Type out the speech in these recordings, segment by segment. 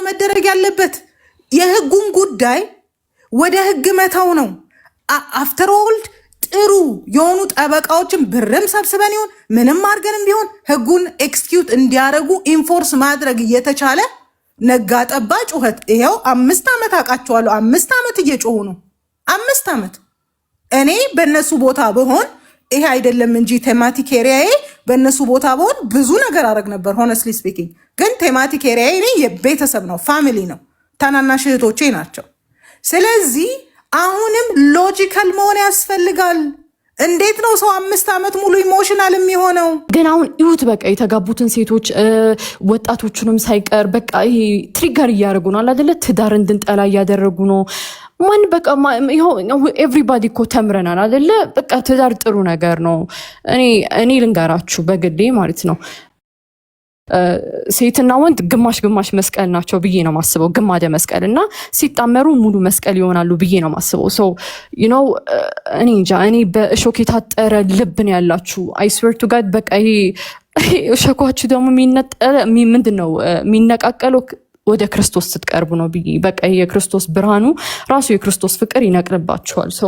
መደረግ ያለበት የህጉን ጉዳይ ወደ ህግ መተው ነው። አፍተር ኦል ጥሩ የሆኑ ጠበቃዎችን ብርም ሰብስበን ይሁን ምንም አድርገንም ቢሆን ህጉን ኤክስኪዩት እንዲያደርጉ ኢንፎርስ ማድረግ እየተቻለ ነጋ ጠባ ጩኸት። ይሄው 5 ዓመት አውቃቸዋለሁ። 5 ዓመት እየጮሁ ነው። 5 ዓመት እኔ በእነሱ ቦታ ብሆን ይሄ አይደለም እንጂ ቴማቲክ ኤሪያዬ በእነሱ ቦታ ብሆን ብዙ ነገር አደረግ ነበር። ሆነስትሊ ስፒኪንግ ግን ቴማቲክ ኤሪያዬ እኔ የቤተሰብ ነው፣ ፋሚሊ ነው፣ ታናናሽ እህቶቼ ናቸው። ስለዚህ አሁንም ሎጂካል መሆን ያስፈልጋል። እንዴት ነው ሰው 5 ዓመት ሙሉ ኢሞሽናል የሚሆነው? ግን አሁን ይሁት በቃ የተጋቡትን ሴቶች ወጣቶቹንም ሳይቀር በቃ ይሄ ትሪገር እያደረጉ ነው አይደለ? ትዳር እንድንጠላ እያደረጉ ነው። ማን በቃ ኤቭሪባዲ እኮ ተምረናል አይደለ? በቃ ትዳር ጥሩ ነገር ነው። እኔ ልንገራችሁ በግዴ ማለት ነው ሴትና ወንድ ግማሽ ግማሽ መስቀል ናቸው ብዬ ነው ማስበው። ግማደ መስቀል እና ሲጣመሩ ሙሉ መስቀል ይሆናሉ ብዬ ነው ማስበው። ሶ ዩ ኖ እኔ እንጃ እኔ በእሾክ የታጠረ ልብ ነው ያላችሁ። አይ ስዌር ቱ ጋድ በቃ ይሄ እሾካችሁ ደግሞ ምንድነው የሚነቃቀለው ወደ ክርስቶስ ስትቀርቡ ነው ብዬ በቃ ይሄ የክርስቶስ ብርሃኑ ራሱ የክርስቶስ ፍቅር ይነቅልባችኋል። ሶ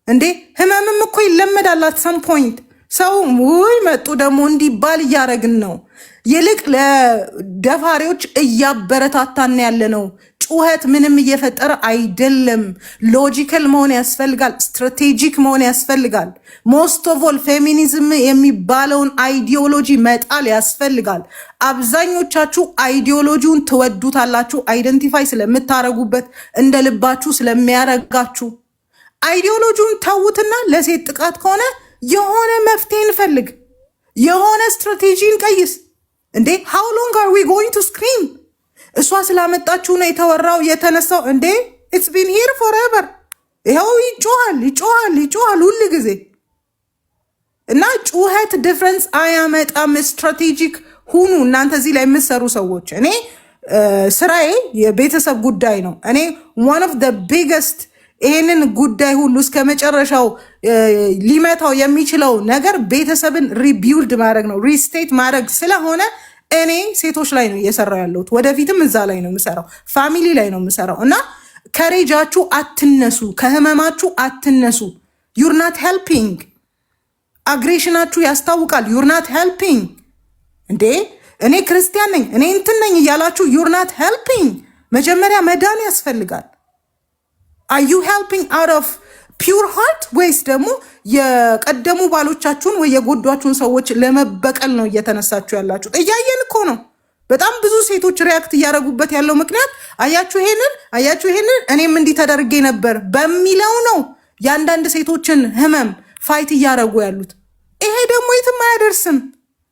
እንዴ ህመምም እኮ ይለመዳል። አት ሰም ፖይንት ሰው ውይ መጡ ደግሞ እንዲባል እያደረግን ነው። ይልቅ ለደፋሪዎች እያበረታታን ያለ ነው። ጩኸት ምንም እየፈጠረ አይደለም። ሎጂካል መሆን ያስፈልጋል። ስትራቴጂክ መሆን ያስፈልጋል። ሞስት ኦፍ ኦል ፌሚኒዝም የሚባለውን አይዲዮሎጂ መጣል ያስፈልጋል። አብዛኞቻችሁ አይዲዮሎጂውን ትወዱታላችሁ፣ አይደንቲፋይ ስለምታረጉበት፣ እንደ ልባችሁ ስለሚያረጋችሁ። አይዲዮሎጂውን ታውትና ለሴት ጥቃት ከሆነ የሆነ መፍትሄ እንፈልግ፣ የሆነ ስትራቴጂ እንቀይስ። እንዴ how long are we going to scream? እሷ ስላመጣችሁ ነው የተወራው የተነሳው። እንዴ it's been here forever። ይኸው ይጮሃል ሁሉ ጊዜ እና ጩኸት ዲፍረንስ አያመጣም። ስትራቴጂክ ሁኑ እናንተ እዚህ ላይ የምትሰሩ ሰዎች። እኔ ስራዬ የቤተሰብ ጉዳይ ነው። እኔ one of the biggest ይሄንን ጉዳይ ሁሉ እስከ መጨረሻው ሊመታው የሚችለው ነገር ቤተሰብን ሪቢውልድ ማድረግ ነው፣ ሪስቴት ማድረግ ስለሆነ እኔ ሴቶች ላይ ነው እየሰራው ያለሁት። ወደፊትም እዛ ላይ ነው የምሰራው፣ ፋሚሊ ላይ ነው የምሰራው። እና ከሬጃችሁ አትነሱ፣ ከህመማችሁ አትነሱ። ዩር ናት ሄልፒንግ። አግሬሽናችሁ ያስታውቃል። ዩር ናት ሄልፒንግ። እንዴ እኔ ክርስቲያን ነኝ እኔ እንትን ነኝ እያላችሁ ዩር ናት ሄልፒንግ። መጀመሪያ መዳን ያስፈልጋል። Are you helping out of pure heart ወይስ ደግሞ የቀደሙ ባሎቻችሁን ወይ የጎዷችሁን ሰዎች ለመበቀል ነው እየተነሳችሁ ያላችሁ? እያየን እኮ ነው። በጣም ብዙ ሴቶች ሪያክት እያደረጉበት ያለው ምክንያት አያችሁ ይሄንን እኔም እንዲህ ተደርጌ ነበር በሚለው ነው የአንዳንድ ሴቶችን ህመም ፋይት እያደረጉ ያሉት። ይሄ ደግሞ የትም አያደርስም።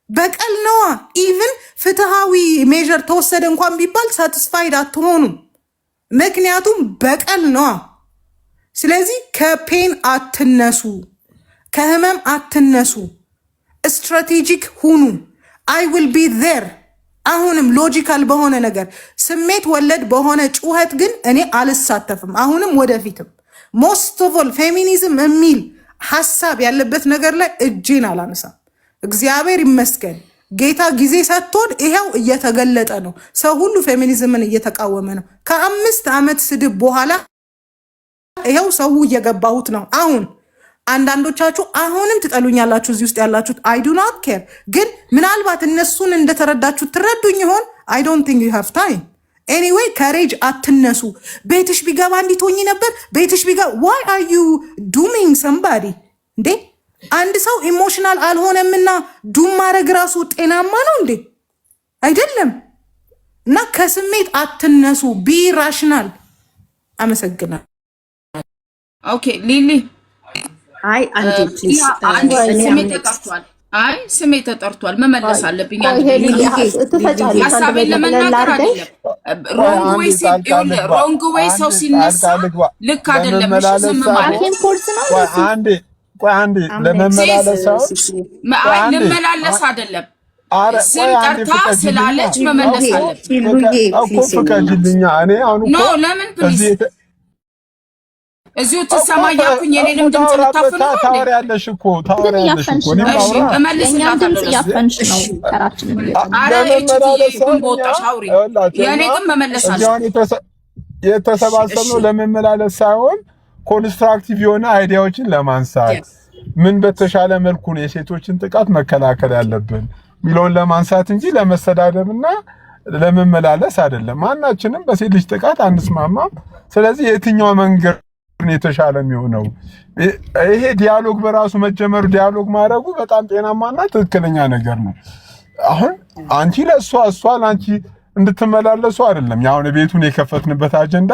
በቀል ነዋ። ኢቭን ፍትሃዊ ሜዥር ተወሰደ እንኳን ቢባል ሳቲስፋይድ አትሆኑም። ምክንያቱም በቀል ነዋ። ስለዚህ ከፔን አትነሱ፣ ከህመም አትነሱ፣ ስትራቴጂክ ሁኑ። አይ ዊል ቢ ዜር። አሁንም ሎጂካል በሆነ ነገር ስሜት ወለድ በሆነ ጩኸት ግን እኔ አልሳተፍም፣ አሁንም ወደፊትም። ሞስት ኦፍ ኦል ፌሚኒዝም የሚል ሀሳብ ያለበት ነገር ላይ እጄን አላነሳም። እግዚአብሔር ይመስገን ጌታ ጊዜ ሰጥቶን ይሄው እየተገለጠ ነው። ሰው ሁሉ ፌሚኒዝምን እየተቃወመ ነው። ከ5 ዓመት ስድብ በኋላ ይሄው ሰው እየገባሁት ነው። አሁን አንዳንዶቻችሁ አሁንም ትጠሉኛላችሁ እዚህ ውስጥ ያላችሁት። አይ ዱ ናት ኬር። ግን ምናልባት እነሱን እንደተረዳችሁ ትረዱኝ ይሆን? አይ ዶንት ቲንክ ዩ ሃቭ ታይም። ኤኒዌይ ከሬጅ አትነሱ። ቤትሽ ቢገባ እንዲትሆኚ ነበር። ቤትሽ ቢገባ ዋይ አር ዩ ዱሚንግ ሰምባዲ? እንዴ አንድ ሰው ኢሞሽናል አልሆነምና ዱም ማድረግ ራሱ ጤናማ ነው እንዴ? አይደለም። እና ከስሜት አትነሱ። ቢ ራሽናል። አመሰግናለሁ። ኦኬ ሊሊ አይ አንዴ ፕሊዝ ስሜ ተጠርቷል መመለስ አለብኝ። ሀሳቤን ለመናገር አይደለም። ሮንግ ዌይ ሰው ሲነሳ ልክ አይደለም። ዝም ማለት አንዴ ልመላለስ አይደለም። ስም ጠርታ ስላለች መመለስ አለብኝ። እኔ አሁን እኮ ለምን ፕሊዝ እዚሁ ተሰማያኩኝ የኔንም ድምጽ ልታፍኑ ነው ታወሪያለሽ እኮ እኔም አውራ እመልስላታለሁ ያፈንሽ ነው ተራችን አረ እቺ ቦታሽ አውሪ የኔ ግን መመለሳለሁ የተሰባሰብነው ለመመላለስ ሳይሆን ኮንስትራክቲቭ የሆነ አይዲያዎችን ለማንሳት ምን በተሻለ መልኩ ነው የሴቶችን ጥቃት መከላከል ያለብን ሚሊዮን ለማንሳት እንጂ ለመሰዳደብና ለመመላለስ አይደለም። ማናችንም በሴት ልጅ ጥቃት አንስማማም። ስለዚህ የትኛው መንገድ ነው የተሻለ የሚሆነው? ይሄ ዲያሎግ በራሱ መጀመሩ ዲያሎግ ማድረጉ በጣም ጤናማና ትክክለኛ ነገር ነው። አሁን አንቺ ለሷ እሷ ላንቺ እንድትመላለሱ አይደለም። ያው ቤቱን የከፈትንበት አጀንዳ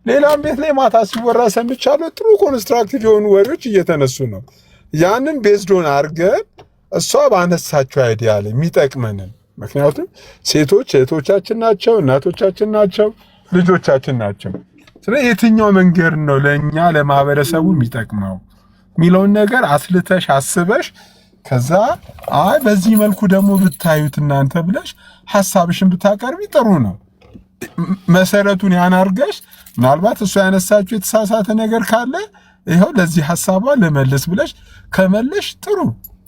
ሌላም ቤት ላይ ማታ ሲወራ ሰምቻለሁ። ጥሩ ኮንስትራክቲቭ የሆኑ ወሬዎች እየተነሱ ነው። ያንን ቤዝዶን አድርገን እሷ ባነሳቸው አይዲያ ላይ የሚጠቅመንን ምክንያቱም ሴቶች እህቶቻችን ናቸው፣ እናቶቻችን ናቸው፣ ልጆቻችን ናቸው። ስለዚህ የትኛው መንገድ ነው ለኛ ለማህበረሰቡ የሚጠቅመው ሚሊዮን ነገር አስልተሽ አስበሽ ከዛ አይ በዚህ መልኩ ደግሞ ብታዩት እናንተ ብለሽ ሐሳብሽን ብታቀርቢ ጥሩ ነው። መሰረቱን ያናርገሽ ምናልባት እሷ ያነሳችሁ የተሳሳተ ነገር ካለ ይሄው ለዚህ ሐሳቧ ለመለስ ብለሽ ከመለሽ ጥሩ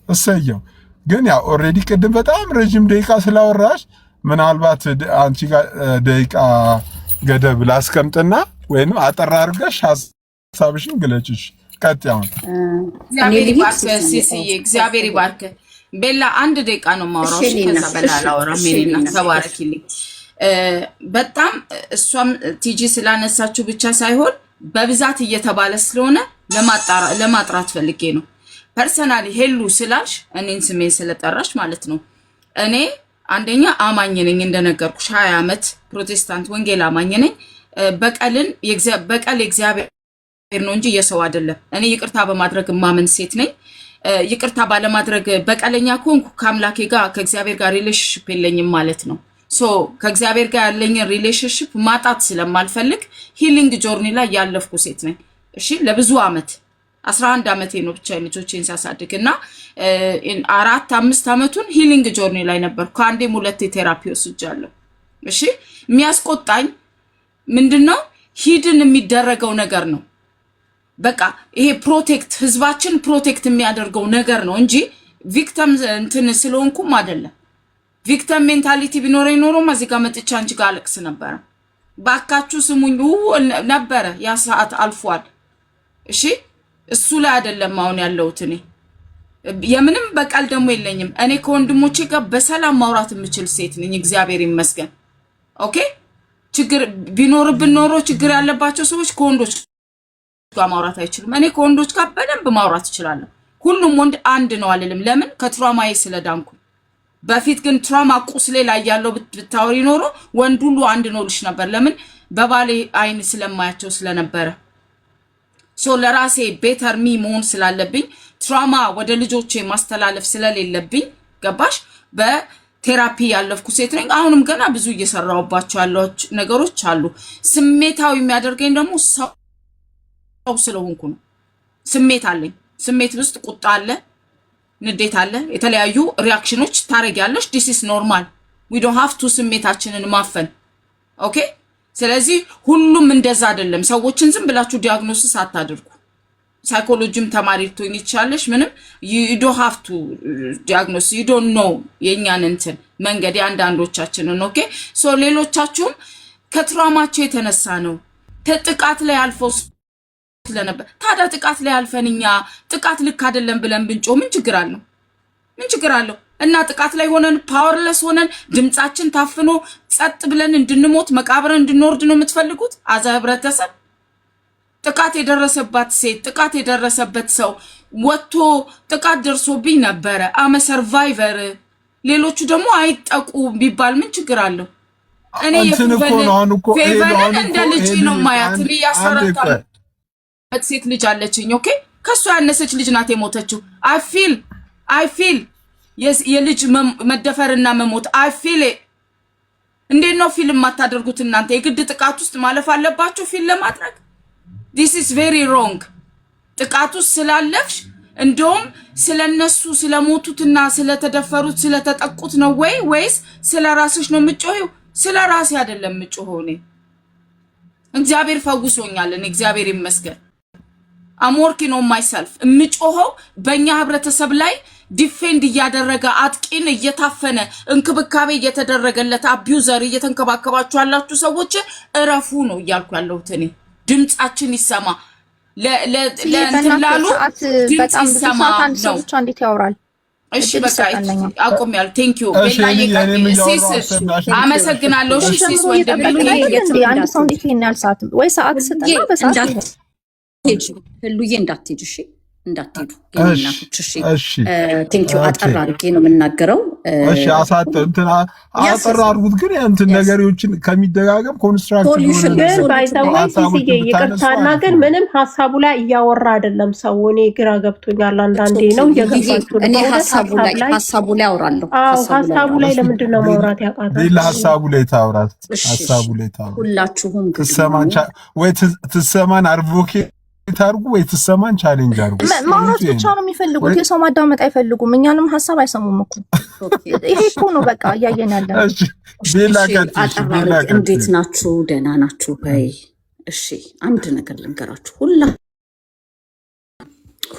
እሰየው። ግን ያው ኦሬዲ ቅድም በጣም ረጅም ደቂቃ ስላወራሽ ምናልባት አንቺ ጋር ደቂቃ ገደብ ላስቀምጥና ወይንም አጠራ አድርገሽ ሐሳብሽን ግለጭሽ። ቀጥያውን እግዚአብሔር ይባርክ። ቤላ አንድ ደቂቃ ነው ማውራው ከዛ በላ ላወራ ሜሪና ተባረኪልኝ። በጣም እሷም ቲጂ ስላነሳችሁ ብቻ ሳይሆን በብዛት እየተባለ ስለሆነ ለማጥራት ፈልጌ ነው። ፐርሰናሊ ሄሉ ስላልሽ እኔን ስሜን ስለጠራሽ ማለት ነው። እኔ አንደኛ አማኝ ነኝ እንደነገርኩሽ 20 ዓመት ፕሮቴስታንት ወንጌል አማኝ ነኝ። በቀል እግዚአብሔር ነው እንጂ የሰው አይደለም። እኔ ይቅርታ በማድረግ ማመን ሴት ነኝ። ይቅርታ ባለማድረግ በቀለኛ ከሆንኩ ከአምላኬ ጋር ከእግዚአብሔር ጋር ሪሌሽንሺፕ የለኝም ማለት ነው። ሶ ከእግዚአብሔር ጋር ያለኝ ሪሌሽንሺፕ ማጣት ስለማልፈልግ ሂሊንግ ጆርኒ ላይ ያለፍኩ ሴት ነኝ። እሺ ለብዙ ዓመት 11 ዓመቴ ነው ብቻ ልጆቼን ሳሳድግና 4-5 ዓመቱን ሂሊንግ ጆርኒ ላይ ነበር። ከአንዴም 2 ቴራፒ ወስጃለሁ። እሺ የሚያስቆጣኝ ምንድነው? ሂድን የሚደረገው ነገር ነው። በቃ ይሄ ፕሮቴክት ህዝባችን ፕሮቴክት የሚያደርገው ነገር ነው እንጂ ቪክቲም እንትን ስለሆንኩም አይደለም። ቪክቲም ሜንታሊቲ ቢኖረኝ ኖሮ ማዚህ ጋር መጥቻ አንቺ ጋር አለቅስ ነበር። ባካችሁ ስሙኝ ነበር። ያ ሰዓት አልፏል። እሺ እሱ ላይ አይደለም አሁን ያለሁት። እኔ የምንም በቀል ደግሞ የለኝም። እኔ ከወንድሞቼ ጋር በሰላም ማውራት የምችል ሴት ነኝ፣ እግዚአብሔር ይመስገን። ኦኬ ችግር ቢኖርብን ኖሮ ችግር ያለባቸው ሰዎች ከወንዶች ጋር ማውራት አይችሉም። እኔ ከወንዶች ጋር በደንብ ማውራት እችላለሁ። ሁሉም ወንድ አንድ ነው አልልም። ለምን? ከትራማዬ ስለዳንኩ። በፊት ግን ትራማ ቁስሌ ላይ ያለው ብታወሪ ኖሮ ወንድ ሁሉ አንድ ነው ልሽ ነበር። ለምን? በባሌ አይን ስለማያቸው ስለነበረ። ሶ ለራሴ ቤተር ሚ መሆን ስላለብኝ ትራማ ወደ ልጆቼ ማስተላለፍ ስለሌለብኝ ገባሽ? በቴራፒ ያለፍኩ ሴት ነኝ። አሁንም ገና ብዙ እየሰራሁባቸው ያለው ነገሮች አሉ። ስሜታዊ የሚያደርገኝ ደግሞ ሰው ስለሆንኩ ነው። ስሜት አለኝ። ስሜት ውስጥ ቁጣ አለ፣ ንዴት አለ፣ የተለያዩ ሪአክሽኖች ታረጊያለሽ። ዲስ ኢዝ ኖርማል። ዊ ዶንት ሃቭ ቱ ስሜታችንን ማፈን። ኦኬ። ስለዚህ ሁሉም እንደዛ አይደለም። ሰዎችን ዝም ብላችሁ ዲያግኖሲስ አታድርጉ። ሳይኮሎጂም ተማሪ ልትሆኚ ትችላለሽ። ምንም you don't have to diagnose, you don't know የኛን እንትን መንገድ አንዳንዶቻችንን። ኦኬ ሶ ሌሎቻችሁም ከትራማቸው የተነሳ ነው ጥቃት ላይ አልፈው ስለነበር። ታዲያ ጥቃት ላይ አልፈንኛ ጥቃት ልክ አይደለም ብለን ብንጮ ምን ችግር አለው? ምን ችግር አለው? እና ጥቃት ላይ ሆነን ፓወርለስ ሆነን ድምጻችን ታፍኖ ጸጥ ብለን እንድንሞት መቃብረን እንድንወርድ ነው የምትፈልጉት? አዛ ህብረተሰብ ጥቃት የደረሰባት ሴት ጥቃት የደረሰበት ሰው ወጥቶ ጥቃት ደርሶብኝ ነበር አመ ሰርቫይቨር ሌሎቹ ደግሞ አይጠቁ ቢባል ምን ችግር አለው? እኔ የፌቨን እንደ ልጅ ነው ማያት ያሰረታ ሴት ልጅ አለችኝ። ኦኬ ከሷ ያነሰች ልጅ ናት የሞተችው። አይ ፊል የልጅ መደፈርና መሞት አይ ፊል። እንዴት ነው ፊልም ማታደርጉት እናንተ? የግድ ጥቃት ውስጥ ማለፍ አለባችሁ ፊል ለማድረግ? this is very wrong። ጥቃት ውስጥ ስላለፍሽ እንደውም ስለነሱ ስለሞቱትና ስለተደፈሩት ስለተጠቁት ነው ወይስ ስለራስሽ ነው የምትጮኸው? ስለራሴ አይደለም የምትጮኸው። እኔ እግዚአብሔር ፈውሶኛል። እኔ እግዚአብሔር ይመስገን። I'm working on myself እምጮኸው በእኛ ህብረተሰብ ላይ ዲፌንድ እያደረገ አጥቂን እየታፈነ እንክብካቤ እየተደረገለት አቢዩዘር እየተንከባከባችሁ ያላችሁ ሰዎች እረፉ ነው እያልኩ ያለሁት እኔ ድምጻችን ይሰማ ለእንትላሉ ድምጽ ይሰማ ነው እንዴት ያወራል እሺ በቃ አቆም ያል ቴንክ ዩ ሲስ አመሰግናለሁ ሲስ ወንድሜ አንድ ሰው እንዴት ይናል ሰዓት ወይ ሰዓት ስጠና በሰዓት ህሉዬ እንዳትሄጂ እሺ እንዳትሄዱ ገናናቶች እሺ ቴንክ ዩ አጠራ አድርጌ ነው የምናገረው እሺ አጠራ አድርጉት ግን እንትን ነገሮችን ከሚደጋገም ኮንስትራክቲቭ ግን ባይታወቅ ይቅርታና ግን ምንም ሐሳቡ ላይ እያወራ አይደለም ሰው እኔ ግራ ገብቶኛል አንዳንዴ ነው የገባችሁ እኔ ሐሳቡ ላይ አወራለሁ ሐሳቡ ላይ ለምንድን ነው ማውራት ያቃተው ሌላ ሐሳቡ ላይ ታውራት ሐሳቡ ላይ ታውራት ሁላችሁም ትሰማን ወይ ትሰማን አድቮኬት ታርጉ ወይ ትሰማን ቻሌንጅ አርጉ ማውራት ብቻ ነው የሚፈልጉት የሰው ማዳመጥ አይፈልጉም እኛንም ሐሳብ አይሰሙም እኮ ይሄ እኮ ነው በቃ ያየን ያለን እሺ ቤላከት እንዴት ናችሁ ደህና ናችሁ ወይ እሺ አንድ ነገር ልንገራችሁ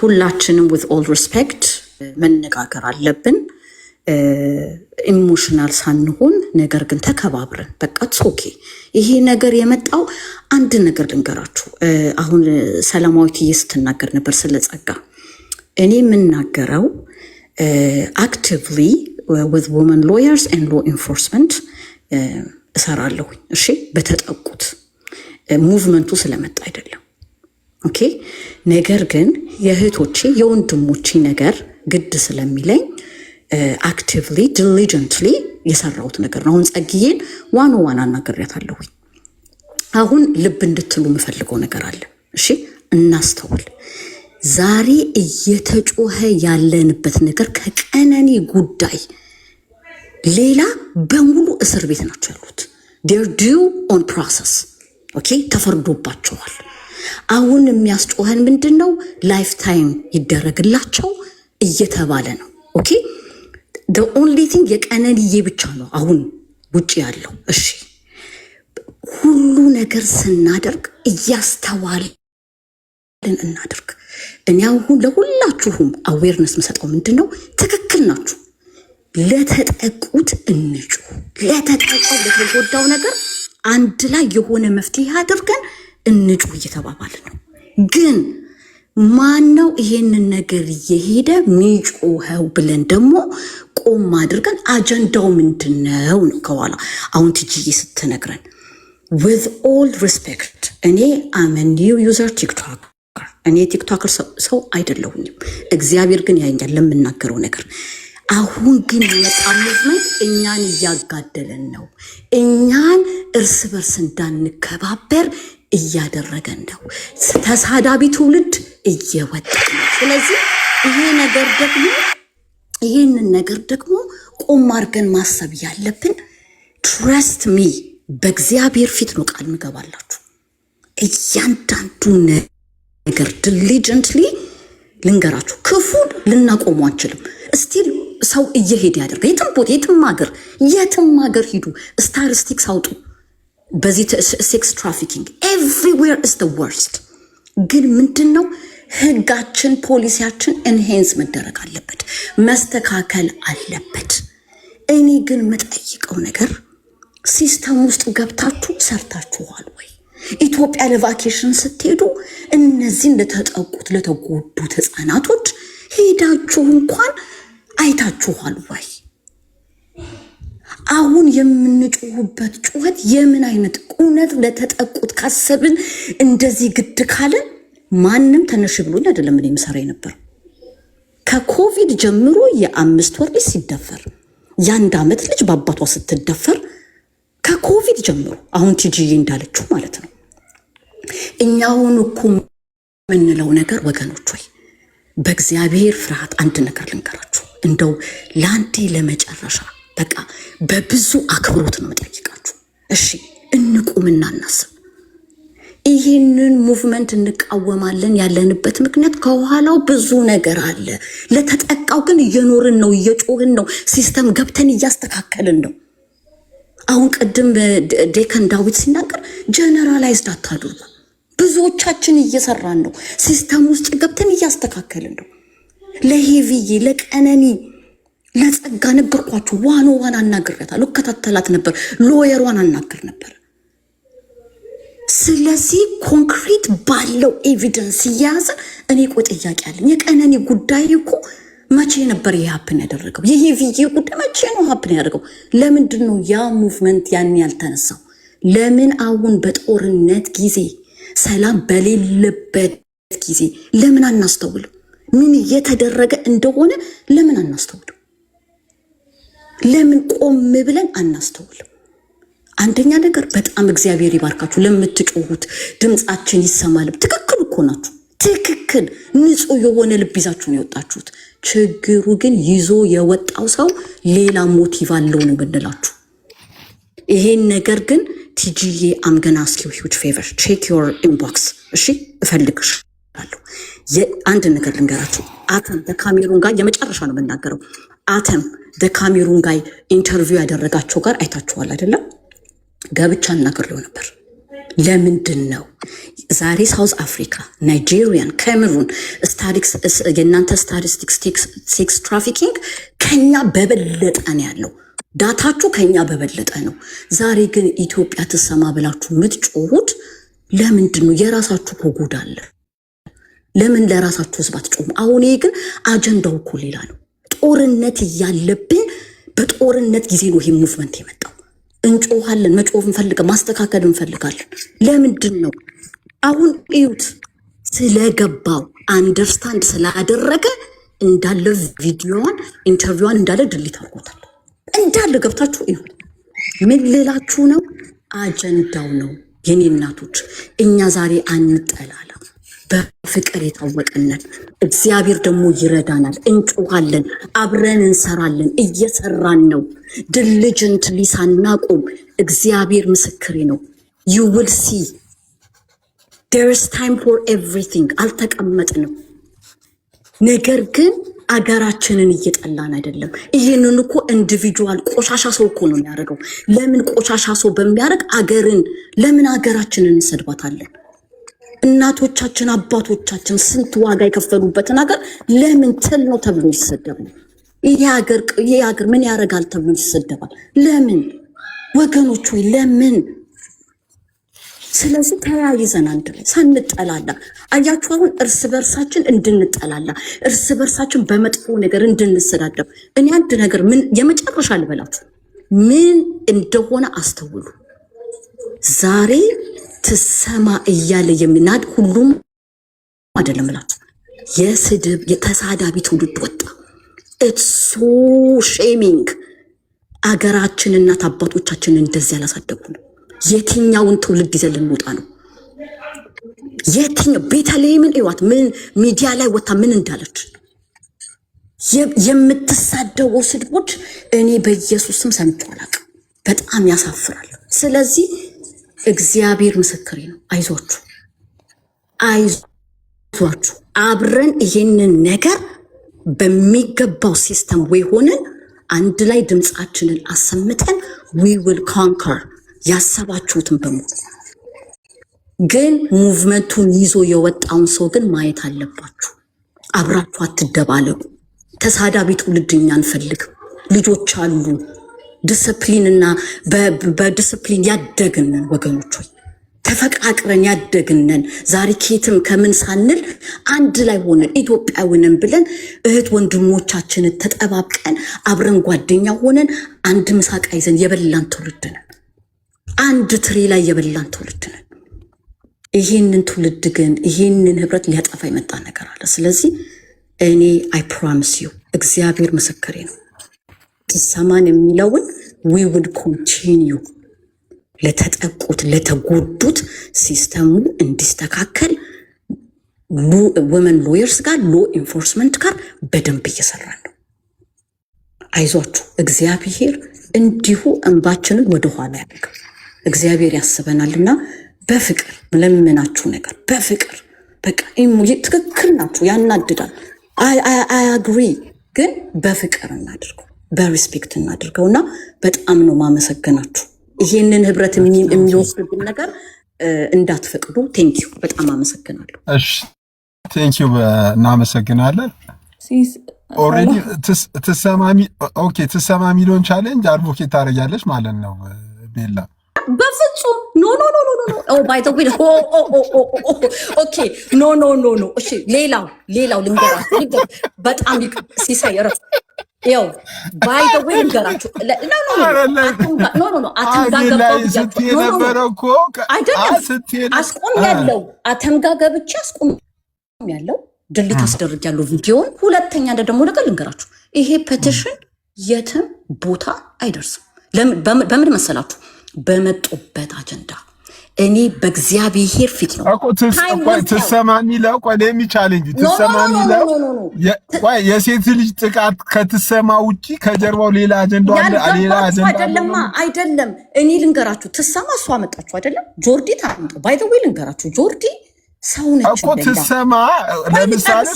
ሁላችንም with all respect መነጋገር አለብን ኢሞሽናል ሳንሆን ነገር ግን ተከባብረን በቃ ኦኬ ይሄ ነገር የመጣው አንድ ነገር ልንገራችሁ አሁን ሰላማዊት እየስትናገር ነበር ስለጸጋ እኔ የምናገረው actively with women lawyers and law enforcement እሰራለሁ እሺ በተጠቁት ሙቭመንቱ ስለመጣ አይደለም ኦኬ ነገር ግን የእህቶቼ የወንድሞቼ ነገር ግድ ስለሚለኝ actively diligently የሰራሁት ነገር ነው አሁን ጸግዬን ዋን አናገርያታለሁ አሁን ልብ እንድትሉ የምፈልገው ነገር አለ እሺ እናስተውል ዛሬ እየተጮኸ ያለንበት ነገር ከቀነኒ ጉዳይ ሌላ በሙሉ እስር ቤት ናቸው ያሉት they're due on process ኦኬ ተፈርዶባቸዋል አሁን የሚያስጮኸን ምንድነው ላይፍ ታይም ይደረግላቸው እየተባለ ነው ኦኬ the only thing የቀነኒዬ ብቻ ነው አሁን ውጪ ያለው እሺ ሁሉ ነገር ስናደርግ እያስተዋልን እናደርግ እኔ አሁን ለሁላችሁም አዌርነስ መሰጠው ምንድነው ትክክል ናችሁ ለተጠቁት እንጩ ለተጠቁት ለተጎዳው ነገር አንድ ላይ የሆነ መፍትሄ አድርገን እንጩ እየተባባለ ነው ግን ማነው ይሄንን ነገር እየሄደ ሚጮኸው ብለን ደግሞ ቆም አድርገን አጀንዳው ምንድነው ነው ከኋላ አሁን ትጂዬ ስትነግረን with all respect እኔ am a new user TikTok እኔ ቲክቶከር ሰው አይደለሁኝም እግዚአብሔር ግን ያኛል ለምናገረው ነገር አሁን ግን የመጣው ሙቭመንት እኛን እያጋደለን ነው እኛን እርስ በርስ እንዳንከባበር እያደረገን ነው ተሳዳቢ ትውልድ እየወጣ ነው ስለዚህ ይሄንን ነገር ደግሞ ቆም አድርገን ማሰብ ያለብን trust me በእግዚአብሔር ፊት ነው ቃል ምገባላችሁ እያንዳንዱ ነገር diligently ልንገራችሁ ክፉን ልናቆሙ አንችልም ስቲል ሰው እየሄደ ያደርጋ የትም ሀገር ሂዱ ስታቲስቲክስ አውጡ በዚህ ሴክስ ትራፊኪንግ everywhere is the worst ግን ምንድነው ህጋችን ፖሊሲያችን ኢንሃንስ መደረግ አለበት መስተካከል አለበት እኔ ግን መጠይቀው ነገር ሲስተም ውስጥ ገብታችሁ ሰርታችኋል ወይ ኢትዮጵያ ለቫኬሽን ስትሄዱ እነዚህን ለተጎዱ ህፃናቶች ሄዳችሁ እንኳን አይታችኋል ወይ አሁን የምንጮህበት ጩኸት የምን አይነት ቁነት ለተጠቁት ካሰብን እንደዚህ ግድ ካለ ማንም ተነሽ ብሎኝ አይደለም እኔ ምሰራ ነበር ከኮቪድ ጀምሮ የ5 ወር ልጅ ሲደፈር የ1 ዓመት ልጅ በአባቷ ስትደፈር ከኮቪድ ጀምሮ አሁን ቲጂዬ እንዳለችው ማለት ነው እኛውን እኮ ምንለው ነገር ወገኖች ወይ በእግዚአብሔር ፍርሃት አንድ ነገር ልንገራችሁ እንደው ላንዴ ለመጨረሻ በቃ በብዙ አክብሮት ነው መጠይቃችሁ እሺ እንቁምና እናስብ ይሄንን ሙቭመንት እንቃወማለን ያለንበት ምክንያት ከኋላው ብዙ ነገር አለ ለተጠቃው ግን እየኖርን ነው እየጮህን ነው ሲስተም ገብተን እያስተካከልን ነው አሁን ቀደም ዴከን ዳዊት ሲናገር ጀነራላይዝድ አታድርጉ ብዙዎቻችን እየሰራን ነው። ሲስተም ውስጥ ገብተን እያስተካከልን ነው። ለሄቪዬ ለቀነኒ ለጸጋ ነገርኳችሁ። ዋን አናግሬያታለሁ፣ እከታተላት ነበር። ሎየሯን አናግር ነበር። ስለዚህ ኮንክሪት ባለው ኤቪደንስ እያያዘ እኔ ቆይ ጥያቄ አለኝ። የቀነኒ ጉዳይ እኮ መቼ ነበር ይሄ ሀፕን ያደረገው? የሄቪዬ ጉዳይ መቼ ነው ሀፕን ያደረገው? ለምንድን ነው ያ ሙቭመንት ያን ያልተነሳው? ለምን አሁን በጦርነት ጊዜ ሰላም በሌለበት ጊዜ ለምን አናስተውልም? ምን እየተደረገ እንደሆነ ለምን አናስተውልም? ለምን ቆም ብለን አናስተውልም? አንደኛ ነገር በጣም እግዚአብሔር ይባርካችሁ ለምትጮሁት፣ ድምፃችን ይሰማል። ትክክል እኮ ናችሁ። ትክክል ንጹህ የሆነ ልብ ይዛችሁ ነው የወጣችሁት። ችግሩ ግን ይዞ የወጣው ሰው ሌላ ሞቲቭ አለው ነው ብንላችሁ። ይሄን ነገር ግን ቲጂዬ አምገና አስኪው ሂውጅ ፌቨር ቼክ ዮር ኢንቦክስ። እሺ እፈልግሻለሁ። አንድ ነገር ልንገራችሁ። አተም በካሜሩን ጋር የመጨረሻ ነው የምናገረው። አተም በካሜሩን ጋር ኢንተርቪው ያደረጋቸው ጋር አይታችኋል አይደለም? ገብቻ እናገረው ነበር። ለምንድን ነው ዛሬ ሳውዝ አፍሪካ፣ ናይጄሪያን፣ ካሜሩን የእናንተ ስታቲስቲክስ ሴክስ ትራፊኪንግ ከኛ በበለጠ ነው ያለው። ዳታችሁ ከኛ በበለጠ ነው። ዛሬ ግን ኢትዮጵያ ትሰማ ብላችሁ የምትጮሁት ለምንድን ነው? የራሳችሁ ጉድ አለ። ለምን ለራሳችሁ ህዝብ አትጮሁም? አሁን ይሄ ግን አጀንዳው እኮ ሌላ ነው። ጦርነት እያለብን በጦርነት ጊዜ ነው ይሄ ሙቭመንት የመጣው። እንጮሃለን፣ መጮህ እንፈልጋለን፣ ማስተካከል እንፈልጋለን። ለምንድን ነው? አሁን እዩት፣ ስለገባው አንደርስታንድ ስላደረገ እንዳለ ቪዲዮዋን ኢንተርቪዋን እንዳለ ድሊት አድርጎታል። እንዳለ ገብታችሁ እዩ። ምን ልላችሁ ነው? አጀንዳው ነው የኔ እናቶች። እኛ ዛሬ አንጠላላ፣ በፍቅር የታወቀነን። እግዚአብሔር ደግሞ ይረዳናል። እንጮሃለን፣ አብረን እንሰራለን፣ እየሰራን ነው። ድልጅንትሊ ሳናቆም እግዚአብሔር ምስክሬ ነው። you will see there is time for everything። አልተቀመጥንም። ነገር ግን አገራችንን እየጠላን አይደለም። ይህንን እኮ ኢንዲቪጁዋል ቆሻሻ ሰው እኮ ነው የሚያደርገው። ለምን ቆሻሻ ሰው በሚያደርግ አገርን ለምን አገራችንን እንሰድባታለን? እናቶቻችን አባቶቻችን ስንት ዋጋ የከፈሉበትን ሀገር ለምን ትል ነው ተብሎ ይሰደቡ? ይሄ ሀገር ምን ያደርጋል ተብሎ ይሰደባል? ለምን ወገኖች ወይ ለምን? ስለዚህ ተያይዘን አንድ ላይ ሳንጠላላ፣ አያችሁ አሁን እርስ በርሳችን እንድንጠላላ፣ እርስ በርሳችን በመጥፎ ነገር እንድንሰዳደብ። እኔ አንድ ነገር ምን የመጨረሻ ልበላችሁ ምን እንደሆነ አስተውሉ። ዛሬ ትሰማ እያለ የሚናድ ሁሉም አይደለም እላችሁ፣ የስድብ የተሳዳቢ ትውልድ ወጣ። ኢትስ ሶ ሼሚንግ። አገራችን እናት አባቶቻችን እንደዚህ ያላሳደጉ ነው። የትኛውን ትውልድ ይዘን ልንወጣ ነው? የትኛው ቤተልሔምን እዋት ምን ሚዲያ ላይ ወጣ ምን እንዳለች የምትሳደበው ስድቦች እኔ በኢየሱስም ሰምቼ አላውቅም። በጣም ያሳፍራል። ስለዚህ እግዚአብሔር ምስክሬ ነው። አይዟችሁ አብረን ይሄንን ነገር በሚገባው ሲስተም ወይ ሆነን አንድ ላይ ድምፃችንን አሰምተን we will conquer። ያሰባችሁትን በሙሉ ግን ሙቭመንቱን ይዞ የወጣውን ሰው ግን ማየት አለባችሁ። አብራችሁ አትደባለቁ። ተሳዳቢ ትውልድ እኛ አንፈልግም። ልጆች አሉ። ዲስፕሊንና በዲስፕሊን ያደግነን ወገኖች ሆይ ተፈቃቅረን ያደግነን ዛሬ ኬትም ከምን ሳንል አንድ ላይ ሆነን ኢትዮጵያዊንን ብለን እህት ወንድሞቻችንን ተጠባብቀን አብረን ጓደኛ ሆነን አንድ ምሳቃ ይዘን የበላን ትውልድ ነን። አንድ ትሪ ላይ የበላን ትውልድ ነን። ይሄንን ትውልድ ግን ይሄንን ህብረት ሊያጠፋ የመጣ ነገር አለ። ስለዚህ እኔ አይ ፕሮሚስ ዩ እግዚአብሔር ምስክሬ ነው። ሰማን የሚለውን we would continue ለተጠቁት ለተጎዱት ሲስተሙ እንዲስተካከል ወመን ሎየርስ ጋር ሎ ኢንፎርስመንት ጋር በደንብ እየሰራን ነው። አይዟችሁ እግዚአብሔር እንዲሁ እንባችንን ወደኋላ ያደርጋል። እግዚአብሔር ያስበናልና በፍቅር ለምናችሁ ነገር በፍቅር በቃ ትክክል ናችሁ። ያናድዳል። አይ አግሪ ግን በፍቅር እናድርገው፣ በሪስፔክት እናድርገውና በጣም ነው ማመሰግናችሁ። ይሄንን ህብረት የሚወስድብን ነገር እንዳትፈቅዱ። ቴንኪዩ በጣም አመሰግናለሁ። እሺ ቴንኪዩ እናመሰግናለን። ኦልሬዲ ትሰማ ሚሊዮን ቻሌንጅ አድቮኬት ታደርጊያለሽ ማለት ነው ቤላ? በፍጹም ኖ ኖ ኖ ኖ ኖ ኦ ባይ ዘ ዌይ ኦኬ ኖ ኖ ኖ ኖ እሺ ሌላው ልንገራችሁ በጣም ሲሳይ ረፍ ያው ባይ ዘ ዌይ ልንገራችሁ ኖ ኖ ኖ አተንጋገብቼ አስቆም ያለው ድሊት አስደርጊያለሁ ቪዲዮን። ሁለተኛ ደግሞ ነገር ልንገራችሁ፣ ይሄ ፔቲሽን የትም ቦታ አይደርስም። በምን መሰላችሁ? በመጡበት አጀንዳ እኔ በእግዚአብሔር ፊት ነው ትሰማ የሚለው ቻሌንጅ ትሰማ የሚለው የሴት ልጅ ጥቃት ከትሰማ ውጪ ከጀርባው ሌላ አጀንዳ አለ። ሌላ አጀንዳ አይደለም። እኔ ልንገራችሁ፣ ትሰማ እሷ አመጣችሁ አይደለም ጆርዲ ታምጡ። ባይ ዘ ዌይ ልንገራችሁ፣ ጆርዲ ሰው ነች እኮ ትሰማ። ለምሳሌ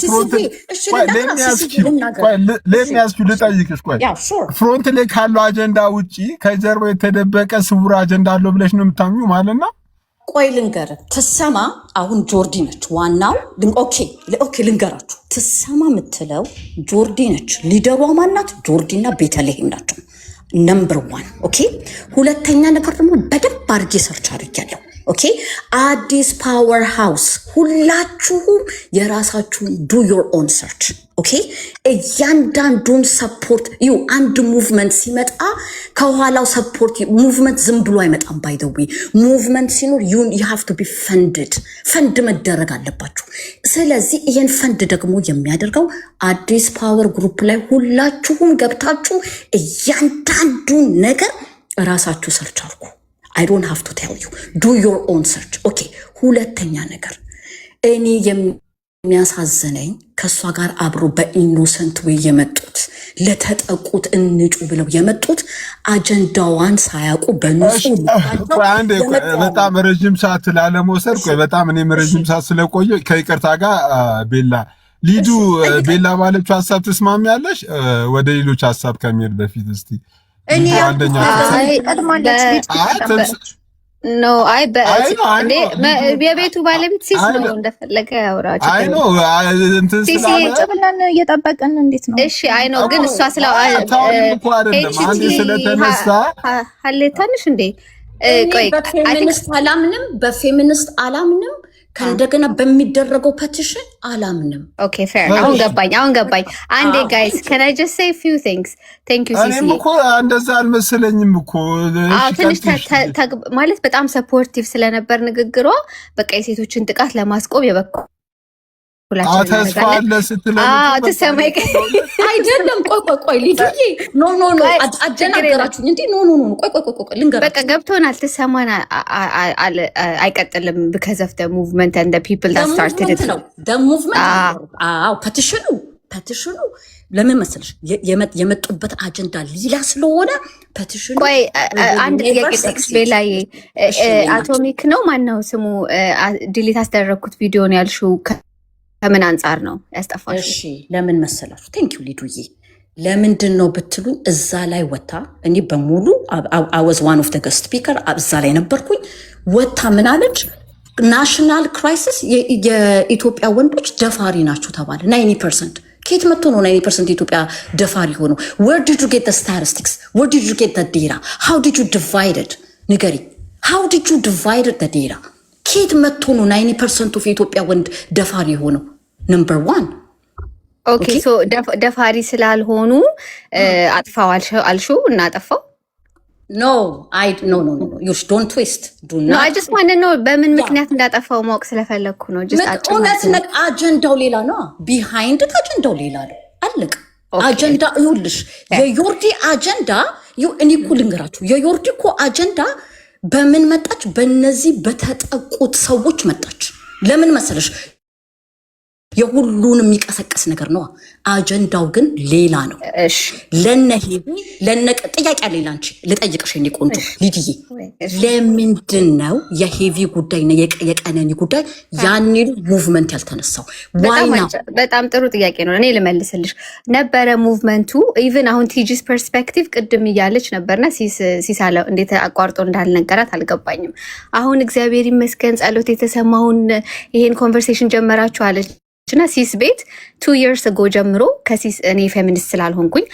ልጠይቅሽ፣ ፍሮንት ላይ ካለው አጀንዳ ውጪ ከጀርባው የተደበቀ ስውር አጀንዳ አለው ብለሽ ነው የምታምኙ ማለት ነው? ቆይ ልንገርህ፣ ትሰማ አሁን ጆርዲ ነች ዋናው። ኦኬ ልንገራችሁ፣ ትሰማ የምትለው ጆርዲ ነች። ሊደሯ ማናት? ጆርዲና ቤተልሔም ናቸው። ነምበር 1 ኦኬ። ሁለተኛ ነገር ደግሞ በደንብ አድርጌ ሰርች አድርጊያለሁ። ኦኬ አዲስ ፓወር ሃውስ ሁላችሁም የራሳችሁን ዱ ዮር ኦን ሰርች። ኦኬ እያንዳንዱን ሰፖርት አንድ ሙቭመንት ሲመጣ ከኋላው ሰፖርት ሙቭመንት ዝም ብሎ አይመጣም። ባይ ዘ ዌይ ሙቭመንት ሲኖር ዩ ሃቭ ቱ ቢ ፈንድ መደረግ አለባችሁ። ስለዚህ ይሄን ፈንድ ደግሞ የሚያደርገው አዲስ ፓወር ግሩፕ ላይ ሁላችሁም ገብታችሁ እያንዳንዱን ነገር ራሳችሁ ሰርች አድርጉ። I don't have to tell you. Do your own search. Okay. ሁለተኛ ነገር እኔ የሚያሳዝነኝ ከእሷ ጋር አብሮ በኢኖሰንት ወይ የመጡት ለተጠቁት እንጩ ብለው የመጡት አጀንዳዋን ሳያውቁ በጣም ረዥም ሰዓት ላለመውሰድ በጣም እኔም ረዥም ሰዓት ስለቆየ ከይቅርታ ጋር ሊዱ ቤላ ባለችው ሀሳብ ትስማሚያለሽ? ወደ ሌሎች ሀሳብ ከሚሄድ በፊት እስቲ የቤቱ ባለቤት ሲስ ነው እንደፈለገ ያውራጭ ብለን እየጠበቅን እንዴት ነው? እሺ አይ ነው ግን እሷ ስለተነሳ ሀሌታንሽ እንዴ ቆይ በፌሚኒስት አላምንም ከእንደገና በሚደረገው ፐቲሽን አላምንም። ኦኬ ፌር። አሁን ገባኝ። አንዴ ጋይስ ካን አይ ጀስት ሴይ ፊው ቲንግስ ቴንክ ዩ ሲሲ። እኔም እኮ እንደዛ አልመሰለኝም እኮ ትንሽ ማለት በጣም ሰፖርቲቭ ስለነበር ንግግሯ በቃ የሴቶችን ጥቃት ለማስቆም ተስፋ አለ ስትለኝ ትሰማይ አይደለም። ቆይ ልጅዬ ኖ አጀናገራችሁኝ እንዴ? ኖ ቆይ ልንገራችሁ። በቃ ገብቶናል። ትሰማን አይቀጥልም because of the movement and the people that started it ነው the movement። ፐቲሽኑ ለምን መሰለሽ የመጡበት አጀንዳ ሌላ ስለሆነ ፐቲሽኑ ቆይ አንድ ጥያቄ ኤክስፕሌን ላይ አቶሚክ ነው ማነው ስሙ ዲሊት አስደረኩት ቪዲዮን ያልሽው ከምን አንጻር ነው ያስጠፋሽ? እሺ ለምን መሰላችሁ? ቴንኪው ሊዱዬ። ለምንድን ነው ብትሉኝ እዛ ላይ ወታ እኔ በሙሉ I was one of the guest speaker እዛ ላይ ነበርኩኝ። ወታ ምን አለች? ናሽናል ክራይሲስ የኢትዮጵያ ወንዶች ደፋሪ ናቸው ተባለ። 90% ከየት መጥቶ ነው 90% የኢትዮጵያ ደፋሪ ሆነው? where did you get the statistics? where did you get the data? how did you divide it? ንገሪ how did you divide the data? ከየት መጥቶ ነው 90% ኦፍ የኢትዮጵያ ወንድ ደፋሪ ሆነው? ነምበር 1 ኦኬ ሶ ደፋሪ ስላልሆኑ አጥፋው አልሽው እና አጠፋው? ኖ you don't twist do not. no I just want to know በምን ምክንያት እንዳጠፋው ማወቅ ስለፈለኩ ነው። just አጀንዳው ሌላ ነው፣ ቢሃይንድ አጀንዳው ሌላ ነው። አለቀ። አጀንዳ ይኸውልሽ፣ የዮርዲ አጀንዳ እኔ እኮ ልንገራችሁ፣ የዮርዲ እኮ አጀንዳ በምን መጣች? በእነዚህ በተጠቁት ሰዎች መጣች። ለምን መሰለሽ? የሁሉንም የሚቀሰቅስ ነገር ነው። አጀንዳው ግን ሌላ ነው። ለነሄዱ ጥያቄ አለ ላንቺ ልጠይቅሽ የኔ ቆንጆ ሊዲዬ፣ ለምንድን ነው የሄቪ ጉዳይና የቀነኒ ጉዳይ ያኔ ሙቭመንት ያልተነሳው? በጣም ጥሩ ጥያቄ ነው። እኔ ልመልስልሽ ነበረ ሙቭመንቱ ኢቭን አሁን ቲጂስ ፐርስፔክቲቭ ቅድም እያለች ነበርና ሲሳለ እንዴት አቋርጦ እንዳልነገራት አልገባኝም። አሁን እግዚአብሔር ይመስገን ጸሎት የተሰማውን ይሄን ኮንቨርሴሽን ጀመራችሁ አለች እና ሲስ ቤት 2 years ago ጀምሮ ከሲስ እኔ ፌሚኒስት ስላልሆንኩኝ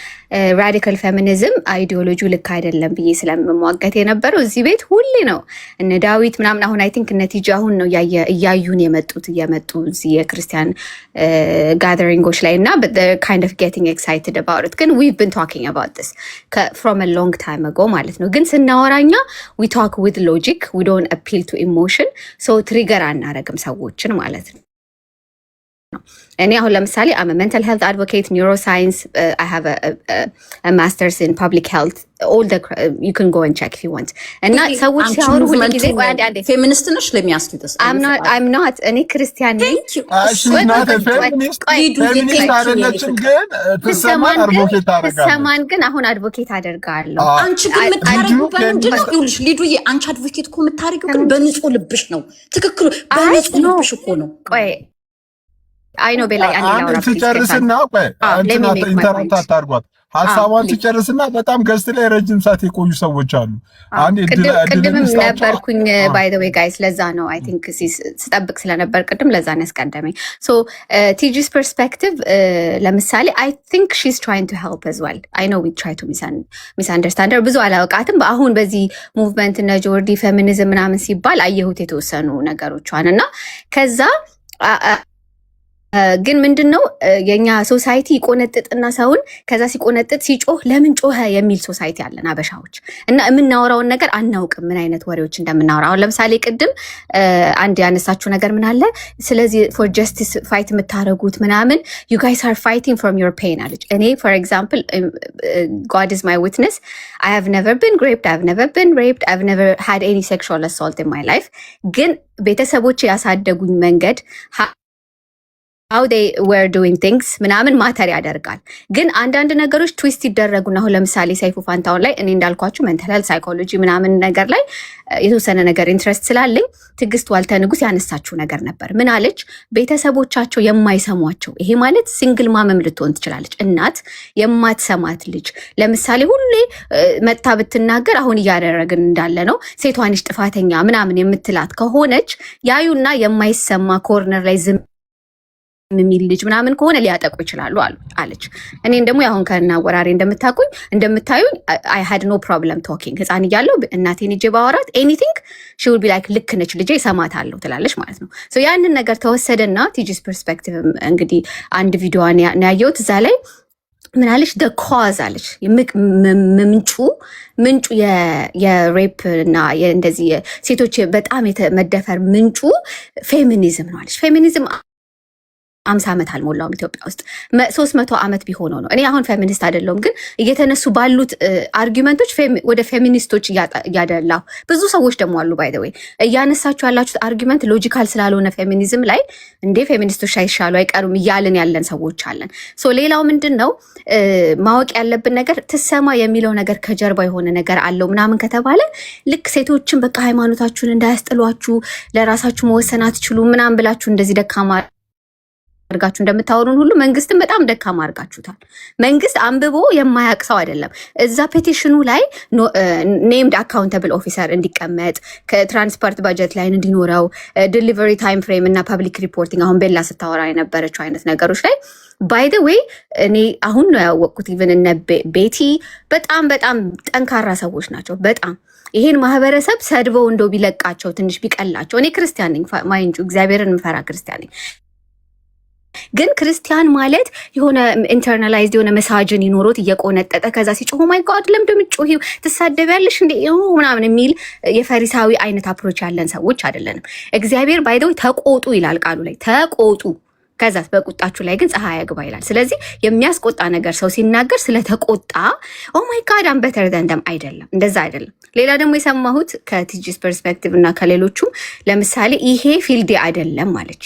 ራዲካል ፌሚኒዝም አይዲዮሎጂው ልክ አይደለም ብዬ ስለምሟገት የነበረው እዚህ ቤት ሁሌ ነው። እነ ዳዊት ምናምን አሁን አይ ቲንክ እነ ቲጂ አሁን ነው እያዩን እየመጡ እዚህ የክርስቲያን ጋዘሪንጎች ላይ እና but they're kind of getting excited about it። ግን we've been talking about this from a long time ago ማለት ነው። ግን ስናወራኛ we talk with logic, we don't appeal to emotion, so ትሪገር አናረግም ሰዎችን ማለት ነው። እኔ አሁን ለምሳሌ አም ሜንታል ሄልት አድቮኬት ኒውሮሳይንስ I have a master's in public health all the you can go and check if you want እና ሰዎች ሲያወሩ ሁሉ ጊዜ አንዴ ፌሚኒስት ነሽ ለሚያስኪተስ I'm not እኔ ክርስቲያን ነኝ ሰማን ግን አሁን አድቮኬት አደርጋለሁ። አንቺ ግን የምታረጊው በምንድን ነው? ይኸውልሽ ሊዱዬ አንቺ አድቮኬት እኮ የምታረጊው ግን በንጹህ ልብሽ ነው። ትክክሉ በንጹህ ልብሽ እኮ ነው። ቆይ አይ ነው በላይ አንዴ ትጨርስና ኢንተርኔት አታርጓት ሀሳቧን ትጨርስና በጣም ገስት ላይ ረጅም ሰዓት የቆዩ ሰዎች አሉ። ቅድም ነበርኩኝ ባይ ዘ ዌይ ጋይስ፣ ለዛ ነው አይ ቲንክ ስጠብቅ ስለነበር ቅድም ለዛ ነው ያስቀደመኝ። ሶ ቲጂስ ፐርስፔክቲቭ ለምሳሌ አይ ቲንክ ሺ ኢዝ ትራይንግ ቱ ሄልፕ አዝ ዌል። አይ ኖ ዊ ትራይ ቱ ሚስ አንደርስታንድ ብዙ አላውቃትም። አሁን በዚህ ሙቭመንት እና ጆርዲ ፌሚኒዝም ምናምን ሲባል አየሁት የተወሰኑ ነገሮቿን እና ከዛ ግን ምንድነው የኛ ሶሳይቲ ይቆነጥጥና ሰውን ከዛ ሲቆነጥጥ ሲጮህ ለምን ጮኸ የሚል ሶሳይቲ አለን አበሻዎች እና የምናወራውን ነገር አናውቅም ምን አይነት ወሬዎች እንደምናወራ። አሁን ለምሳሌ ቅድም አንድ ያነሳችሁ ነገር ምን አለ ስለዚህ for justice fight የምታረጉት ምናምን you guys are fighting from your pain አለች። እኔ for example God is my witness, I have never been raped, I've never been raped, I've never had any sexual assault in my life. ግን ቤተሰቦቼ ያሳደጉኝ መንገድ how they were doing things ምናምን ማተር ያደርጋል። ግን አንዳንድ ነገሮች ትዊስት ይደረጉና አሁን ለምሳሌ ሰይፉ ፋንታውን ላይ እኔ እንዳልኳችሁ ሜንታል ሄልት ሳይኮሎጂ ምናምን ነገር ላይ የተወሰነ ነገር ኢንትረስት ስላለኝ ትዕግስት ዋልተ ንጉስ ያነሳችሁ ነገር ነበር። ምን አለች? ቤተሰቦቻቸው የማይሰሟቸው ይሄ ማለት ሲንግል ማመም ልትሆን ትችላለች። እናት የማትሰማት ልጅ ለምሳሌ ሁሌ መጥታ ብትናገር አሁን እያደረግን እንዳለ ነው ሴቷንሽ ጥፋተኛ ምናምን የምትላት ከሆነች ያዩና የማይሰማ ኮርነር ላይ ዝም የሚል ልጅ ምናምን ከሆነ ሊያጠቁ ይችላሉ አለች። እኔን ደግሞ አሁን ከናወራሪ እንደምታዩኝ I had no problem talking። ህፃን እያለሁ እናቴን እጄ ባወራት anything she would be like ልክ ነች ልጄ እሰማታለሁ ትላለች ማለት ነው። ሶ ያንን ነገር ተወሰደና ቲጂስ ፐርስፔክቲቭ እንግዲህ አንድ ቪዲዮዋን ያየሁት እዛ ላይ ምን አለች? the cause አለች ምንጩ የሬፕ እና እንደዚህ ሴቶች በጣም መደፈር ምንጩ ፌሚኒዝም ነው አለች። ፌሚኒዝም 50 ዓመት አልሞላውም ኢትዮጵያ ውስጥ 300 ዓመት ቢሆነው ነው። እኔ አሁን ፌሚኒስት አይደለሁም፣ ግን እየተነሱ ባሉት አርጊመንቶች ወደ ፌሚኒስቶች እያደላሁ ብዙ ሰዎች ደግሞ አሉ ባይ ዘ ዌይ እያነሳችሁ ያላችሁት አርጊመንት ሎጂካል ስላልሆነ ፌሚኒዝም ላይ እንዴ ፌሚኒስቶች አይሻሉ አይቀሩም እያልን ያለን ሰዎች አለን። ሶ ሌላው ምንድነው ማወቅ ያለብን ነገር ትሰማ የሚለው ነገር ከጀርባ የሆነ ነገር አለው ምናምን ከተባለ ልክ ሴቶችን በቃ ሃይማኖታችሁን እንዳያስጥሏችሁ ለራሳችሁ መወሰን አትችሉም ምናምን ብላችሁ እንደዚህ ደካማ አርጋችሁ እንደምታወሩን ሁሉ መንግስትን በጣም ደካማ አርጋችሁታል። መንግስት አንብቦ የማያውቅ ሰው አይደለም። እዛ ፔቲሽኑ ላይ ኔምድ አካውንታብል ኦፊሰር እንዲቀመጥ ከትራንስፖርት ባጀት ላይ እንዲኖረው ዲሊቨሪ ታይም ፍሬም እና ፐብሊክ ሪፖርቲንግ አሁን ቤላ ስታወራ የነበረችው አይነት ነገሮች ላይ ባይ ዘ ዌይ እኔ አሁን ነው ያወቅኩት ኢቭን እነ ቤቲ በጣም ጠንካራ ሰዎች ናቸው። በጣም ይሄን ማህበረሰብ ሰድበው እንደው ቢለቃቸው ትንሽ ቢቀላቸው። እኔ ክርስቲያን ነኝ ማይንጁ እግዚአብሔርን ምፈራ ክርስቲያን ነኝ። ግን ክርስቲያን ማለት የሆነ ኢንተርናላይዝድ የሆነ መሳጅን ይኖሮት እየቆነጠጠ ከዛ ሲጮህ ማይ ጋድ ለምንድን ምጮሂው ትሳደቢያለሽ እንዴ ምናምን የሚል የፈሪሳዊ አይነት አፕሮች ያለን ሰዎች አይደለንም። እግዚአብሔር ባይደው ተቆጡ ይላል ቃሉ ላይ ተቆጡ፣ ከዛ በቁጣችሁ ላይ ግን ፀሐይ ያግባ ይላል። ስለዚህ የሚያስቆጣ ነገር ሰው ሲናገር ስለተቆጣ ኦ ማይ ጋድ አም ቤተር ዘን ደም አይደለም፣ እንደዛ አይደለም። ሌላ ደግሞ የሰማሁት ከቲጂስ ፐርስፔክቲቭ እና ከሌሎቹም ለምሳሌ ይሄ ፊልድ አይደለም ማለች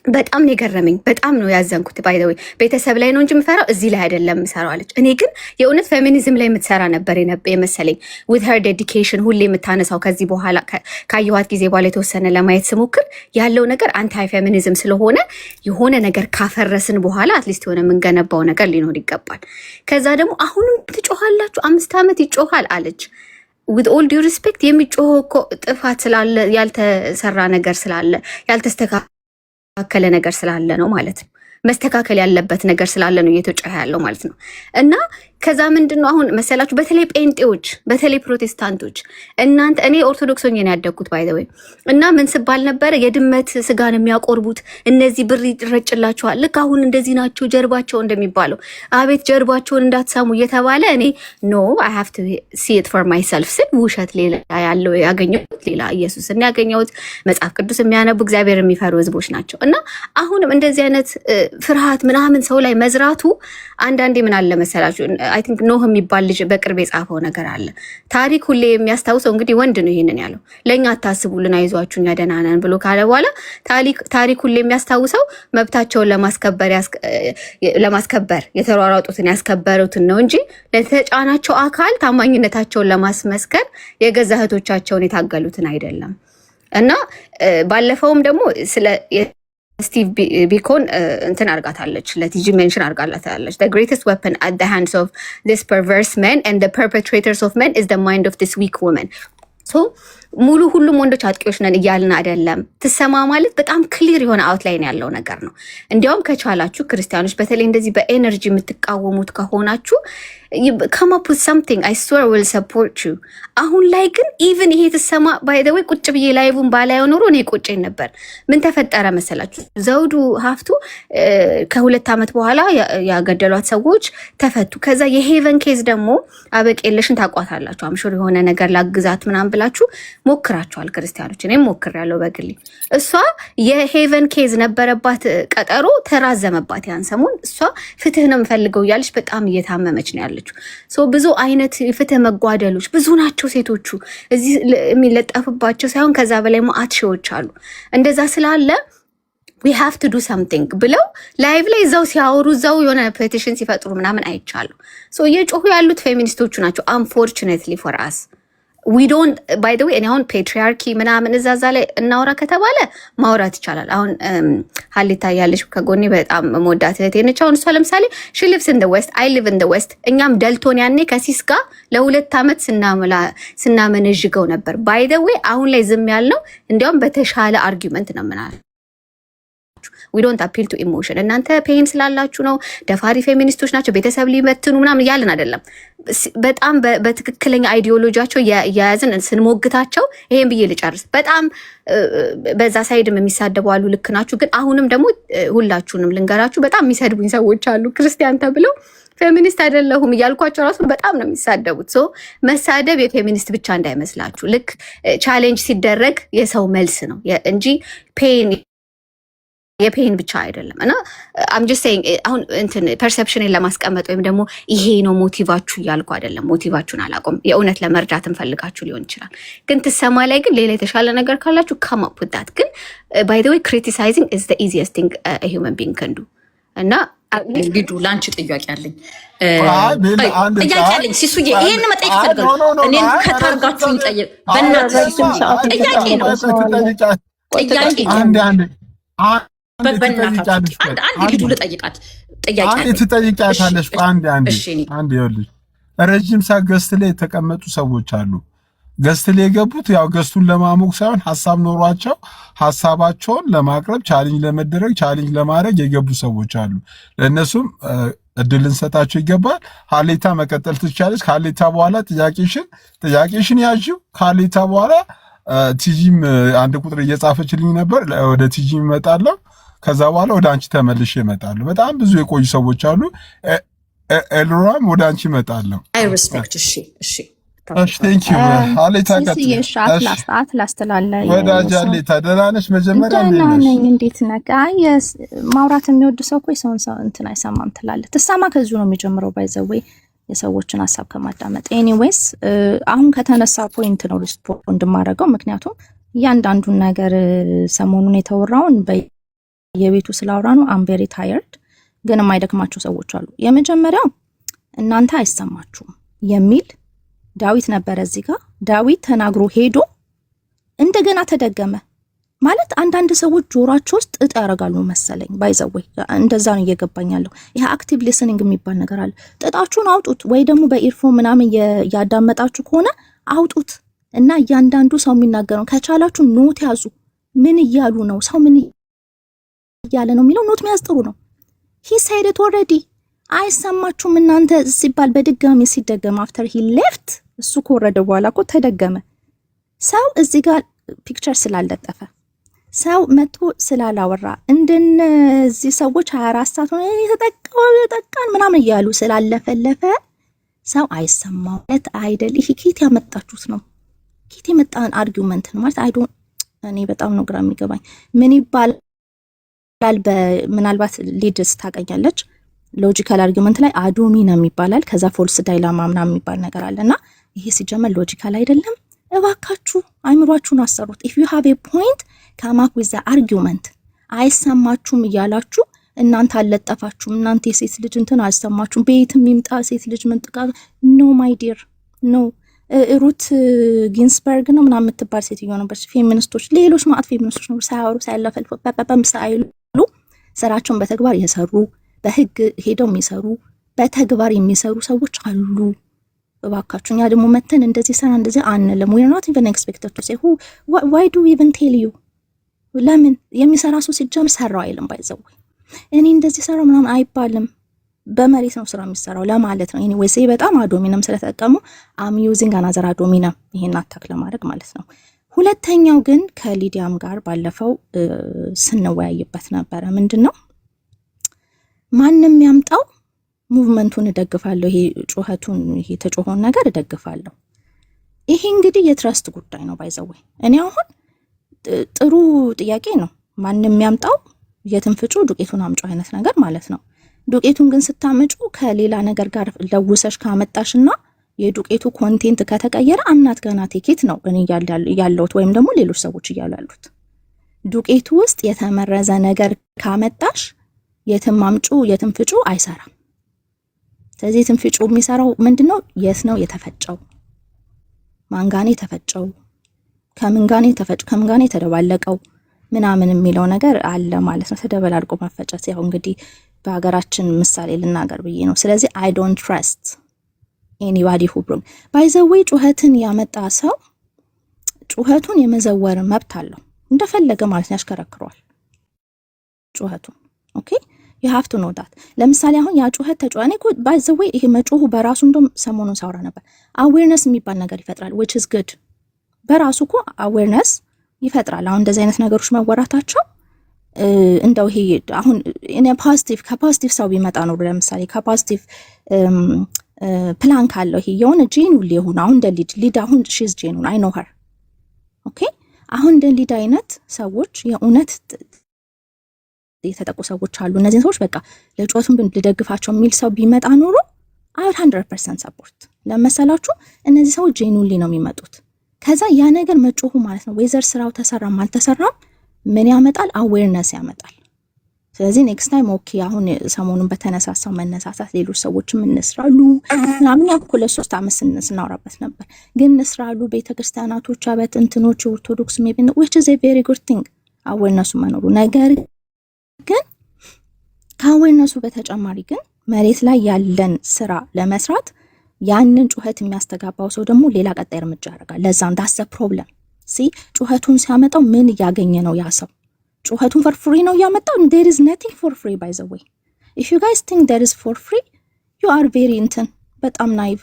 በጣም ነው የገረመኝ። በጣም ነው ያዘንኩት። ባይ ዘ ወይ ቤተሰብ ላይ ነው እንጂ የምፈራው እዚህ ላይ አይደለም የምሰራው አለች። እኔ ግን የእውነት ፌሚኒዝም ላይ የምትሰራ ነበር የመሰለኝ። with her dedication ሁሌ የምታነሳው ከዚህ በኋላ ካየኋት ጊዜ በኋላ የተወሰነ ለማየት ስሞክር ያለው ነገር አንታይ ፌሚኒዝም ስለሆነ የሆነ ነገር ካፈረስን በኋላ አትሊስት የሆነ የምንገነባው ነገር ሊኖር ይገባል። ከዛ ደግሞ አሁንም ትጮኻላችሁ 5 ዓመት ይጮኻል አለች። with all due respect የሚጮኸው እኮ ጥፋት ስላለ ያልተሰራ ነገር ስላለ ያልተስተካከለ ነገር ስላለ ነው ማለት ነው። መስተካከል ያለበት ነገር ስላለ ነው እየተጮኸ ያለው ማለት ነው። እና ከዛ ምንድነው አሁን መሰላችሁ በተለይ ጴንጤዎች በተለይ ፕሮቴስታንቶች እናንተ እኔ ኦርቶዶክስ ሆኜ ነው ያደግኩት ባይ ዘ ወይ እና ምን ስባል ነበር የድመት ስጋን የሚያቆርቡት እነዚህ ብር ይረጭላቸዋል ልክ አሁን እንደዚህ ናቸው ጀርባቸው እንደሚባለው አቤት ጀርባቸውን እንዳትሳሙ እየተባለ እኔ ኖ አይ ሃቭ ቱ ሲ ኢት ፎር ማይሰልፍ ስል ውሸት ሌላ ያለው ያገኘሁት ሌላ ኢየሱስን ያገኘሁት መጽሐፍ ቅዱስ የሚያነቡ እግዚአብሔር የሚፈሩ ህዝቦች ናቸው። እና አሁንም እንደዚህ አይነት ፍርሃት ምናምን ሰው ላይ መዝራቱ አንዳንዴ ምን አለ መሰላችሁ አይ ቲንክ ኖህ የሚባል ልጅ በቅርብ የጻፈው ነገር አለ። ታሪክ ሁሌ የሚያስታውሰው እንግዲህ ወንድ ነው ይሄንን ያለው ለኛ አታስቡልን አይዟችሁ እኛ ደህና ነን ብሎ ካለ በኋላ ታሪክ ሁሌ የሚያስታውሰው መብታቸውን ለማስከበር የተሯሯጡትን ያስከበሩትን ነው እንጂ ለተጫናቸው አካል ታማኝነታቸውን ለማስመስከር የገዛ እህቶቻቸውን የታገሉትን አይደለም። እና ባለፈውም ደግሞ ስለ ስቲቭ ቢኮን እንትን አርጋታለች ለቲጂ ሜንሽን አርጋላታለች the greatest weapon at the hands of this perverse men and the perpetrators of men is the mind of this weak woman. so ሙሉ ሁሉም ወንዶች አጥቂዎች ነን እያልን አይደለም። ትሰማ ማለት በጣም ክሊር የሆነ አውትላይን ያለው ነገር ነው። እንዲያውም ከቻላችሁ ክርስቲያኖች በተለይ እንደዚህ በኤነርጂ የምትቃወሙት ከሆናችሁ come up with something I swear will support you። አሁን ላይ ግን ኢቭን ይሄ ትሰማ by the way ቁጭ ብዬ ላይቡን ባላየው ኖሮ እኔ ቁጭኝ ነበር። ምን ተፈጠረ መሰላችሁ ዘውዱ ሀፍቱ ከ2 ዓመት በኋላ ያገደሏት ሰዎች ተፈቱ። ከዛ የሄቨን ኬዝ ደግሞ አበቄለሽን ታቋታላችሁ አምሹር የሆነ ነገር ላግዛት ምናምን ብላችሁ ሞክራችኋል ክርስቲያኖች። እኔም ሞክሬያለሁ በግሌ። እሷ የሄቨን ኬዝ ነበረባት ቀጠሮ ተራዘመባት ያን ሰሞን። እሷ ፍትህ ነው የምፈልገው እያለች በጣም እየታመመች ነው ያለችው። ብዙ አይነት ፍትህ መጓደሎች ብዙ ናቸው ሴቶቹ እዚህ የሚለጠፍባቸው ሳይሆን ከዛ በላይ ማአት ሺዎች አሉ። እንደዛ ስላለ we have to do something ብለው ላይቭ ላይ እዛው ሲያወሩ እዛው የሆነ ፔቲሽን ሲፈጥሩ ምናምን አይቻሉ። የጮሁ ያሉት ፌሚኒስቶቹ ናቸው unfortunately for us we don't by the way እኔ አሁን ፔትሪያርኪ ምናምን እዛዛ ላይ እናውራ ከተባለ ማውራት ይቻላል። አሁን ሀሊታ ያለች ከጎኔ በጣም ሞዳት እህቴ ነች። አሁን እሷ ለምሳሌ she lives in the west I live in the west እኛም ደልቶን ያኔ ከሲስ ጋር ለ2 ዓመት ስናመነዥገው ነበር። by the way አሁን ላይ ዝም ያልነው እንዲያውም በተሻለ አርጊውመንት ነው ምናል we don't appeal to emotion እናንተ ፔን ስላላችሁ ነው ደፋሪ ፌሚኒስቶች ናቸው ቤተሰብ ሊመትኑ ምናምን ያልን አይደለም። በጣም በትክክለኛ አይዲዮሎጂያቸው ያያዝን ስንሞግታቸው ይሄን ብዬ ልጨርስ። በጣም በዛ ሳይድም የሚሳደቡ አሉ ልክ ናችሁ። ግን አሁንም ደግሞ ሁላችሁንም ልንገራችሁ በጣም የሚሰድቡኝ ሰዎች አሉ ክርስቲያን ተብለው ፌሚኒስት አይደለሁም እያልኳቸው ራሱ በጣም ነው የሚሳደቡት። መሳደብ የፌሚኒስት ብቻ እንዳይመስላችሁ። ልክ ቻሌንጅ ሲደረግ የሰው መልስ ነው እንጂ ፔን የፔን ብቻ አይደለም። እና I'm just saying አሁን እንትን ፐርሰፕሽንን ለማስቀመጥ ወይም ደግሞ ይሄ ነው ሞቲቫችሁ እያልኩ አይደለም። ሞቲቫችሁን አላቆም የእውነት ለመርዳት እንፈልጋችሁ ሊሆን ይችላል። ግን ትሰማ ላይ ግን ሌላ የተሻለ ነገር ካላችሁ come up with that። ግን by the way criticizing is the easiest thing a human being can do። እና እንግዲህ ላንቺ ጥያቄ አለኝ ሲሱዬ ይሄን መጠየቅ ፈልጋለሁ። እኔን ከታርጋችሁኝ ጠይቅ በእናትህ ጥያቄ ነው ጥያቄ አንድ ልጁ ልጠይቃት ጥያቄ አንድ ትጠይቃታለሽ። አንድ ይኸውልሽ ረጅም ሰዓት ገስት ላይ የተቀመጡ ሰዎች አሉ። ገስት ላይ የገቡት ያው ገስቱን ለማሞቅ ሳይሆን ሀሳብ ኖሯቸው ሀሳባቸውን ለማቅረብ ቻሌንጅ ለመደረግ ቻሌንጅ ለማድረግ የገቡ ሰዎች አሉ። ለእነሱም እድል እንሰጣቸው ይገባል። ሀሌታ መቀጠል ትችላለች። ከሀሌታ በኋላ ጥያቄሽን ያዥው። ከሀሌታ በኋላ ቲጂም አንድ ቁጥር እየጻፈችልኝ ነበር። ወደ ቲጂ እመጣለሁ። ከዛ በኋላ ወደ አንቺ ተመልሼ እመጣለሁ። በጣም ብዙ የቆዩ ሰዎች አሉ። ኤልሮራም ወደ አንቺ እመጣለሁ። አይ ሪስፔክት። እሺ ቴንክ ዩ አሌታ ወዳጅ አሌታ ደህና ነሽ? መጀመሪያ እንዴት ነህ? ማውራት የሚወድ ሰው እኮ የሰውን ሰው እንትን አይሰማም ትላለህ። ትሰማ ከዚሁ ነው የሚጀምረው። ባይዘወይ የሰዎችን ሀሳብ ከማዳመጥ ኤኒዌይስ አሁን ከተነሳ ፖይንት ነው ሪስፖንድ ማድረገው። ምክንያቱም እያንዳንዱን ነገር ሰሞኑን የተወራውን የቤቱ ስላወራ ነው። አም ቬሪ ታየርድ። ግን የማይደክማቸው ሰዎች አሉ። የመጀመሪያው እናንተ አይሰማችሁም የሚል ዳዊት ነበረ እዚህ ጋር። ዳዊት ተናግሮ ሄዶ እንደገና ተደገመ ማለት አንዳንድ ሰዎች ጆሯቸው ውስጥ ጥጥ ያደርጋሉ መሰለኝ። ባይዘወይ እንደዛ ነው እየገባኛለሁ። ይሄ አክቲቭ ሊስኒንግ የሚባል ነገር አለ። ጥጣችሁን አውጡት፣ ወይ ደግሞ በኢርፎን ምናምን ያዳመጣችሁ ከሆነ አውጡት እና እያንዳንዱ ሰው የሚናገረው ከቻላችሁ ኖት ያዙ። ምን እያሉ ነው? ሰው ምን እያለ ነው የሚለው ኖት መያዝ ጥሩ ነው። ሂ ሳይድ ኢት ኦልሬዲ። አይሰማችሁም እናንተ ሲባል በድጋሚ ሲደገም አፍተር ሂ ሌፍት፣ እሱ ከወረደ በኋላ እኮ ተደገመ። ሰው እዚህ ጋር ፒክቸር ስላለጠፈ ሰው መጥቶ ስላላወራ እንደነዚህ ሰዎች 24 ሰዓት ሆነ የተጠቃን ምናምን እያሉ ስላለፈለፈ ሰው አይሰማውለት አይደል? ይሄ ኬት ያመጣችሁት ነው? ኬት የመጣን አርጊውመንት ነው ማለት አይዶን። እኔ በጣም ነው ግራ የሚገባኝ። ምን ይባላል? ምናልባት ሊድስ ታቀኛለች። ሎጂካል አርጊውመንት ላይ አዶሚነም ይባላል። ከዛ ፎልስ ዳይላማ ምናምን የሚባል ነገር አለና ይሄ ሲጀመር ሎጂካል አይደለም። እባካችሁ አይምሯችሁን አሰሩት። ኢፍ ዩ ሃቭ ኤ ፖይንት ካማክ ዊዝ አርጊውመንት። አይሰማችሁም እያላችሁ እናንተ አልለጠፋችሁም። እናንተ የሴት ልጅ እንትን አልሰማችሁም። ቤትም ይምጣ ሴት ልጅ ምንጥቃ ኖ ማይ ዲር ኖ። ሩት ጊንስበርግ ነው ምናምን የምትባል ሴትዮ ነበረች። ፌሚኒስቶች፣ ሌሎች ማዕት ፌሚኒስቶች ነው ሳያወሩ ሳያለፈልፉ በቀበም ሳይሉ ስራቸውን በተግባር የሰሩ በህግ ሄደው የሚሰሩ በተግባር የሚሰሩ ሰዎች አሉ። እባካችሁ እኛ ደግሞ መተን እንደዚህ ሰራ እንደዚህ አንልም። we are not even expected to say why do we even tell you? ለምን የሚሰራ ሰው ሲጀምር ሰራው አይልም። ባይዘው እኔ እንደዚህ ሰራው ምናምን አይባልም። በመሬት ነው ስራ የሚሰራው ለማለት ነው። ኤኒዌይስ በጣም አዶሚነም ስለተጠቀሙ am using another አዶሚነም ይሄን አታክ ለማድረግ ማለት ነው። ሁለተኛው ግን ከሊዲያም ጋር ባለፈው ስንወያይበት ነበረ። ምንድነው ማንንም ያምጣው ሙቭመንቱን እደግፋለሁ። ይሄ ጩኸቱን ይሄ ተጮሆን ነገር እደግፋለሁ። ይሄ እንግዲህ የትረስት ጉዳይ ነው። ባይዘው እኔ አሁን ጥሩ ጥያቄ ነው። ማንንም ያምጣው የትንፍጩ ዱቄቱን አምጪው አይነት ነገር ማለት ነው። ዱቄቱን ግን ስታመጩ ከሌላ ነገር ጋር ለውሰሽ ካመጣሽና የዱቄቱ ኮንቴንት ከተቀየረ አምናት ገና ቲኬት ነው እኔ ያለውት ወይም ደግሞ ሌሎች ሰዎች እያሉ ያሉት። ዱቄቱ ውስጥ የተመረዘ ነገር ካመጣሽ የትም አምጩ የትም ፍጩ አይሰራም። ስለዚህ የትም ፍጩ የሚሰራው ምንድነው? የት ነው የተፈጨው? ማንጋኔ የተፈጨው ከምንጋኔ ተፈጭ ከምንጋኔ ተደባለቀው ምናምን የሚለው ነገር አለ ማለት ነው። ተደበላልቆ መፈጨት ያው እንግዲህ በሀገራችን ምሳሌ ልናገር ብዬ ነው። ስለዚህ I don't trust anybody who bring by the way ጩኸትን ያመጣ ሰው ጩኸቱን የመዘወር መብት አለው እንደፈለገ ማለት ያሽከረክሯል ጩኸቱን። ኦኬ you have to know that። ለምሳሌ አሁን ያ ጩኸት ተጫዋኔ እኮ by the way ይሄ መጮሁ በራሱ እንደም ሰሞኑን ሳውራ ነበር awareness የሚባል ነገር ይፈጥራል which is good። በራሱ እኮ awareness ይፈጥራል። አሁን እንደዚህ አይነት ነገሮች መወራታቸው እንደው ይሄ አሁን እኔ ፖዚቲቭ ከፖዚቲቭ ሰው ቢመጣ ነው። ለምሳሌ ከፖዚቲቭ ፕላን ካለው ይሄ የሆነ ጄኑል ይሁን አሁን እንደ ሊድ አሁን she's genuine I know her ኦኬ። አሁን እንደ ሊድ አይነት ሰዎች የእውነት የተጠቁ ሰዎች አሉ። እነዚህ ሰዎች በቃ ለጮቱን ልደግፋቸው የሚል ሰው ቢመጣ ኖሮ I would 100% support። ለመሰላችሁ እነዚህ ሰዎች ጄኑሊ ነው የሚመጡት። ከዛ ያ ነገር መጮሁ ማለት ነው ወይዘር ስራው ተሰራም አልተሰራም ምን ያመጣል? አዌርነስ ያመጣል። ስለዚህ ኔክስት ታይም ኦኬ አሁን ሰሞኑን በተነሳሳው መነሳሳት ሌሎች ሰዎችም እንስራሉ ምናምን ያልኩ ለሶስት አመት ስናወራበት ነበር። ግን እንስራሉ ቤተክርስቲያናቶች አበት እንትኖች ኦርቶዶክስ ሜቢ which is a very good thing አዌርነሱ መኖሩ። ነገር ግን ከአዌርነሱ በተጨማሪ ግን መሬት ላይ ያለን ስራ ለመስራት ያንን ጩኸት የሚያስተጋባው ሰው ደግሞ ሌላ ቀጣይ እርምጃ ያደርጋል። ለዛም that's the problem። ጩኸቱን ሲያመጣው ምን ያገኘ ነው ያ ሰው? ጩኸቱን for free ነው ያመጣው? there is nothing for free by the way. if you guys think there is for free you are very በጣም ናይቭ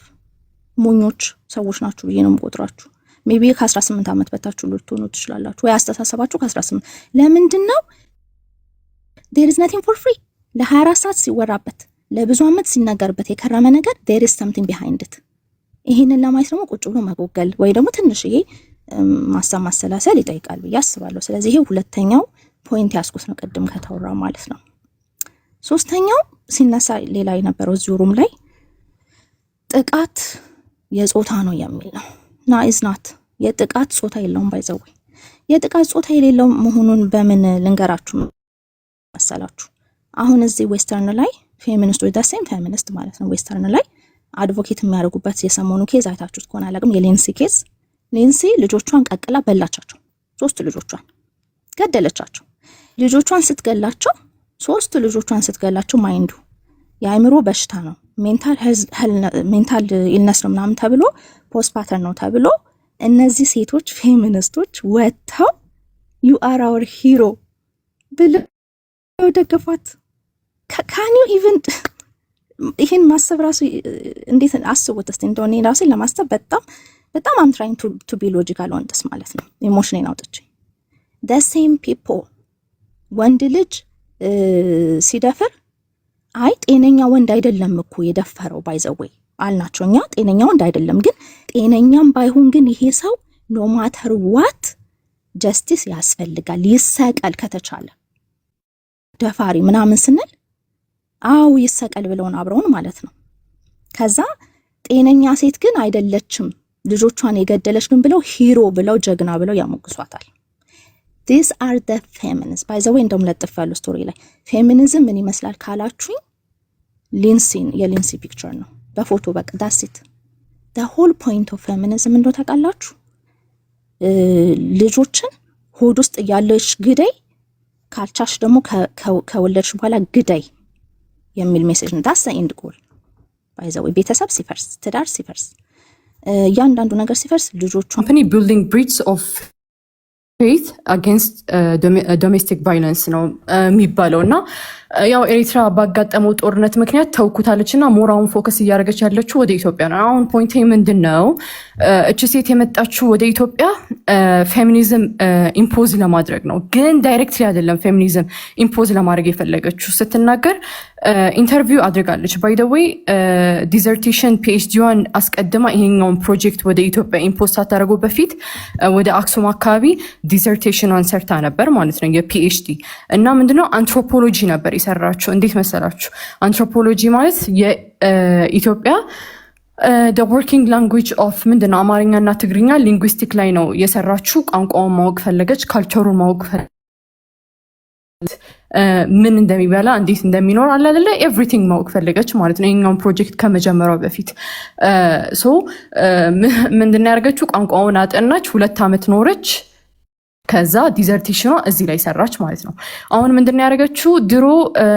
ሞኞች ሰዎች ናችሁ ብዬ ነው የምቆጥራችሁ። ሜቢ ከ18 ዓመት በታችሁ ልትሆኑ ትችላላችሁ ወይ አስተሳሰባችሁ ከ18 ለምንድነው there is nothing for free ለ24 ሰዓት ሲወራበት ለብዙ አመት ሲናገርበት የከረመ ነገር there is something behind it። ይሄንን ለማየት ደግሞ ቁጭ ብሎ መጎገል ወይ ደግሞ ትንሽ ይሄ ማሰብ ማሰላሰል ይጠይቃል ብዬ አስባለሁ። ስለዚህ ይሄ ሁለተኛው ፖይንት ያስኩት ነው ቅድም ከተወራ ማለት ነው። ሶስተኛው ሲነሳ ሌላ የነበረው እዚሁ ሩም ላይ ጥቃት የጾታ ነው የሚል ነው። ና is not የጥቃት ጾታ የለውም ባይዘው የጥቃት ጾታ የሌለው መሆኑን በምን ልንገራችሁ መሰላችሁ? አሁን እዚህ ዌስተርን ላይ ፌሚኒስቶች ዳሴም ፌሚኒስት ማለት ነው ዌስተርን ላይ አድቮኬት የሚያደርጉበት የሰሞኑ ኬዝ አይታችሁት ከሆነ አላውቅም፣ የሌንሲ ኬዝ። ሌንሲ ልጆቿን ቀቅላ በላቻቸው፣ 3 ልጆቿን ገደለቻቸው። ልጆቿን ስትገላቸው 3 ልጆቿን ስትገላቸው ማይንዱ የአእምሮ በሽታ ነው ሜንታል ኢልነስ ነው ምናምን ተብሎ ፖስትፓተርን ነው ተብሎ እነዚህ ሴቶች ፌሚኒስቶች ወጥተው ዩ አር አወር ሂሮ ብለው ደገፏት። ካን ዩ ኢቨን ይሄን ማሰብ ራሱ እንዴት አስቡት እስቲ። እንደሆነ ራሴን ለማሰብ በጣም አም ትራይንግ ቱ ቢ ሎጂካል ኦን ዲስ ማለት ነው። ኢሞሽኔን አውጥቼ the same people ወንድ ልጅ ሲደፍር አይ ጤነኛ ወንድ አይደለም እኮ የደፈረው ባይዘወይ አልናቸው እኛ። ጤነኛ ወንድ አይደለም ግን ጤነኛም ባይሆን ግን ይሄ ሰው ኖ ማተር ዋት ጀስቲስ ያስፈልጋል፣ ይሰቀል ከተቻለ ደፋሪ ምናምን ስንል አው ይሰቀል ብለውን አብረውን ማለት ነው። ከዛ ጤነኛ ሴት ግን አይደለችም ልጆቿን የገደለች ግን ብለው ሂሮ ብለው ጀግና ብለው ያሞግሷታል። these are the feminists by the way እንደውም ለጥፍ ያሉ ስቶሪ ላይ ፌሚኒዝም ምን ይመስላል ካላችሁኝ የሊንሲ ፒክቸር ነው በፎቶ በቃ that's it the whole point of feminism እንደው ታውቃላችሁ ልጆችን ሆድ ውስጥ ያለሽ ግዳይ ካልቻሽ ደግሞ ከወለድሽ በኋላ ግዳይ የሚል ሜሴጅ ነው። that's the end goal by the way ቤተሰብ ሲፈርስ ትዳር ሲፈርስ ያንዳንዱ ነገር ሲፈርስ ልጆቹ company building bridges of faith against domestic violence ነው የሚባለው እና ያው ኤሪትራ ባጋጠመው ጦርነት ምክንያት ተውኩታለችና ሞራውን ፎከስ እያደረገች ያለችው ወደ ኢትዮጵያ ነው። አሁን ፖይንቴ ምንድነው? እቺ ሴት የመጣችው ወደ ኢትዮጵያ ፌሚኒዝም ኢምፖዝ ለማድረግ ነው፣ ግን ዳይሬክትሊ አይደለም ፌሚኒዝም ኢምፖዝ ለማድረግ የፈለገችው። ስትናገር ኢንተርቪው አድርጋለች። ባይ ዘ ዌይ ዲዘርቴሽን ፒኤችዲዋን አስቀድማ ይሄኛውን ፕሮጀክት ወደ ኢትዮጵያ ኢምፖዝ ሳታደርጉ በፊት ወደ አክሱም አካባቢ ዲዘርቴሽኗን ሰርታ ነበር ማለት ነው የፒኤችዲ እና ምንድነው አንትሮፖሎጂ ነበር የሰራችሁ። እንዴት መሰላችሁ? አንትሮፖሎጂ ማለት የኢትዮጵያ working language of ምንድነው አማርኛና ትግርኛ ሊንጉስቲክ ላይ ነው የሰራችሁ። ቋንቋውን ማወቅ ፈለገች፣ ካልቸሩን ማወቅ ፈለገች፣ ምን እንደሚበላ እንዴት እንደሚኖር አለ አይደለ ኤቭሪቲንግ ማወቅ ፈለገች ማለት ነው ይሄኛውን ፕሮጀክት ከመጀመሪያው በፊት። ምንድነው ያደረገችው? ቋንቋውን አጠናች፣ 2 ዓመት ኖረች። ከዛ ዲዘርቴሽኗ እዚህ ላይ ሰራች ማለት ነው። አሁን ምንድነው ያደረገችው? ድሮ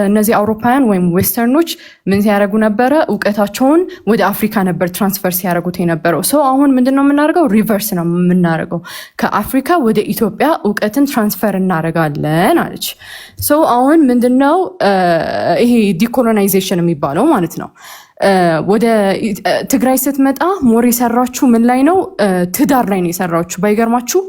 እነዚህ አውሮፓውያን ወይም ዌስተርኖች ምን ሲያደርጉ ነበረ? እውቀታቸውን ወደ አፍሪካ ነበር ትራንስፈር ሲያደርጉት የነበረው። ሰው አሁን ምንድነው የምናደርገው? ሪቨርስ ነው የምናደርገው። ከአፍሪካ ወደ ኢትዮጵያ እውቀትን ትራንስፈር እናደርጋለን አለች። ሰው አሁን ምንድነው ይሄ ዲኮሎናይዜሽን የሚባለው ማለት ነው። ወደ ትግራይ ስትመጣ ሞር የሰራችሁ ምን ላይ ነው? ትዳር ላይ ነው የሰራችሁ። ባይገርማችሁ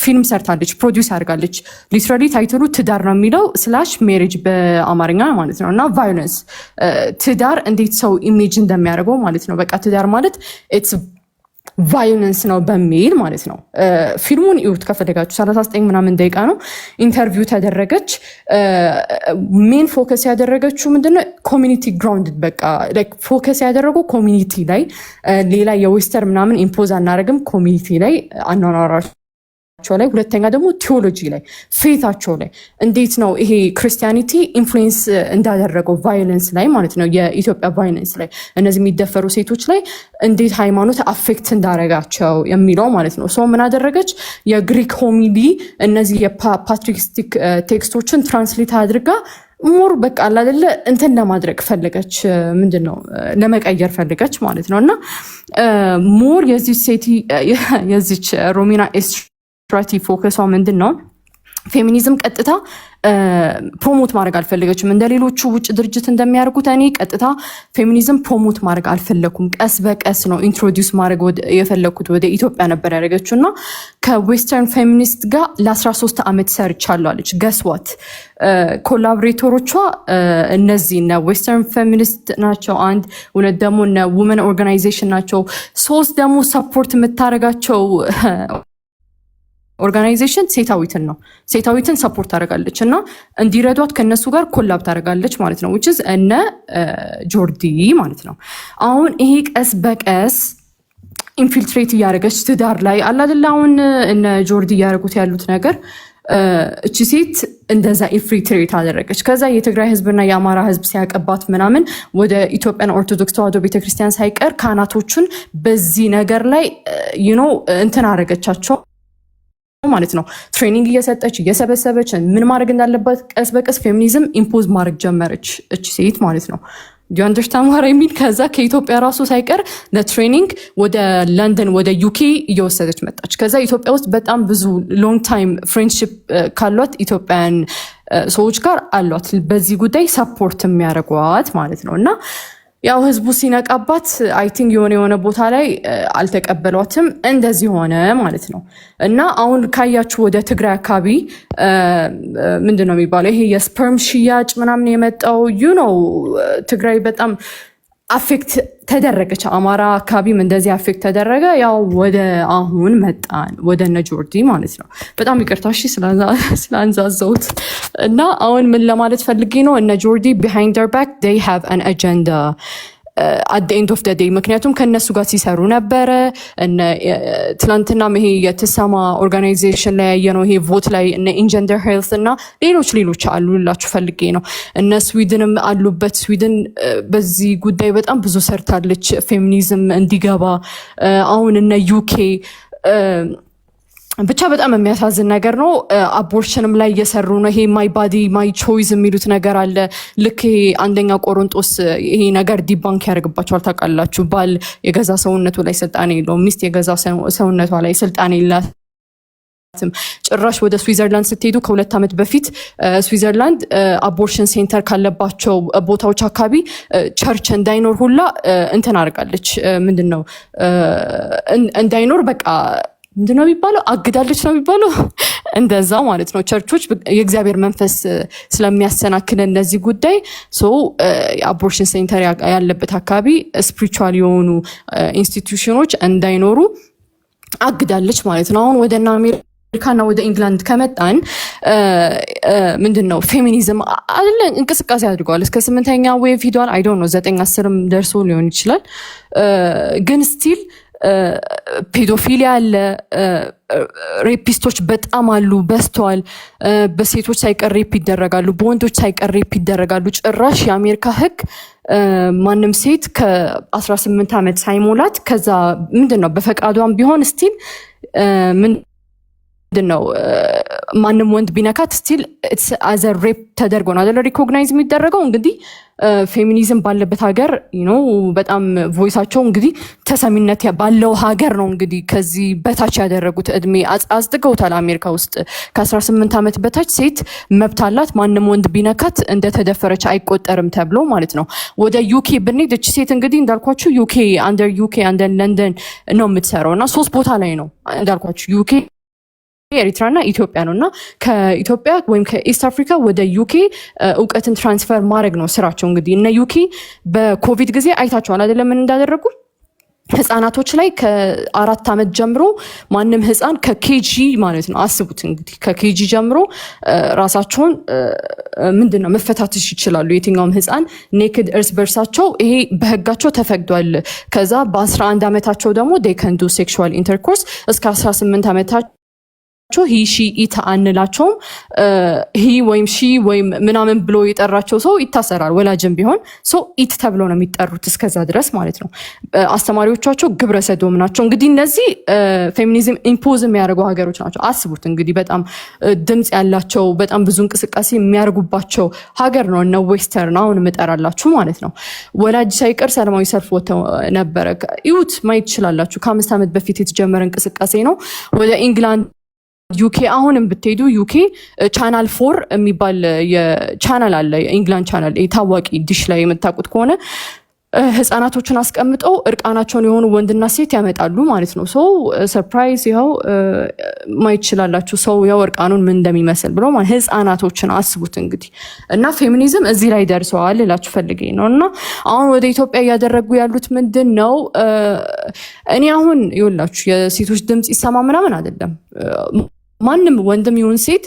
ፊልም ሰርታለች፣ ፕሮዲውስ አድርጋለች። ሊትራሊ ታይትሉ ትዳር ነው የሚለው ስላሽ ሜሪጅ በአማርኛ ማለት ነው። እና ቫዮለንስ ትዳር እንዴት ሰው ኢሜጅ እንደሚያደርገው ማለት ነው። በቃ ትዳር ማለት ኢትስ ቫዮለንስ ነው በሚል ማለት ነው። ፊልሙን እዩት ከፈለጋችሁ 39 ምናምን ደቂቃ ነው። ኢንተርቪው ተደረገች። ሜን ፎከስ ያደረገችው ምንድነው? ኮሚኒቲ ግራውንድ በቃ ፎከስ ያደረገው ኮሚኒቲ ላይ፣ ሌላ የዌስተር ምናምን ኢምፖዝ አናደርግም። ኮሚኒቲ ላይ አኗኗራቸው ላይ፣ ሁለተኛ ደግሞ ቴዎሎጂ ላይ፣ ፌታቸው ላይ እንዴት ነው ይሄ ክርስቲያኒቲ ኢንፍሉዌንስ እንዳደረገው ቫዮለንስ ላይ ማለት ነው። የኢትዮጵያ ቫዮለንስ ላይ እነዚህ የሚደፈሩ ሴቶች ላይ እንዴት ሃይማኖት አፌክት እንዳደረጋቸው የሚለው ማለት ነው። ሰው ምን አደረገች? የግሪክ ሆሚሊ እነዚህ የፓትሪስቲክ ቴክስቶችን ትራንስሌት አድርጋ ሞር በቃ አይደለ እንትን ለማድረግ ፈለገች። ምንድነው ለመቀየር ፈለገች ማለት ነው። እና ሞር የዚች ሮሚና ኤስትራቲ ፎከሷ ምንድን ነው? ፌሚኒዝም ቀጥታ ፕሮሞት ማድረግ አልፈለገችም። እንደ ሌሎቹ ውጭ ድርጅት እንደሚያደርጉት እኔ ቀጥታ ፌሚኒዝም ፕሮሞት ማድረግ አልፈለኩም። ቀስ በቀስ ነው ኢንትሮዲውስ ማድረግ የፈለኩት። ወደ ኢትዮጵያ ነበር ያደረገችው እና ከዌስተርን ፌሚኒስት ጋር ለ13 ዓመት ሰርቻለሁ አለች። ገስዋት ኮላቦሬተሮቿ እነዚህ እነ ዌስተርን ፌሚኒስት ናቸው። 1 2 ደግሞ እነ ውመን ኦርጋናይዜሽን ናቸው። 3 ደግሞ ሰፖርት የምታደርጋቸው ኦርጋናይዜሽን ሴታዊትን ነው። ሴታዊትን ሰፖርት ታደርጋለች እና እንዲረዷት ከነሱ ጋር ኮላብ ታደርጋለች ማለት ነው። which is እነ ጆርዲ ማለት ነው። አሁን ይሄ ቀስ በቀስ ኢንፊልትሬት እያደረገች ትዳር ላይ አለ አይደል? አሁን እነ ጆርዲ እያደረጉት ያሉት ነገር እቺ ሴት እንደዛ ኢፍሪትሬት አደረገች። ከዛ የትግራይ ህዝብና የአማራ ህዝብ ሲያቀባት ምናምን ወደ ኢትዮጵያን ኦርቶዶክስ ተዋሕዶ ቤተክርስቲያን ሳይቀር ካህናቶቹን በዚህ ነገር ላይ እንትን አደረገቻቸው ማለት ነው። ትሬኒንግ እየሰጠች እየሰበሰበች ምን ማድረግ እንዳለባት ቀስ በቀስ ፌሚኒዝም ኢምፖዝ ማድረግ ጀመረች እች ሴት ማለት ነው። ዲያንደርስታን ዋራ የሚል ከዛ ከኢትዮጵያ ራሱ ሳይቀር ለትሬኒንግ ወደ ለንደን ወደ ዩኬ እየወሰደች መጣች። ከዛ ኢትዮጵያ ውስጥ በጣም ብዙ ሎንግ ታይም ፍሬንድሺፕ ካሏት ኢትዮጵያን ሰዎች ጋር አሏት በዚህ ጉዳይ ሰፖርት የሚያደርጓት ማለት ነው። እና ያው ህዝቡ ሲነቃባት አይ ቲንክ የሆነ ቦታ ላይ አልተቀበሏትም፣ እንደዚህ ሆነ ማለት ነው። እና አሁን ካያችሁ ወደ ትግራይ አካባቢ ምንድነው የሚባለው ይሄ የስፐርም ሽያጭ ምናምን የመጣው ትግራይ በጣም አፌክት ተደረገች። አማራ አካባቢም እንደዚህ አፌክት ተደረገ። ያው ወደ አሁን መጣን ወደ እነ ጆርዲ ማለት ነው። በጣም ይቅርታ እሺ ስላንዛዘውት። እና አሁን ምን ለማለት ፈልጌ ነው፣ እነ ጆርዲ behind their back they have an agenda at the end of the day። ምክንያቱም ከነሱ ጋር ሲሰሩ ነበረ። ትላንትና ይሄ የትሰማ ኦርጋናይዜሽን ላይ ያየነው ይሄ ቮት ላይ እነ ኢንጀንደር ሄልት እና ሌሎች አሉላችሁ ፈልጌ ነው። እነ ስዊድንም አሉበት። ስዊድን በዚህ ጉዳይ በጣም ብዙ ሰርታለች ፌሚኒዝም እንዲገባ። አሁን እነ ዩኬ ብቻ በጣም የሚያሳዝን ነገር ነው። አቦርሽንም ላይ እየሰሩ ነው። ይሄ ማይ ባዲ ማይ ቾይስ የሚሉት ነገር አለ። ልክ ይሄ አንደኛ ቆሮንጦስ ይሄ ነገር ዲባንክ ያደርግባቸዋል። ታውቃላችሁ፣ ባል የገዛ ሰውነቱ ላይ ስልጣን የለውም፣ ሚስት የገዛ ሰውነቷ ላይ ስልጣን የላትም። ጭራሽ ወደ ስዊዘርላንድ ስትሄዱ ከ2 ዓመት በፊት ስዊዘርላንድ አቦርሽን ሴንተር ካለባቸው ቦታዎች አካባቢ ቸርች እንዳይኖር ሁላ እንትን አድርጋለች። ምንድነው እንዳይኖር በቃ ምንድነው የሚባለው አግዳለች ነው የሚባለው፣ እንደዛ ማለት ነው። ቸርቾች የእግዚአብሔር መንፈስ ስለሚያሰናክል እነዚህ ጉዳይ የአቦርሽን ሴንተር ያለበት አካባቢ ስፒሪቹዋል የሆኑ ኢንስቲትዩሽኖች እንዳይኖሩ አግዳለች ማለት ነው። አሁን ወደ አሜሪካና ወደ ኢንግላንድ ከመጣን ምንድነው ፌሚኒዝም አለ እንቅስቃሴ አድርገዋል። እስከ 8ኛ ዌቭ ሂዷል። አይ ዶንት ኖ 9-10ም ደርሶ ሊሆን ይችላል። ግን ስቲል ፔዶፊሊያ አለ፣ ሬፒስቶች በጣም አሉ፣ በስተዋል። በሴቶች ሳይቀር ሬፕ ይደረጋሉ፣ በወንዶች ሳይቀር ሬፕ ይደረጋሉ። ጭራሽ የአሜሪካ ሕግ ማንም ሴት ከ18 ዓመት ሳይሞላት ከዛ ምንድነው በፈቃዷም ቢሆን ስቲል ምንድነው ማንም ወንድ ቢነካት ስቲል አዘ ሬፕ ተደርጎ ነው አይደል ሪኮግናይዝ የሚደረገው። እንግዲህ ፌሚኒዝም ባለበት ሀገር በጣም ቮይሳቸው እንግዲህ ተሰሚነት ባለው ሀገር ነው እንግዲህ ከዚህ በታች ያደረጉት እድሜ አጽድቀውታል። አሜሪካ ውስጥ ከ18 ዓመት በታች ሴት መብት አላት፣ ማንም ወንድ ቢነካት እንደተደፈረች አይቆጠርም ተብሎ ማለት ነው። ወደ ዩኬ ብንሄድ እቺ ሴት እንግዲህ እንዳልኳችሁ ዩኬ አንደር ለንደን ነው የምትሰራው እና 3 ቦታ ላይ ነው እንዳልኳችሁ ዩኬ ኤሪትራና ኢትዮጵያ ነው። እና ከኢትዮጵያ ወይም ከኢስት አፍሪካ ወደ ዩኬ እውቀትን ትራንስፈር ማድረግ ነው ስራቸው። እንግዲህ እነ ዩኬ በኮቪድ ጊዜ አይታችኋል አይደለም ምን እንዳደረጉ ህፃናቶች ላይ ከ4 ዓመት ጀምሮ ማንም ህፃን ከኬጂ ማለት ነው አስቡት እንግዲህ ከኬጂ ጀምሮ ራሳቸውን ምንድነው መፈታተሽ ይችላሉ። የትኛውም ህፃን ኔክድ እርስ በርሳቸው ይሄ በህጋቸው ተፈቅዷል። ከዛ በ11 ዓመታቸው ደግሞ they can do sexual intercourse እስከ 18 ዓመታቸው ሂ ሺ ኢት አንላቸውም። ሂ ወይም ሺ ወይም ምናምን ብሎ የጠራቸው ሰው ይታሰራል። ወላጅም ቢሆን ኢት ተብሎ ነው የሚጠሩት እስከዛ ድረስ ማለት ነው። አስተማሪዎቻቸው ግብረ ሰዶም ናቸው። እንግዲህ እነዚህ ፌሚኒዝም ኢምፖዝ የሚያደርጉ ሀገሮች ናቸው። አስቡት እንግዲህ በጣም ድምፅ ያላቸው በጣም ብዙ እንቅስቃሴ የሚያደርጉባቸው ሀገር ነው እነ ዌስተርን አሁን የምጠራላችሁ ማለት ነው። ወላጅ ሳይቀር ሰላማዊ ሰልፍ ወጥተው ነበረ። ይሁት ማየት ትችላላችሁ። ከ5 ዓመት በፊት የተጀመረ እንቅስቃሴ ነው። ወደ ኢንግላንድ ዩኬ አሁንም ብትሄዱ ዩኬ ቻናል 4 የሚባል የቻናል አለ፣ የኢንግላንድ ቻናል ታዋቂ ዲሽ ላይ የምታውቁት ከሆነ ህፃናቶችን አስቀምጠው እርቃናቸውን የሆኑ ወንድና ሴት ያመጣሉ ማለት ነው። ሰርፕራይዝ ይኸው ማየት ትችላላችሁ። ያው እርቃኑን ምን እንደሚመስል ብሎ ማለት ህፃናቶችን አስቡት እንግዲህ። እና ፌሚኒዝም እዚህ ላይ ደርሰዋል እላችሁ ፈልጌ ነው። እና አሁን ወደ ኢትዮጵያ እያደረጉ ያሉት ምንድን ነው? እኔ አሁን ይኸውላችሁ የሴቶች ድምፅ ይሰማ ምናምን አይደለም። ማንም ወንድም ይሁን ሴት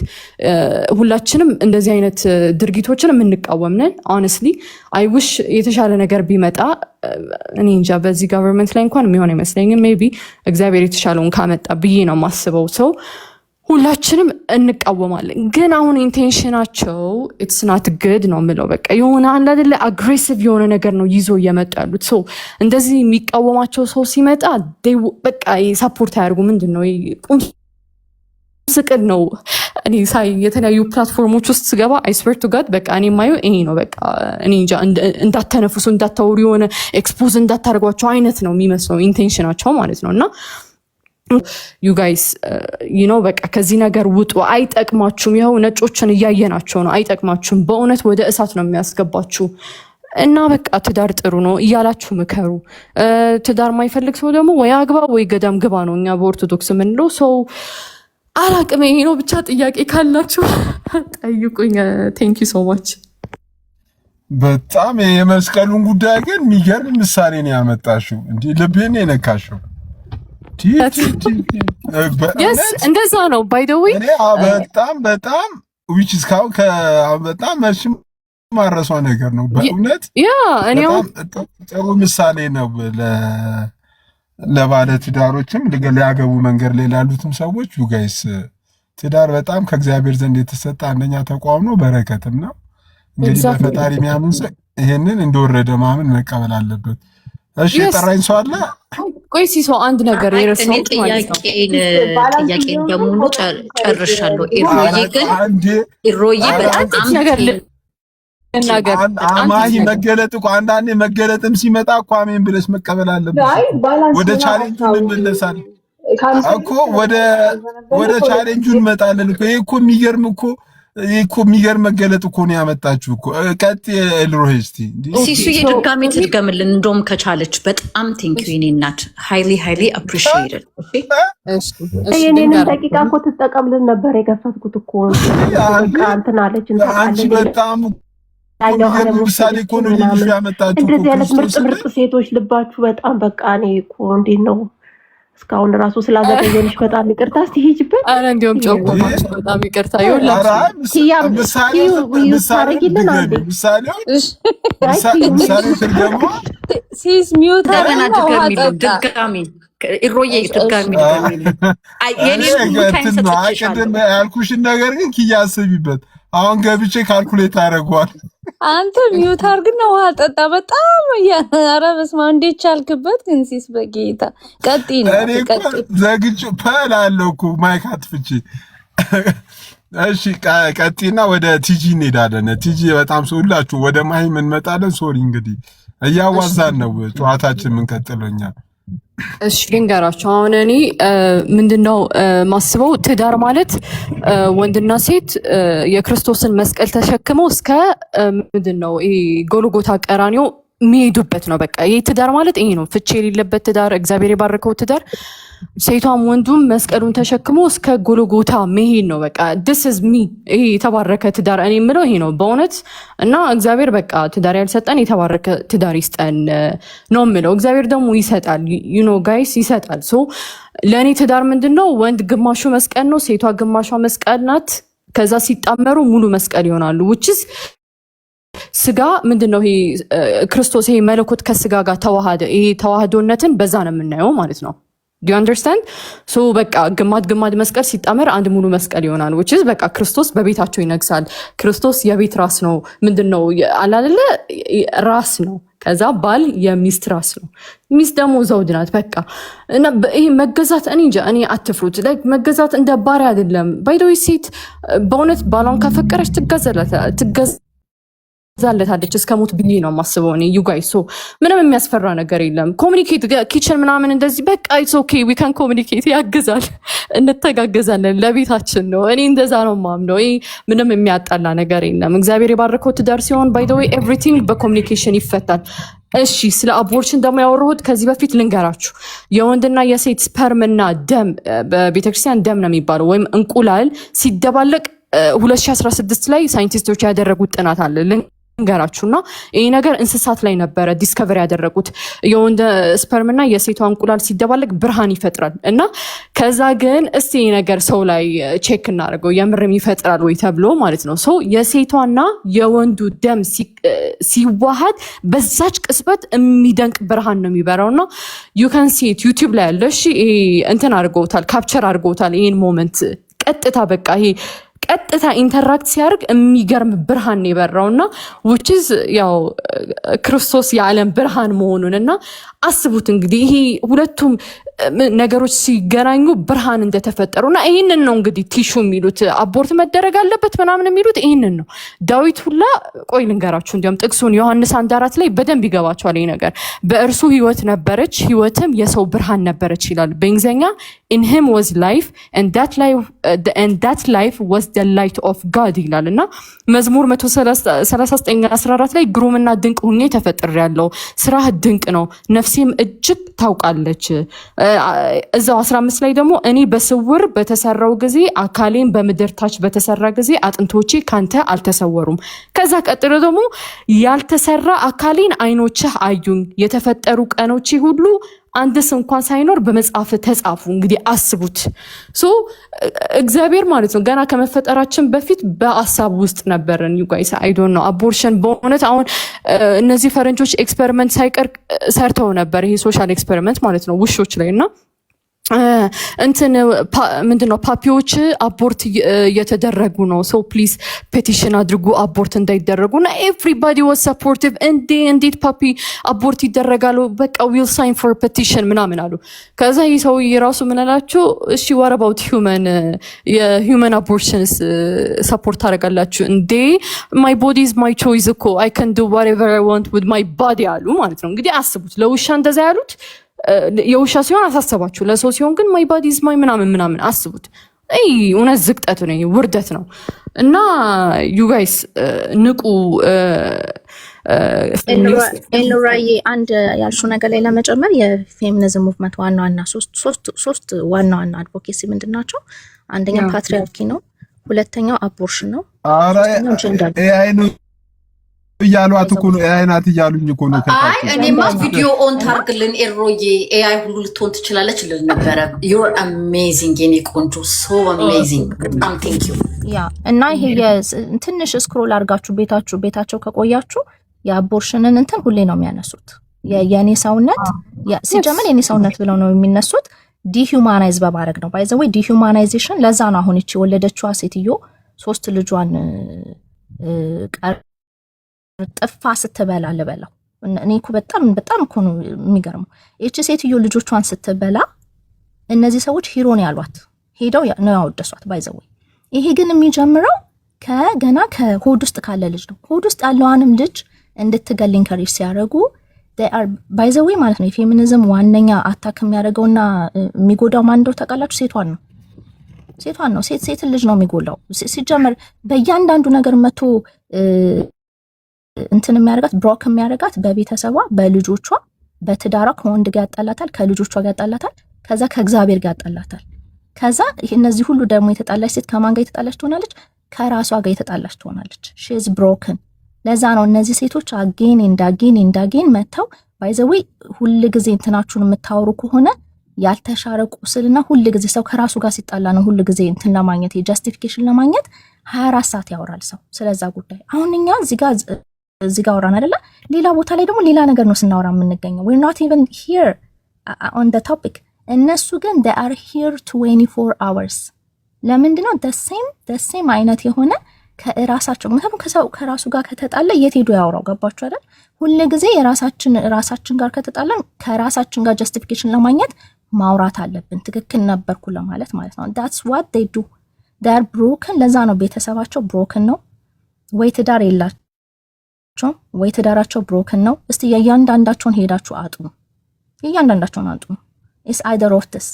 ሁላችንም እንደዚህ አይነት ድርጊቶችን የምንቃወም ነን። ሆነስትሊ አይ ዊሽ የተሻለ ነገር ቢመጣ። እኔ እንጃ በዚህ ጋቨርንመንት ላይ እንኳን የሚሆን አይመስለኝም። ሜቢ እግዚአብሔር የተሻለውን ካመጣ ብዬ ነው የማስበው። ሁላችንም እንቃወማለን። ግን አሁን ኢንቴንሽናቸው ኢትስ ናት ግድ ነው የምለው። በቃ የሆነ አንድ አይደለ አግሬሲቭ የሆነ ነገር ነው ይዞ እየመጡ ያሉት። ሰው እንደዚህ የሚቃወማቸው ሰው ሲመጣ በቃ ሰፖርት አያደርጉ። ምንድን ነው ቁም ስቅል ነው። እኔ ሳይ የተለያዩ ፕላትፎርሞች ውስጥ ስገባ አይስዌር ቱ ጋድ በቃ እኔ የማየው ይሄ ነው። በቃ እኔ እንጃ እንዳተነፍሱ እንዳታወሩ የሆነ ኤክስፖዝ እንዳታደርጓቸው አይነት ነው የሚመስለው ኢንቴንሽናቸው ማለት ነው። እና ዩ ጋይስ በቃ ከዚህ ነገር ውጡ፣ አይጠቅማችሁም። ይኸው ነጮችን እያየናቸው ነው። አይጠቅማችሁም። በእውነት ወደ እሳት ነው የሚያስገባችሁ። እና በቃ ትዳር ጥሩ ነው እያላችሁ ምከሩ። ትዳር ማይፈልግ ሰው ደግሞ ወይ አግባ ወይ ገዳም ግባ ነው እኛ በኦርቶዶክስ የምንለው። ሰው አላቅም። ይሄ ነው ብቻ። ጥያቄ ካላችሁ ጠይቁኝ። ቴንክ ዩ ሶ ማች። በጣም የመስቀሉን ጉዳይ ግን የሚገርም ምሳሌ ነው ያመጣሽው። እንዲህ ልቤን ነው የነካሽው። እንደዛ ነው ባይ ዘ ዌይ በጣም ዊች እስካሁን በጣም መቼም ማረሷ ነገር ነው በእውነት። ጥሩ ምሳሌ ነው ለባለ ትዳሮችም ሊያገቡ መንገድ ላይ ላሉትም ሰዎች። ዩ ጋይስ ትዳር በጣም ከእግዚአብሔር ዘንድ የተሰጠ አንደኛ ተቋም ነው፣ በረከትም ነው። እንግዲህ በፈጣሪ የሚያምን ሰው ይሄንን እንደወረደ ማመን መቀበል አለበት። እሺ የጠራኝ ሰው አለ? ቆይ ሲሶ አንድ ነገር የረሳሁት ማለት ነው። ጥያቄን በሙሉ ጨርሻለሁ። ኢሮዬ በጣም ነገር አማሂ መገለጥ እኮ አንዳንዴ መገለጥም ሲመጣ እኮ አሜን ብለሽ መቀበል አለብሽ። ወደ ቻሌንጁ እንመለሳለን እኮ ወደ ቻሌንጁ እንመጣለን እኮ። ይሄ እኮ የሚገርም መገለጥ እኮ ነው ያመጣችሁ እኮ። ቀጥ ኤልሮሄ እስቲ ሲሱ የድጋሚ ትድገምልን እንደውም ከቻለች። በጣም ቴንክ ዩ የኔ እናት። ሃይሊ አፕሪሺየትድ። የኔን ደቂቃ እኮ ትጠቀምልን ነበር የከፈትኩት እኮ እንትን አለች አንቺ በጣም ምሳሌ እኮ ነው ያመጣችሁ። እንደዚህ አይነት ምርጥ ሴቶች ልባችሁ በጣም በቃ እኔ እኮ እንዴት ነው እስካሁን ራሱ ስላዘገየንሽ በጣም ይቅርታ። እስቲ ሂጅበት። አረ እንዲያውም ጮኮ በጣም ይቅርታ ታረጊልን አንዴ ሲስ ሚውት ድጋሚ ኢሮዬ ድጋሚ ያልኩሽን ነገር ግን ኪያ አስቢበት። አሁን ገብቼ ካልኩሌት አደርገዋል። አንተ ሚውት አድርግና ውሃ ጠጣ። በጣም ኧረ በስመ አብ እንዴት ቻልክበት ግን ሲስ በጌታ ቀጥይ ነው። እኔ እኮ ዘግቼ እላለሁ እኮ ማይክ አጥፍቼ። እሺ ቀጥይና ወደ ቲጂ እንሄዳለን። ቲጂ በጣም ሁላችሁ ወደ ማሂም እንመጣለን። ሶሪ እንግዲህ እያዋዛን ነው ጨዋታችን የምንቀጥለው እኛ። እሺ ልንገራችሁ። አሁን እኔ ምንድነው ማስበው ትዳር ማለት ወንድና ሴት የክርስቶስን መስቀል ተሸክመው እስከ ምንድነው ጎልጎታ ቀራንዮ የሚሄዱበት ነው። በቃ ይሄ ትዳር ማለት ይሄ ነው። ፍቺ የሌለበት ትዳር፣ እግዚአብሔር የባረከው ትዳር፣ ሴቷም ወንዱም መስቀሉን ተሸክሞ እስከ ጎልጎታ መሄድ ነው። በቃ this is me። ይሄ የተባረከ ትዳር እኔ የምለው ይሄ ነው በእውነት። እና እግዚአብሔር በቃ ትዳር ያልሰጠን የተባረከ ትዳር ይስጠን ነው የምለው። እግዚአብሔር ደግሞ ይሰጣል፣ ጋይስ ይሰጣል። ሶ ለእኔ ትዳር ምንድነው ወንድ ግማሹ መስቀል ነው፣ ሴቷ ግማሿ መስቀል ናት። ከዛ ሲጣመሩ ሙሉ መስቀል ይሆናሉ። ውችስ ስጋ ምንድነው ይሄ ክርስቶስ ይሄ መለኮት ከስጋ ጋር ተዋሃደ። ይሄ ተዋህዶነትን በዛ ነው የምናየው ማለት ነው። do you understand? so በቃ ግማድ መስቀል ሲጣመር አንድ ሙሉ መስቀል ይሆናል። which is በቃ ክርስቶስ በቤታቸው ይነግሳል። ክርስቶስ የቤት ራስ ነው። ምንድነው አላለ ራስ ነው። ከዛ ባል የሚስት ራስ ነው። ሚስት ደግሞ ዘውድ ናት። በቃ እና ይሄ መገዛት እኔ እንጃ እኔ አትፍሩት። ላይክ መገዛት እንደ ባሪያ አይደለም። ባይ ዘ ዌይ ሴት በእውነት ባሏን ካፈቀረች ትገዛለታለች እስከ ሞት ብዬ ነው የማስበው እኔ ዩ ጋይስ። ሶ ምንም የሚያስፈራ ነገር የለም። ኮሚኒኬት ኪችን ምናምን እንደዚህ በቃ ኢትስ ኦኬ ዊ ካን ኮሚኒኬት። ያግዛል፣ እንተጋገዛለን፣ ለቤታችን ነው። እኔ እንደዛ ነው የማምነው። ይሄ ምንም የሚያጣላ ነገር የለም። እግዚአብሔር የባረከው ትዳር ሲሆን ባይ ዘ ዌይ ኤቭሪቲንግ በኮሚኒኬሽን ይፈታል። እሺ ስለ አቦርሽን ደግሞ ያወራሁት ከዚህ በፊት ልንገራችሁ። የወንድና የሴት ስፐርምና ደም በቤተክርስቲያን ደም ነው የሚባለው ወይም እንቁላል ሲደባለቅ 2016 ላይ ሳይንቲስቶች ያደረጉት ጥናት አለ ልንገራችሁና ይሄ ነገር እንስሳት ላይ ነበረ ዲስከቨሪ ያደረጉት። የወንድ ስፐርምና የሴቷ እንቁላል ሲደባለቅ ብርሃን ይፈጥራል እና ከዛ ግን እስቲ ይሄ ነገር ሰው ላይ ቼክ እናደርገው የምርም ይፈጥራል ወይ ተብሎ ማለት ነው። ሶ የሴቷና የወንዱ ደም ሲዋሃድ በዛች ቅጽበት የሚደንቅ ብርሃን ነው የሚበራውና ዩ ካን ሲ ኢት ዩቲዩብ ላይ ያለ። እሺ እንትን አድርገውታል፣ ካፕቸር አድርገውታል ይሄን ሞመንት በቀጥታ በቃ ይሄ ቀጥታ ኢንተራክት ሲያደርግ የሚገርም ብርሃን የበራውና which is ያው ክርስቶስ የዓለም ብርሃን መሆኑንና አስቡት እንግዲህ ይሄ ሁለቱም ነገሮች ሲገናኙ ብርሃን እንደተፈጠሩና ይሄንን ነው እንግዲህ ቲሹ የሚሉት አቦርት መደረግ አለበት ምናምን የሚሉት ይሄንን ነው። ዳዊት ሁላ ቆይ ልንገራችሁ እንዲያውም ጥቅሱን ዮሐንስ 1:4 ላይ በደንብ ይገባቸዋል ይሄ ነገር በእርሱ ህይወት ነበረች ህይወትም የሰው ብርሃን ነበረች ይላል በእንግሊዝኛ in him was life and that life was the light of God ይላልና መዝሙር 139:14 ላይ ግሩምና ድንቅ ሆኜ ተፈጥሬያለሁ ስራህ ድንቅ ነው ነፍሴም እጅግ ታውቃለች። እዛው 15 ላይ ደግሞ እኔ በስውር በተሰራው ጊዜ አካሌን በምድር ታች በተሰራ ጊዜ አጥንቶቼ ካንተ አልተሰወሩም። ከዛ ቀጥሎ ደግሞ ያልተሰራ አካሌን አይኖችህ አዩኝ የተፈጠሩ ቀኖቼ ሁሉ አንድስ እንኳን ሳይኖር በመጽሐፍ ተጻፉ። እንግዲህ አስቡት እግዚአብሔር ማለት ነው ገና ከመፈጠራችን በፊት በአሳብ ውስጥ ነበርን። you guys I don't know አቦርሽን በእውነት አሁን እነዚህ ፈረንጆች ኤክስፐሪመንት ሳይቀር ሰርተው ነበር ይሄ ሶሻል ኤክስፐሪመንት ማለት ነው ውሾች ላይና እንትን ምንድነው ፓፒዎች አቦርት እየተደረጉ ነው ሶ ፕሊዝ ፔቲሽን አድርጉ አቦርት እንዳይደረጉና ኤቭሪባዲ ዋዝ ሰፖርቲቭ እንዴት ፓፒ አቦርት ይደረጋሉ በቃ ዊል ሳይን ፎር ፔቲሽን ምናምን አሉ። ከዛ ይህ ሰው የራሱ ምን አላችሁ እሺ what about human abortions ሰፖርት ታደርጋላችሁ እንዴ my body is my choice እኮ I can do whatever I want with my body አሉ ማለት ነው። እንግዲህ አስቡት ለውሻ እንደዛ ያሉት የውሻ ሲሆን አሳሰባችሁ ለሰው ሲሆን ግን my body is my ምናምን አስቡት። እውነት ዝቅጠት ነው ውርደት ነው። እና you guys ንቁ ኤሎራዬ አንድ ያልሽው ነገር ላይ ለመጨመር የፌሚኒዝም ሙቭመንት ዋና ሶስት ዋና አድቮኬሲ ምንድናቸው? አንደኛ ፓትሪያርኪ ነው፣ ሁለተኛው አቦርሽን ነው፣ ሶስተኛው ጀንደር እያሏት እኮ ነው ኤአይ ናት እያሉኝ እኮ ነው። አይ እኔማ ቪዲዮ ኦን ታርግልን ኤሮዬ ኤአይ ሁሉ ልትሆን ትችላለች ልል ነበረ። you're amazing የኔ ቆንጆ so amazing በጣም thank you ያ እና ይሄ ትንሽ ስክሮል አድርጋችሁ ቤታቸው ከቆያችሁ የአቦርሽንን እንትን ሁሌ ነው የሚያነሱት። የኔ ሰውነት ሲጀምር የኔ ሰውነት ብለው ነው የሚነሱት። ዲሁማናይዝ በማድረግ ነው ባይ ዘ ወይ ዲሁማናይዜሽን። ለዛ ነው አሁን እቺ ወለደችዋ ሴትዮ 3 ልጇን ጥፋ ስትበላ ልበላው እኔ እኮ በጣም እኮ ነው የሚገርመው። እቺ ሴትዮ ልጆቿን ስትበላ እነዚህ ሰዎች ሂሮን ያሏት ሄደው ነው ያወደሷት ባይ ዘ ወይ። ይሄ ግን የሚጀምረው ከገና ከሆድ ውስጥ ካለ ልጅ ነው። ሆድ ውስጥ ያለዋንም ልጅ እንድትገል ኢንከሬጅ ሲያደርጉ they are by the way ማለት ነው። የፌሚኒዝም ዋነኛ አታክ የሚያደርገውና የሚጎዳው ማን እንደው ታውቃላችሁ? ሴቷን ነው። ሴት ልጅ ነው የሚጎዳው። ሲጀመር በእያንዳንዱ ነገር መቶ እንትን የሚያደርጋት ብሮክ የሚያደርጋት በቤተሰቧ በልጆቿ በትዳሯ ከወንድ ጋር ያጣላታል፣ ከልጆቿ ጋር ያጣላታል፣ ከዛ ከእግዚአብሔር ጋር ያጣላታል። ከዛ እነዚህ ሁሉ ደግሞ የተጣላች ሴት ከማን ጋር የተጣላች ትሆናለች? ከራሷ ጋር የተጣላች ትሆናለች። she is broken። ለዛ ነው እነዚህ ሴቶች አጌን እንዳጌን መተው ባይ ዘ ዌይ ሁሉ ጊዜ እንትናችሁን የምታወሩ ከሆነ ያልተሻረ ቁስልና ሁሉ ጊዜ ሰው ከራሱ ጋር ሲጣላ ነው ሁሉ ጊዜ እንትን ለማግኘት የጀስቲፊኬሽን ለማግኘት 24 ሰዓት ያወራል ሰው ስለዛ ጉዳይ። አሁን እኛ እዚህ ጋር አወራን አይደለ? ሌላ ቦታ ላይ ደግሞ ሌላ ነገር ነው ስናወራ የምንገኘው። we're not even here on the topic። እነሱ ግን they are here 24 hours። ለምንድነው the same አይነት የሆነ ከራሳቸው ምክንያቱም ከራሱ ጋር ከተጣለ የት ሄዶ ያወራው? ገባችሁ አይደል? ሁሉ ጊዜ ራሳችን ጋር ከተጣለን ከራሳችን ጋር ጀስቲፊኬሽን ለማግኘት ማውራት አለብን። ትክክል ነበርኩ ለማለት ማለት ነው። that's what they do። they are broken። ለዛ ነው ቤተሰባቸው broken ነው። ወይ ትዳር የላቸው ወይ ትዳራቸው broken ነው። እስቲ የእያንዳንዳቸውን ሄዳችሁ አጥኑ። የእያንዳንዳቸውን አጥኑ። is either of this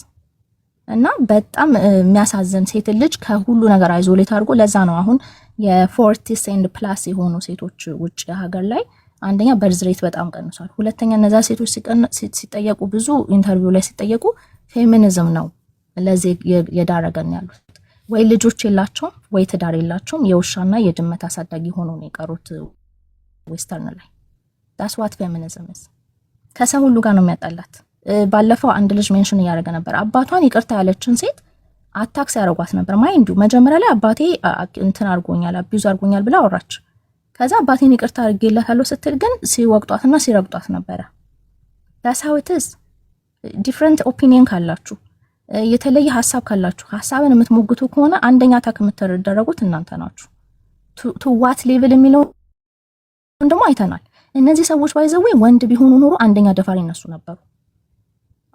እና በጣም የሚያሳዝን ሴት ልጅ ከሁሉ ነገር አይዞሌት አድርጎ ለዛ ነው አሁን የ40 and plus የሆኑ ሴቶች ውጭ ሀገር ላይ አንደኛ በርዝ ሬት በጣም ቀንሷል። ሁለተኛ እነዛ ሴቶች ሲጠየቁ ብዙ ኢንተርቪው ላይ ሲጠየቁ ፌሚኒዝም ነው ለዚህ የዳረገን ያሉት። ወይ ልጆች የላቸውም ወይ ትዳር የላቸውም የውሻና የድመት አሳዳጊ ሆኖ ነው የቀሩት ዌስተርን ላይ። that's what feminism is። ከሰው ሁሉ ጋር ነው የሚያጣላት። ባለፈው አንድ ልጅ ሜንሽን ያደረገ ነበር አባቷን ይቅርታ ያለችን ሴት አታክስ ያደርጓት ነበር። ማይንዱ መጀመሪያ ላይ አባቴ እንትን አድርጎኛል አቢዩዝ አድርጎኛል ብላ አወራች። ከዛ አባቴን ይቅርታ አድርጌላታለሁ ስትል ግን ሲወቅጧትና ሲረግጧት ነበረ። that's how it is። ዲፍረንት ኦፒኒየን ካላችሁ የተለየ ሐሳብ ካላችሁ ሐሳብን የምትሞግቱ ከሆነ አንደኛ ታክ የምትደረጉት እናንተ ናችሁ። ቱ ዋት ሌቭል የሚለው እንደሞ አይተናል። እነዚህ ሰዎች ባይዘው ወንድ ቢሆኑ ኖሮ አንደኛ ደፋሪ እነሱ ነበሩ።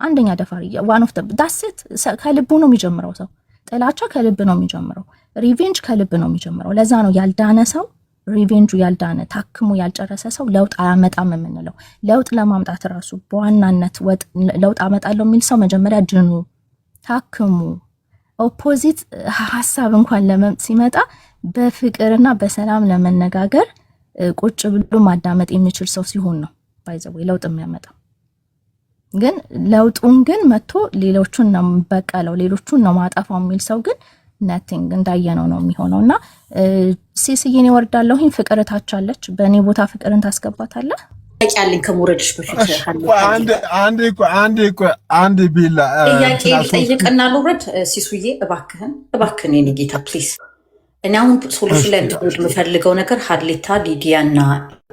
አንደኛ ደፋሪ ዋን ኦፍ ዳስት ከልቡ ነው የሚጀምረው። ሰው ጥላቻ ከልብ ነው የሚጀምረው። ሪቬንጅ ከልብ ነው የሚጀምረው። ለዛ ነው ያልዳነ ሰው ሪቬንጁ ያልዳነ ታክሙ ያልጨረሰ ሰው ለውጥ አያመጣም የምንለው። ለውጥ ለማምጣት ራሱ በዋናነት ለውጥ አመጣለሁ የሚል ሰው መጀመሪያ ድኑ፣ ታክሙ። ኦፖዚት ሐሳብ እንኳን ሲመጣ በፍቅርና በሰላም ለመነጋገር ቁጭ ብሎ ማዳመጥ የሚችል ሰው ሲሆን ነው ባይዘው ለውጥ የሚያመጣው። ግን ለውጡን ግን መጥቶ ሌሎቹን ነው በቀለው ሌሎቹን ነው ማጣፋው የሚል ሰው ግን ነቲንግ እንዳየነው ነው የሚሆነውና ሲሲዬን ይወርዳለሁ። ፍቅር ታቻለች። በእኔ ቦታ ፍቅርን ታስገባታለህ። ያለኝ ከመውረድሽ በፊት አንድ ቢላ ጥያቄ ልጠይቅና ልውረድ። ሲሱዬ እባክህን የኔ ጌታ ፕሊዝ። እኔ አሁን ሶሉሽን ላይ እንድትወድ የምፈልገው ነገር ሀሌታ ሊዲያ እና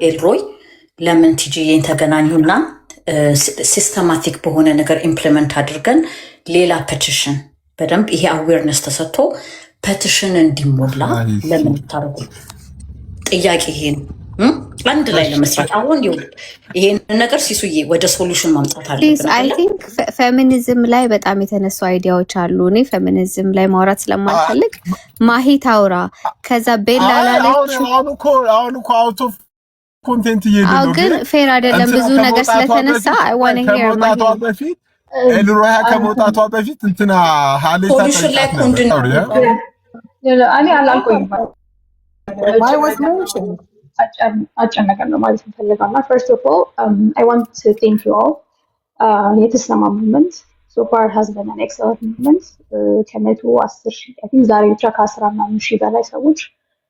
ኤልሮይ ለምን ቲጂዬን ተገናኙና ሲስተማቲክ በሆነ ነገር ኢምፕሊመንት አድርገን ሌላ ፔቲሽን በደንብ ይሄ አዌርነስ ተሰጥቶ ፔቲሽን እንዲሞላ ለምን ታረጉ? ጥያቄ ይሄ ነው። አንድ ላይ ለመስራት አሁን ይሄን ነገር ሲሱዬ ወደ ሶሉሽን ማምጣት አለብን። አይ ቲንክ ፌሚኒዝም ላይ በጣም የተነሱ አይዲያዎች አሉ። እኔ ፌሚኒዝም ላይ ማውራት ስለማልፈልግ ማሂ ታውራ፣ ከዛ ቤላ ላለች አሁን እኮ አውት ኦፍ ኮንቴንት እየሄደ ነው። ግን ፌር አይደለም ብዙ ነገር ስለተነሳ አይ ዋን ሂር ማሂ በፊት ኤልሮያ ከመውጣቷ በፊት እንትና ሀሌታ ሶሉሽን ላይ ኮንቲኒ እኔ አላልኩኝም። ማይ ዋዝ ሜንሽን አጭር ነገር ነው ማለት እንፈልጋለና ፈርስት ኦፍ ኦል አይ ዋንት ቱ ቴንክ ዩ ኦል የተሰማ ሙቭመንት ሶ ፋር ሃዝ ቢን አን ኤክሰለንት ሙቭመንት ከመቶ 10 ሺህ አይ ቲንክ ዛሬ ብቻ ከ10 ሺህ በላይ ሰዎች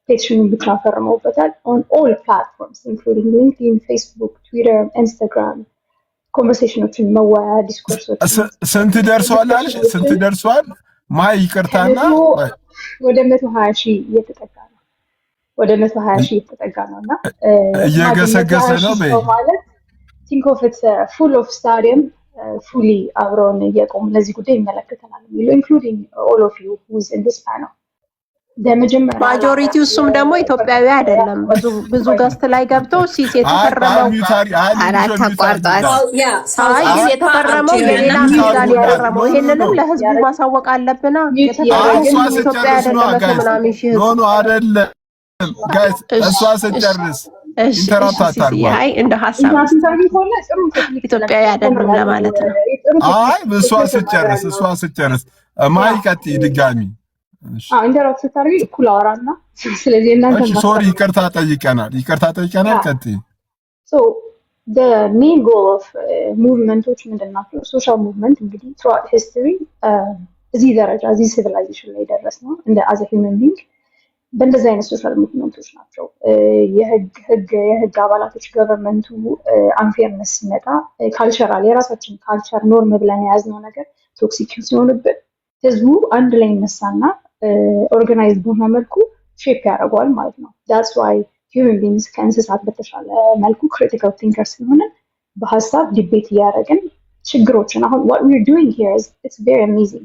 ፔቲሽኑን ብቻ ፈርመውበታል ኦን ኦል ፕላትፎርምስ ኢንክሉዲንግ ሊንክድኢን፣ ፌስቡክ፣ ትዊተር፣ ኢንስታግራም ኮንቨርሴሽኖችን መወያያ ዲስኮርሶች ስንት ደርሷል አልሽ? ስንት ደርሷል? ማይ ይቅርታና ወደ 120 ሺህ እየተጠጋ ነው። ወደ 120 ሺህ እየተጠጋ ነውና እየገሰገሰ ነው ማለት ቲንክ ኦፍ ኢትስ ፉል ኦፍ ስታዲየም ፉሊ አብረውን እየቆሙ ለዚህ ጉዳይ ይመለከተናል የሚለው ኢንክሉዲንግ ኦል ኦፍ ዩ ሁዝ ኢን ዲስ ፓነል ማጆሪቲው እሱም ደግሞ ኢትዮጵያዊ አይደለም። ብዙ ገስት ላይ ገብቶ ሲስ የተፈረመው አራት አቋርጧል። የተፈረመው የሌላ ሚዛን ያቀረበው ይሄንንም ለህዝቡ ማሳወቅ አለብና የተፈረመው ኢትዮጵያ አይደለም ምናምን ሺህ ኖ አይደለም ጋይስ እሷ ስጨርስ ኢንተራፕት አይ እንደ ሀሳብ ኢትዮጵያዊ አይደለም ለማለት ነው። አይ እሷ ስጨርስ ማይቀጥ ድጋሚ ኢንተራፕት ስታደርጊ እኩል አወራና ስለዚህ እናንተ ሶሪ ይቅርታ ጠይቀናል ቀጥይ ሶ the main goal of movements ምንድናቸው? ሶሻል ሙቭመንት እንግዲህ throughout history እዚህ ደረጃ እዚህ ሲቪላይዜሽን ላይ ደረስነው እንደ as a human being በእንደዚህ አይነት ሶሻል ሙቭመንቶች ናቸው። የህግ አባላቶች ገቨርንመንቱ አንፌርነስ ሲመጣ ካልቸራል የራሳችን ካልቸር ኖርም ብለን የያዝነው ነገር ቶክሲክ ሲሆንብን ህዝቡ አንድ ላይ ይነሳና ኦርጋናይዝድ በሆነ መልኩ ሼፕ ያደርገዋል ማለት ነው። that's why human beings ከእንስሳት በተሻለ መልኩ critical thinkers ስለሆነ በሀሳብ ዲቤት እያደረግን ችግሮችን አሁን what we're doing here is it's very amazing።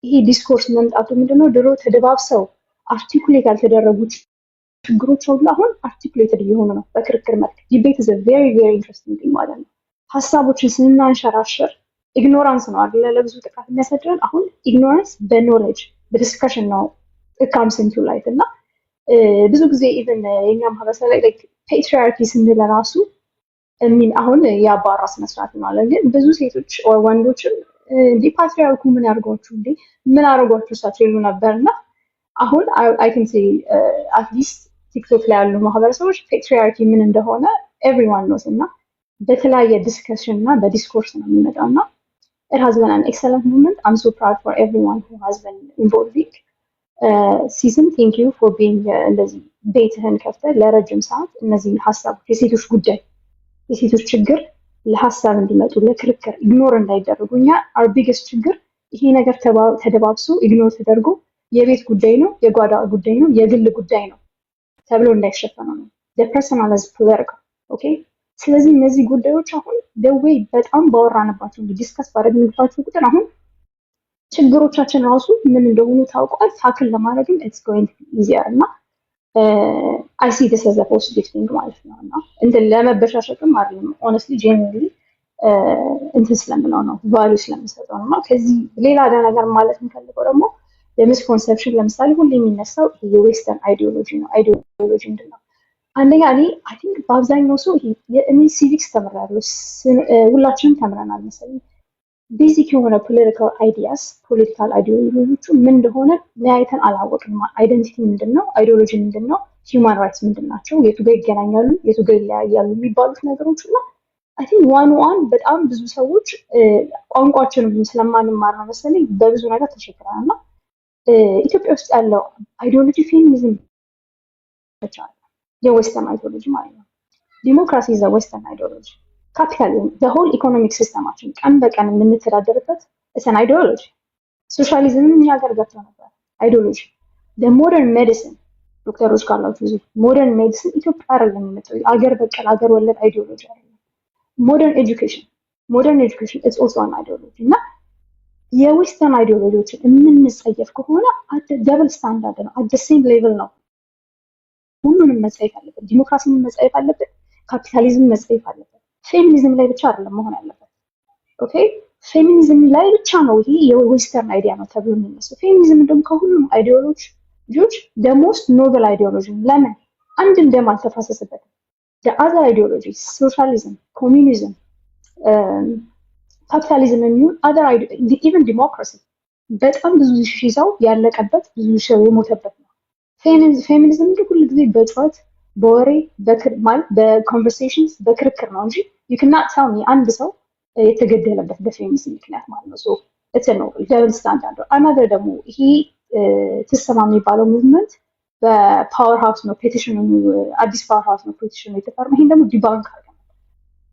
ይሄ ዲስኮርስ መምጣቱ ምንድነው ድሮ ተደባብሰው አርቲኩሌት ያልተደረጉ ችግሮች ሁሉ አሁን አርቲኩሌትድ እየሆኑ ነው በክርክር መልክ። ዲቤት is a very very interesting thing ማለት ነው። ሀሳቦችን ስናንሸራሽር ኢግኖራንስ ነው አይደል ለብዙ ጥቃት የሚያሰድረን። አሁን ኢግኖራንስ በኖሌጅ በዲስከሽን ነው comes into light እና ብዙ ጊዜ ኢቭን የኛ ማህበረሰብ ላይ ላይክ ፔትሪያርኪ ስንል ራሱ አሁን ያባራ ስነስርዓት ነው አለ። ግን ብዙ ሴቶች or ወንዶችም እንዴ ፓትሪያርኩ ምን ያርጓችሁ እንዴ ምን አረጓችሁ ሳትሉ ነበርና አሁን I can say at least ቲክቶክ ላይ ያሉ ማህበረሰቦች ፔትሪያርኪ ምን እንደሆነ everyone knows እና በተለያየ ዲስከሽን እና በዲስኮርስ ነው የሚመጣውና it has been an excellent movement. I'm so proud for everyone who has been involving. Season, thank you for being እንደዚህ ቤትህን ከፍተህ ለረጅም ሰዓት እነዚህ ሀሳቦች የሴቶች ጉዳይ የሴቶች ችግር ለሀሳብ እንዲመጡ ለክርክር ኢግኖር እንዳይደረጉ እኛ our biggest ችግር ይሄ ነገር ተደባብሶ ኢግኖር ተደርጎ የቤት ጉዳይ ነው የጓዳ ጉዳይ ነው የግል ጉዳይ ነው ተብሎ እንዳይሸፈን ነው። the personal is political. okay ስለዚህ እነዚህ ጉዳዮች አሁን ደዌይ በጣም ባወራንባቸው ዲስከስ ባደረግንባቸው ቁጥር አሁን ችግሮቻችን ራሱ ምን እንደሆኑ ታውቋል። ታክል ለማድረግም ኢትስ ጎይንግ ኢዚየር እና አይ ሲ ዲስ አዝ አ ፖዚቲቭ ቲንግ ማለት ነው። እና እንትን ለመበሻሸቅም አይደለም ኦነስትሊ ጄኑዊንሊ እንትን ስለምለው ነው ቫልዩ ስለምሰጠው ነው። ከዚህ ሌላ ነገር ማለት የምፈልገው ደግሞ የሚስኮንሰፕሽን ለምሳሌ ሁሌ የሚነሳው የዌስተርን አይዲዮሎጂ ነው። አይዲዮሎጂ ምንድን ነው? አንደኛ እኔ አይ ቲንክ በአብዛኛው ሰው እኔ ሲቪክስ ተምሬያለሁ፣ ሁላችንም ተምረናል መሰለኝ። ቤዚክ የሆነ ፖለቲካል አይዲያስ ፖለቲካል አይዲዮሎጂዎቹ ምን እንደሆነ ለያይተን አላወቅንም። አይደንቲቲ ምንድን ነው? አይዲዮሎጂ ምንድን ነው? ሂውማን ራይትስ ምንድን ናቸው? የቱ ጋር ይገናኛሉ? የቱ ጋር ይለያያሉ? የሚባሉት ነገሮች እና አይ ቲንክ ዋን በጣም ብዙ ሰዎች ቋንቋችንን ስለማንማር ነው መሰለኝ በብዙ ነገር ተቸግረናል። እና ኢትዮጵያ ውስጥ ያለው አይዲዮሎጂ ፌሚኒዝም ብቻ ነው፣ የዌስተርን አይዲዮሎጂ ማለት ነው። ዲሞክራሲ ዘ ዌስተርን አይዲዮሎጂ፣ ካፒታሊዝም ዘ ሆል ኢኮኖሚክ ሲስተማችን ቀን በቀን የምንተዳደርበት እሰን አይዲዮሎጂ። ሶሻሊዝም እኛ ሀገር ገብቶ ነበር አይዲዮሎጂ። ሞደርን ሜዲሲን ዶክተሮች ካላችሁ እዚህ ሞደርን ሜዲሲን ኢትዮጵያ አይደለም የመጣው፣ አገር በቀል አገር ወለድ አይዲዮሎጂ አይደለም። ሞደርን ኤጁኬሽን ኢትስ ኦልሶ አን አይዲዮሎጂ እና የዌስተርን አይዲዮሎጂዎችን የምንጸየፍ ከሆነ ደብል ስታንዳርድ ነው። አት ሴም ሌቭል ነው ሁሉንም መጸየፍ አለበት። ዲሞክራሲን መጸየፍ አለበት፣ ካፒታሊዝም መጸየፍ አለበት። ፌሚኒዝም ላይ ብቻ አይደለም መሆን ያለበት። ኦኬ ፌሚኒዝም ላይ ብቻ ነው ይሄ የዌስተርን አይዲያ ነው ተብሎ የሚመስለው። ፌሚኒዝም ደግሞ ከሁሉም አይዲዮሎጂዎች ሞስት ኖቨል አይዲዮሎጂ። ለምን? አንድ ደም አልተፋሰሰበትም። the አይዲዮሎጂ ሶሻሊዝም፣ ኮሚኒዝም፣ ካፒታሊዝም የሚሆን ኢቨን ዲሞክራሲ በጣም ብዙ ሺህ ሰው ያለቀበት ብዙ ሰው የሞተበት ነው። ፌሚኒዝም ግን ሁሉ ጊዜ በጩኸት በወሬ ማለት በኮንቨርሴሽንስ በክርክር ነው እንጂ you cannot tell me አንድ ሰው የተገደለበት በፌሚኒዝም ምክንያት ማለት ነው። ሶ it's a novel double standard። another ደግሞ ይሄ ትሰማ የሚባለው ሙቭመንት በፓወር ሃውስ ነው ፔቲሽኑ፣ አዲስ ፓወር ሃውስ ነው ፔቲሽኑ የተፈረመው። ይሄን ደግሞ ዲባንክ አድርገናል።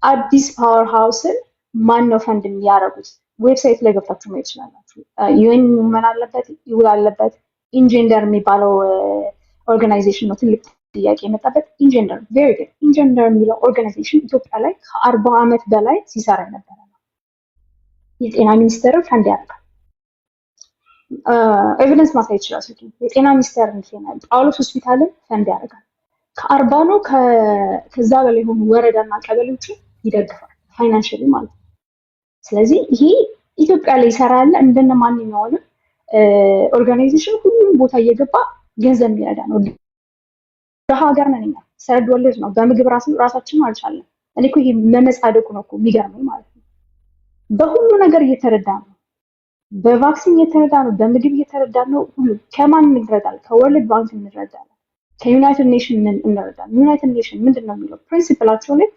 አዲስ ፓወር ሃውስን ማን ነው ፈንድ የሚያደርጉት? ዌብሳይት ላይ ገብታችሁ ማየት ትችላላችሁ። ዩኤን ምን አለበት ይውል አለበት። ኢንጀንደር የሚባለው ኦርጋናይዜሽን ነው ትልቅ ጥያቄ የመጣበት። ኢንጀንደር ቬሪ ጉድ። ኢንጀንደር የሚለው ኦርጋናይዜሽን ኢትዮጵያ ላይ ከ40 ዓመት በላይ ሲሰራ የነበረ ነው። የጤና ሚኒስቴር ፈንድ ያደርጋል። ኤቪደንስ ማሳየት ይችላል። የጤና ሚኒስቴር ነው ጳውሎስ ሆስፒታልን ፈንድ ያደርጋል። ከ40 ነው ከዛ በላይ የሆኑ ወረዳና ቀበሌዎችን ይደግፋል ፋይናንሻሊ ማለት ነው። ስለዚህ ይሄ ኢትዮጵያ ላይ ይሰራል እንደነ ማንኛውንም ኦርጋናይዜሽን ሁሉም ቦታ እየገባ ገንዘብ የሚረዳ ነው። ደሃ ሀገር ነን እኛ፣ ሰርድ ወርልድ ነው። በምግብ ራሳችን አልቻለም። እኔ እኮ ይሄ መመጻደቁ ነው እኮ የሚገርመኝ ማለት ነው። በሁሉ ነገር እየተረዳ ነው። በቫክሲን እየተረዳ ነው፣ በምግብ እየተረዳ ነው። ሁሉ ከማን እንረዳለን? ከወርልድ ባንክ እንረዳለን፣ ከዩናይትድ ኔሽን እንረዳለን። ዩናይትድ ኔሽን ምንድን ነው የሚለው ፕሪንሲፕላቸው ላይ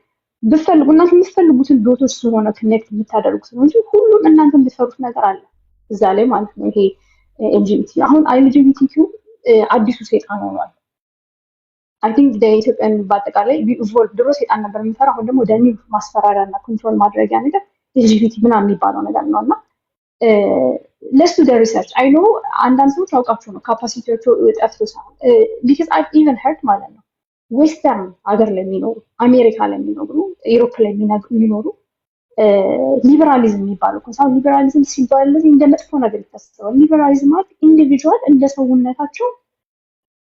ብትፈልጉ እናንተ የምትፈልጉትን ዶቶች ስለሆነ ኮኔክት የምታደርጉት ነው እንጂ ሁሉም እናንተ የምትፈሩት ነገር አለ እዛ ላይ ማለት ነው። ይሄ ኤልጂቢቲ አሁን ኤልጂቢቲኪው አዲሱ ሰይጣን ሆኗል። አይ ቲንክ ኢትዮጵያን በአጠቃላይ ድሮ ሰይጣን ነበር የሚፈራ፣ አሁን ደግሞ ደኒ ማስፈራሪያና ኮንትሮል ማድረጊያ ነገር ኤልጂቢቲ ምናምን የሚባለው ነገር ነው። እና ለሱ ሪሰርች አይ ኖ አንዳንድ ሰዎች አውቃችሁ ነው ካፓሲቲያቸው ጠፍቶ ሳይሆን ቢካዝ አይ ኢቨን ሄርድ ማለት ነው ዌስተርን ሀገር ለሚኖሩ አሜሪካ ለሚኖሩ ዩሮፕ ላይ የሚኖሩ ሊበራሊዝም የሚባለው ኮንሳው ሊበራሊዝም ሲባል እንደ መጥፎ ነገር ይታሰባል። ሊበራሊዝም ማለት ኢንዲቪጁዋል እንደ ሰውነታቸው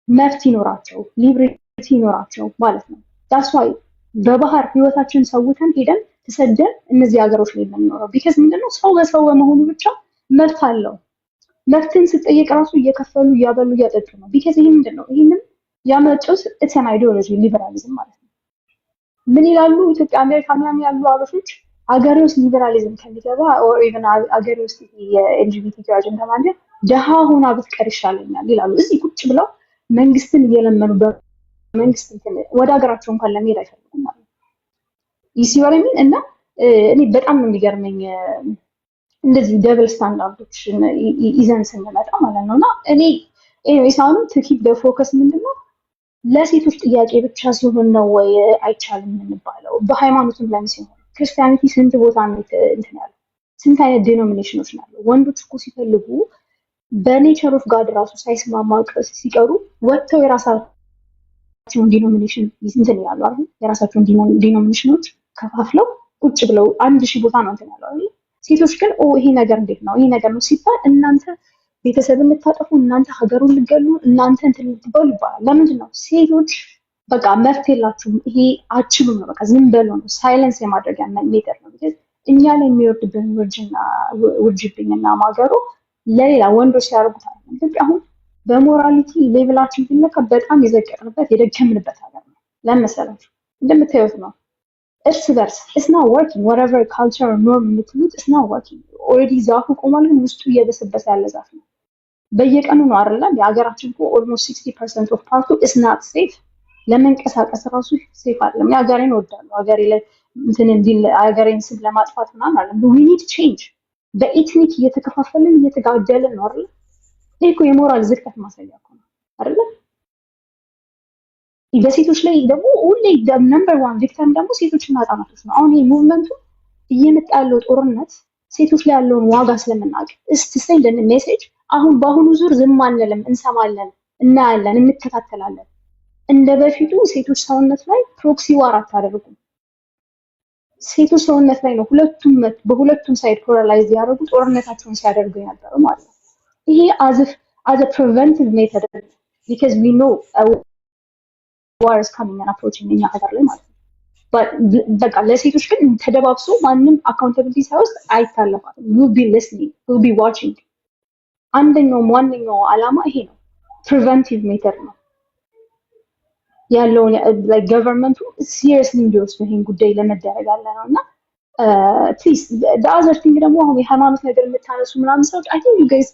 መብት ይኖራቸው ሊብሬቲ ይኖራቸው ማለት ነው። ዳስ ዋይ በባህር ህይወታችን ሰውተን ሄደን ተሰደን እነዚህ ሀገሮች ላይ የምንኖረው ቢካዝ ምንድነው ሰው በሰው በመሆኑ ብቻ መብት አለው። መብትን ስጠየቅ ራሱ እየከፈሉ እያበሉ እያጠጡ ነው። ቢካዝ ይሄ ምንድነው ይሄንን ያመጡት እተን አይዲዮሎጂ ሊበራሊዝም ማለት ነው። ምን ይላሉ ኢትዮጵያ አሜሪካ ምናምን ያሉ አበሾች አገሬ ውስጥ ሊበራሊዝም ከሚገባ ኦር ኢቭን አገሬ ውስጥ የኤልጂቢቲ አጀንዳ ማለት ደሃ ሆና ብትቀር ይሻለኛል ይላሉ። እዚህ ቁጭ ብለው መንግስትን እየለመኑ በመንግስት ወደ ሀገራቸው እንኳን ለመሄድ አይፈልጉም ማለት ነው። ይሲወረኝ እና እኔ በጣም ነው የሚገርመኝ እንደዚህ ደብል ስታንዳርዶች ይዘን ስንመጣ ማለት ነውና እኔ ኤኒዌይስ አሁን ቱ ኪፕ ዘ ፎከስ ምንድነው ለሴቶች ጥያቄ ብቻ ሲሆን ነው ወይ አይቻልም የምንባለው? በሃይማኖትም ላይ ሲሆን ክርስቲያኒቲ ስንት ቦታ ነው እንትን ያለው? ስንት አይነት ዲኖሚኔሽኖች ናቸው? ወንዶች እኮ ሲፈልጉ በኔቸር ኦፍ ጋድ ራሱ ሳይስማማ ሲቀሩ ወጥተው የራሳቸውን ዲኖሚኔሽን እንትን ያሉ አይደል? የራሳቸውን ዲኖሚኔሽኖች ከፋፍለው ቁጭ ብለው 1000 ቦታ ነው እንትን ያለው አይደል? ሴቶች ግን ይሄ ነገር እንዴት ነው ይሄ ነገር ነው ሲባል እናንተ ቤተሰብን ልታጠፉ፣ እናንተ ሀገሩን ልገሉ፣ እናንተ እንትን ልትባሉ ይባላል። ለምንድን ነው? ሴቶች በቃ መብት የላችሁም፣ ይሄ አችሉም ነው፣ በቃ ዝም በሉ ነው፣ ሳይለንስ የማድረጊያ ሜተድ ነው። እኛ ላይ የሚወርድብን ውርጅብኝና ማገሩ ለሌላ ወንዶች ሲያደርጉት አለ። ኢትዮጵያ አሁን በሞራሊቲ ሌቭላችን ሲለካ በጣም የዘቀቅንበት የደከምንበት ሀገር ነው። ለመሰላችሁ እንደምታዩት ነው እርስ በርስ እስና ወርኪንግ ወረቨር ካልቸር ኖርም የምትሉት እስና ወርኪንግ ኦልሬዲ ዛፉ ቆሟል፣ ግን ውስጡ እየበሰበሰ ያለ ዛፍ ነው። በየቀኑ ነው አይደለም? የሀገራችን እኮ ኦልሞስት 60% ኦፍ ፓርቱ ኢስ ናት ሴፍ። ለመንቀሳቀስ ራሱ ሴፍ አይደለም። ሀገሬን እወዳለሁ፣ ሀገሬ ላይ እንትን እንዲል ሀገሬን ስም ለማጥፋት ምናምን አይደለም። ዊ ኒድ ቼንጅ። በኤትኒክ እየተከፋፈልን እየተጋደልን ነው አይደል? ይሄ እኮ የሞራል ዝቅጠት ማሳያ እኮ ነው አይደል? በሴቶች ላይ ደግሞ ሁሌ ነምበር ዋን ቪክቲም ደግሞ ሴቶችና ህጻናቶች ነው። አሁን ይሄ ሙቭመንቱ እየመጣ ያለው ጦርነት ሴቶች ላይ ያለውን ዋጋ ስለምናውቅ እስቲ ሴንድ ሜሴጅ አሁን በአሁኑ ዙር ዝም አንልም፣ እንሰማለን፣ እናያለን፣ እንከታተላለን። እንደ በፊቱ ሴቶች ሰውነት ላይ ፕሮክሲ ዋር አታደርጉም። ሴቶች ሰውነት ላይ ነው በሁለቱም ሳይድ ፖላራይዝ ያደረጉ ጦርነታቸውን ሲያደርጉ የነበረው ማለት ነው። ይሄ as a preventive method because we know war is coming and approaching እኛ ሀገር ላይ ማለት ነው። በቃ ለሴቶች ግን ተደባብሶ ማንም አካውንታቢሊቲ ሳይወስድ አይታለፋትም። you be listening, you be watching። ዋነኛው ዓላማ ይሄ ነው። ፕሪቨንቲቭ ሜተድ ነው ያለውን like government seriously እንዲወስድ ይሄን ጉዳይ ለመደረግ ያለ ነው እና please the other thing ደግሞ አሁን የሃይማኖት ነገር የምታነሱ ምናምን ሰዎች I think you guys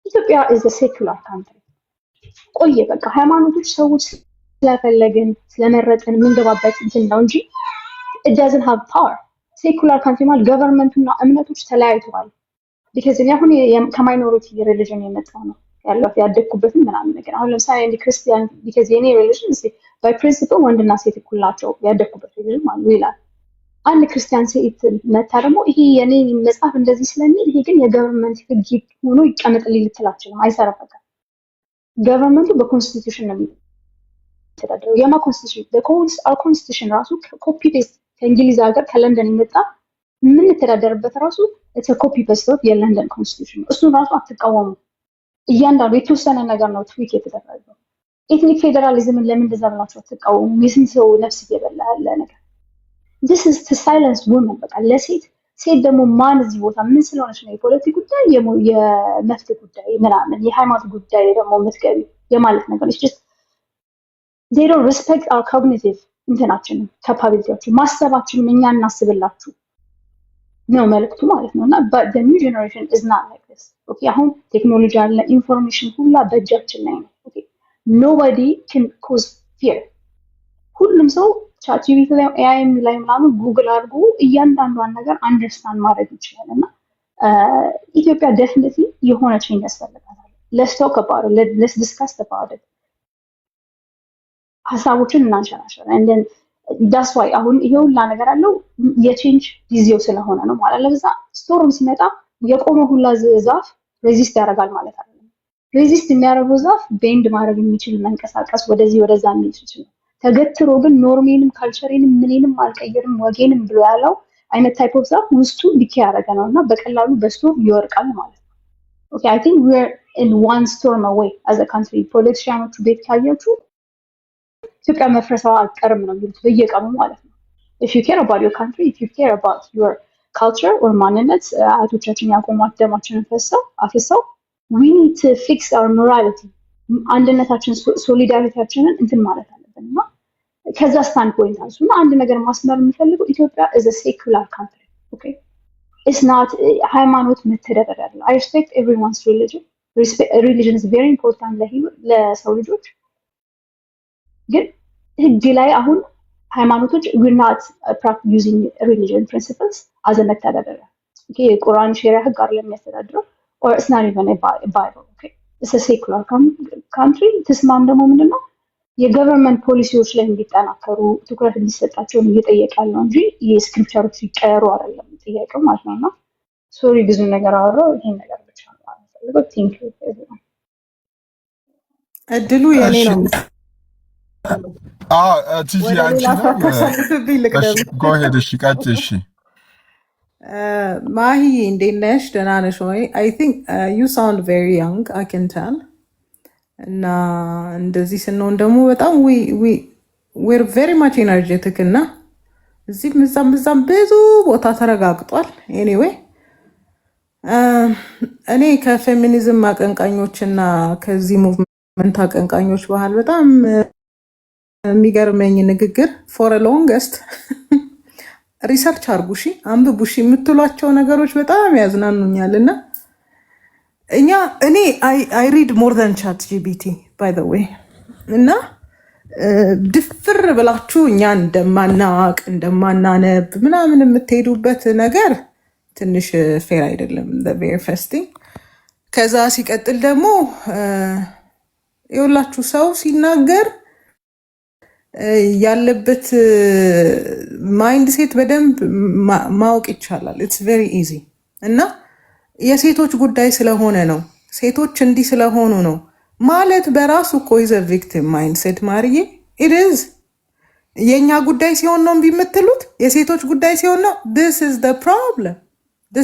ኢትዮጵያ is a secular country። ቆየ በቃ ሃይማኖቶች ሰዎች ስለፈለግን ስለመረጥን የምንገባበት እንትን ነው እንጂ it doesn't have power። secular country ማለት ገቨርንመንቱና እምነቶች ተለያይተዋል። because እኔ አሁን ከማይኖሪቲ ሪሊጅን የመጣው ነው ያለሁት ያደግኩበትም ምናምን ነገር። አሁን ለምሳሌ እንደ ክርስቲያን because የኔ ሪሊጅን by principle ወንድና ሴት እኩል ናቸው ያደግኩበት ሪሊጅን ማለት ይላል። አንድ ክርስቲያን ሴት መታ ደግሞ ይሄ የኔ መጽሐፍ እንደዚህ ስለሚል ይሄ ግን የገቨርንመንት ህግ ሆኖ ይቀመጥልኝ ልትላችልም አይሰራበትም። ገቨርንመንቱ በኮንስቲቱሽን ነው የሚተዳደረው። የማ ኮንስቲቱሽን ራሱ ኮፒ ፔስት ከእንግሊዝ ሀገር ከለንደን የመጣ የምንተዳደርበት ራሱ ኮፒ ፔስት የለንደን ኮንስቲቱሽን ነው። እሱን ራሱ አትቃወሙ። እያንዳንዱ የተወሰነ ነገር ነው ትዊክ የተደረገው። ኤትኒክ ፌዴራሊዝምን ለምን እንደዛ ብላችሁ አትቃወሙ? የስንት ሰው ነፍስ እየበላ ያለ ነገር። this is to silence women። በቃ ለሴት ደግሞ ማን እዚህ ቦታ ምን ስለሆነች ነው የፖለቲክ ጉዳይ የመፍት ጉዳይ ምናምን የሃይማኖት ጉዳይ ደግሞ የምትገቢ የማለት ነገር ነው። just they don't respect our cognitive እንትናችንን ካፓቢሊቲያችን ማሰባችንን እኛ እናስብላችሁ ነው መልክቱ ማለት ነው። እና but the new generation is not like this። okay አሁን ቴክኖሎጂ አለ፣ ኢንፎርሜሽን ሁላ በእጃችን ላይ ነው። okay nobody can cause fear። ሁሉም ሰው ቻትጂፒቲ ላይ ኤአይ ላይ ምናምን ጉግል አድርጎ እያንዳንዷን ነገር አንደርስታንድ ማድረግ ይችላል። እና ኢትዮጵያ definitely የሆነ ቼንጅ ያስፈልጋታል። let's talk about it, let's discuss about it። ሀሳቦችን እናንሸራሸር and then that's why አሁን ይሄ ሁላ ነገር አለው የቼንጅ ጊዜው ስለሆነ ነው ማለት ነው። ለዛ ስቶርም ሲመጣ የቆመ ሁላ ዛፍ ሬዚስት ያደርጋል ማለት አይደለም። ሬዚስት የሚያደርገው ዛፍ ቤንድ ማድረግ የሚችል መንቀሳቀስ ወደዚህ ወደዛ የሚችል ተገትሮ ግን ኖርሜንም ካልቸሬንም ምንንም አልቀየርም ወጌንም ብሎ ያለው አይነት ታይፕ ኦፍ ዛፍ ውስጡ ዲኬ ያደረገ ነው እና በቀላሉ በስቶር ይወርቃል ማለት ነው። okay I think we're in one storm away as a country። ፖለቲሽያኖቹ ቤት ካያችሁ ኢትዮጵያ መፍረሷ አልቀርም ነው የሚሉት በየቀኑ ማለት ነው። if you care about your country, if you care about your culture or ማንነት አያቶቻችን ያቆሟት ደማችንን አፍሰው we need to fix our morality። አንድነታችን ሶሊዳሪቲያችንን እንትን ማለት አለብን እና ከዛ ስታንድ ፖይንት አንሱና አንድ ነገር ማስመር የምፈልገው ኢትዮጵያ is a secular country። okay it's not ሃይማኖት መተዳደሪያ አይደለም። I respect everyone's religion. Religion is very important ለሰው ልጆች። ግን ህግ ላይ አሁን ሃይማኖቶች we're not using religion principles as a መተዳደሪያ። okay የቁርአን ሸሪዓ ህግ አይደለም የሚያስተዳድረው or it's not even a bible። okay it's a secular country። ተስማም ደግሞ ምንድነው የገቨርንመንት ፖሊሲዎች ላይ እንዲጠናከሩ ትኩረት እንዲሰጣቸው እየጠየቀ ያለው እንጂ የስክሪፕቸሮች ሲቀየሩ አይደለም ጥያቄው ማለት ነውና ሶሪ ብዙ ነገር አወራው። ይሄን ነገር ብቻ ነው ማለት ቲንክ እድሉ የኔ ነው። ቲጂ አንቺ go ahead እሺ ቀጥይ። እሺ ማሂ እንዴት ነሽ? ደህና ነሽ ወይ? አይ ቲንክ ዩ ሳውንድ ቬሪ ያንግ አይ ካን ቴል። እና እንደዚህ ስንሆን ደግሞ በጣም ዌር ቬሪ ማች ኤነርጄቲክ እና እዚህም እዛም ብዙ ቦታ ተረጋግጧል። ኤኒዌይ እኔ ከፌሚኒዝም አቀንቃኞች እና ከዚህ ሙቭመንት አቀንቃኞች ባህል በጣም የሚገርመኝ ንግግር ፎር ሎንገስት ሪሰርች አርጉሺ አንብቡሺ የምትሏቸው ነገሮች በጣም ያዝናኑኛል። እና እኔ አይ ሪድ ሞር ዘን ቻት ጂቢቲ ባይ ዘ ዌይ እና ድፍር ብላችሁ እኛ እንደማናቅ እንደማናነብ ምናምን የምትሄዱበት ነገር ትንሽ ፌር አይደለም። ቬሪ ፈስቲንግ። ከዛ ሲቀጥል ደግሞ የሁላችሁ ሰው ሲናገር ያለበት ማይንድ ሴት በደንብ ማወቅ ይቻላል። ኢትስ ቬሪ ኢዚ። እና የሴቶች ጉዳይ ስለሆነ ነው ሴቶች እንዲህ ስለሆኑ ነው ማለት በራሱ እኮ ይዘ ቪክቲም ማይንድ ሴት ማርዬ ኢት ኢዝ። የእኛ ጉዳይ ሲሆን ነው እምቢ የምትሉት፣ የሴቶች ጉዳይ ሲሆን ነው። this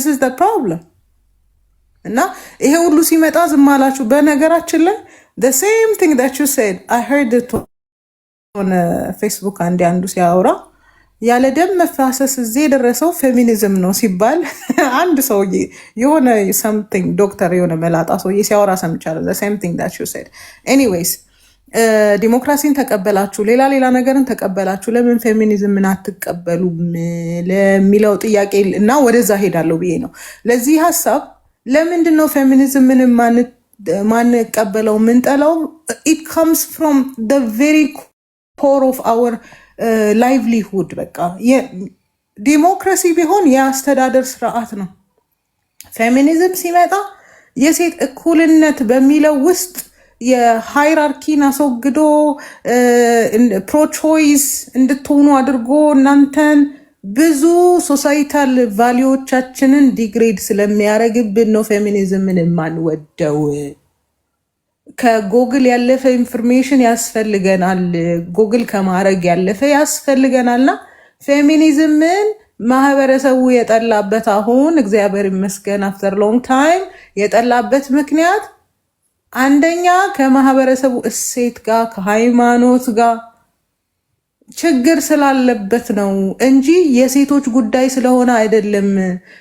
is the problem። እና ይሄ ሁሉ ሲመጣ ዝም አላችሁ። በነገራችን ላይ the same thing that you said I heard it on Facebook አንዱ ሲያወራ ያለ ደም መፋሰስ እዚህ የደረሰው ፌሚኒዝም ነው ሲባል አንድ ሰውዬ የሆነ something ዶክተር የሆነ መላጣ ሰውዬ ሲያወራ ሰምቻለሁ። the same thing that you said anyways ዲሞክራሲን ተቀበላችሁ ሌላ ነገርን ተቀበላችሁ ለምን ፌሚኒዝምን አትቀበሉም ለሚለው ጥያቄ እና ወደዛ ሄዳለሁ ብዬ ነው። ለዚህ ሀሳብ ለምንድን ነው ፌሚኒዝምን ማንቀበለው ምንጠላው? it comes from the very core of our livelihood። በቃ ዲሞክራሲ ቢሆን የአስተዳደር ስርዓት ነው። ፌሚኒዝም ሲመጣ የሴት እኩልነት በሚለው ውስጥ የሃይራርኪን አስወግዶ ፕሮቾይስ እንድትሆኑ አድርጎ እናንተን ብዙ ሶሳይታል ቫሊዎቻችንን ዲግሬድ ስለሚያደርግብን ነው ፌሚኒዝምን የማንወደው። ከጎግል ያለፈ ኢንፎርሜሽን ያስፈልገናል፣ ጎግል ከማድረግ ያለፈ ያስፈልገናልና ፌሚኒዝምን ማህበረሰቡ የጠላበት አሁን እግዚአብሔር ይመስገን አፍተር ሎንግ ታይም የጠላበት ምክንያት አንደኛ ከማህበረሰቡ እሴት ጋር ከሃይማኖት ጋር ችግር ስላለበት ነው እንጂ የሴቶች ጉዳይ ስለሆነ አይደለም።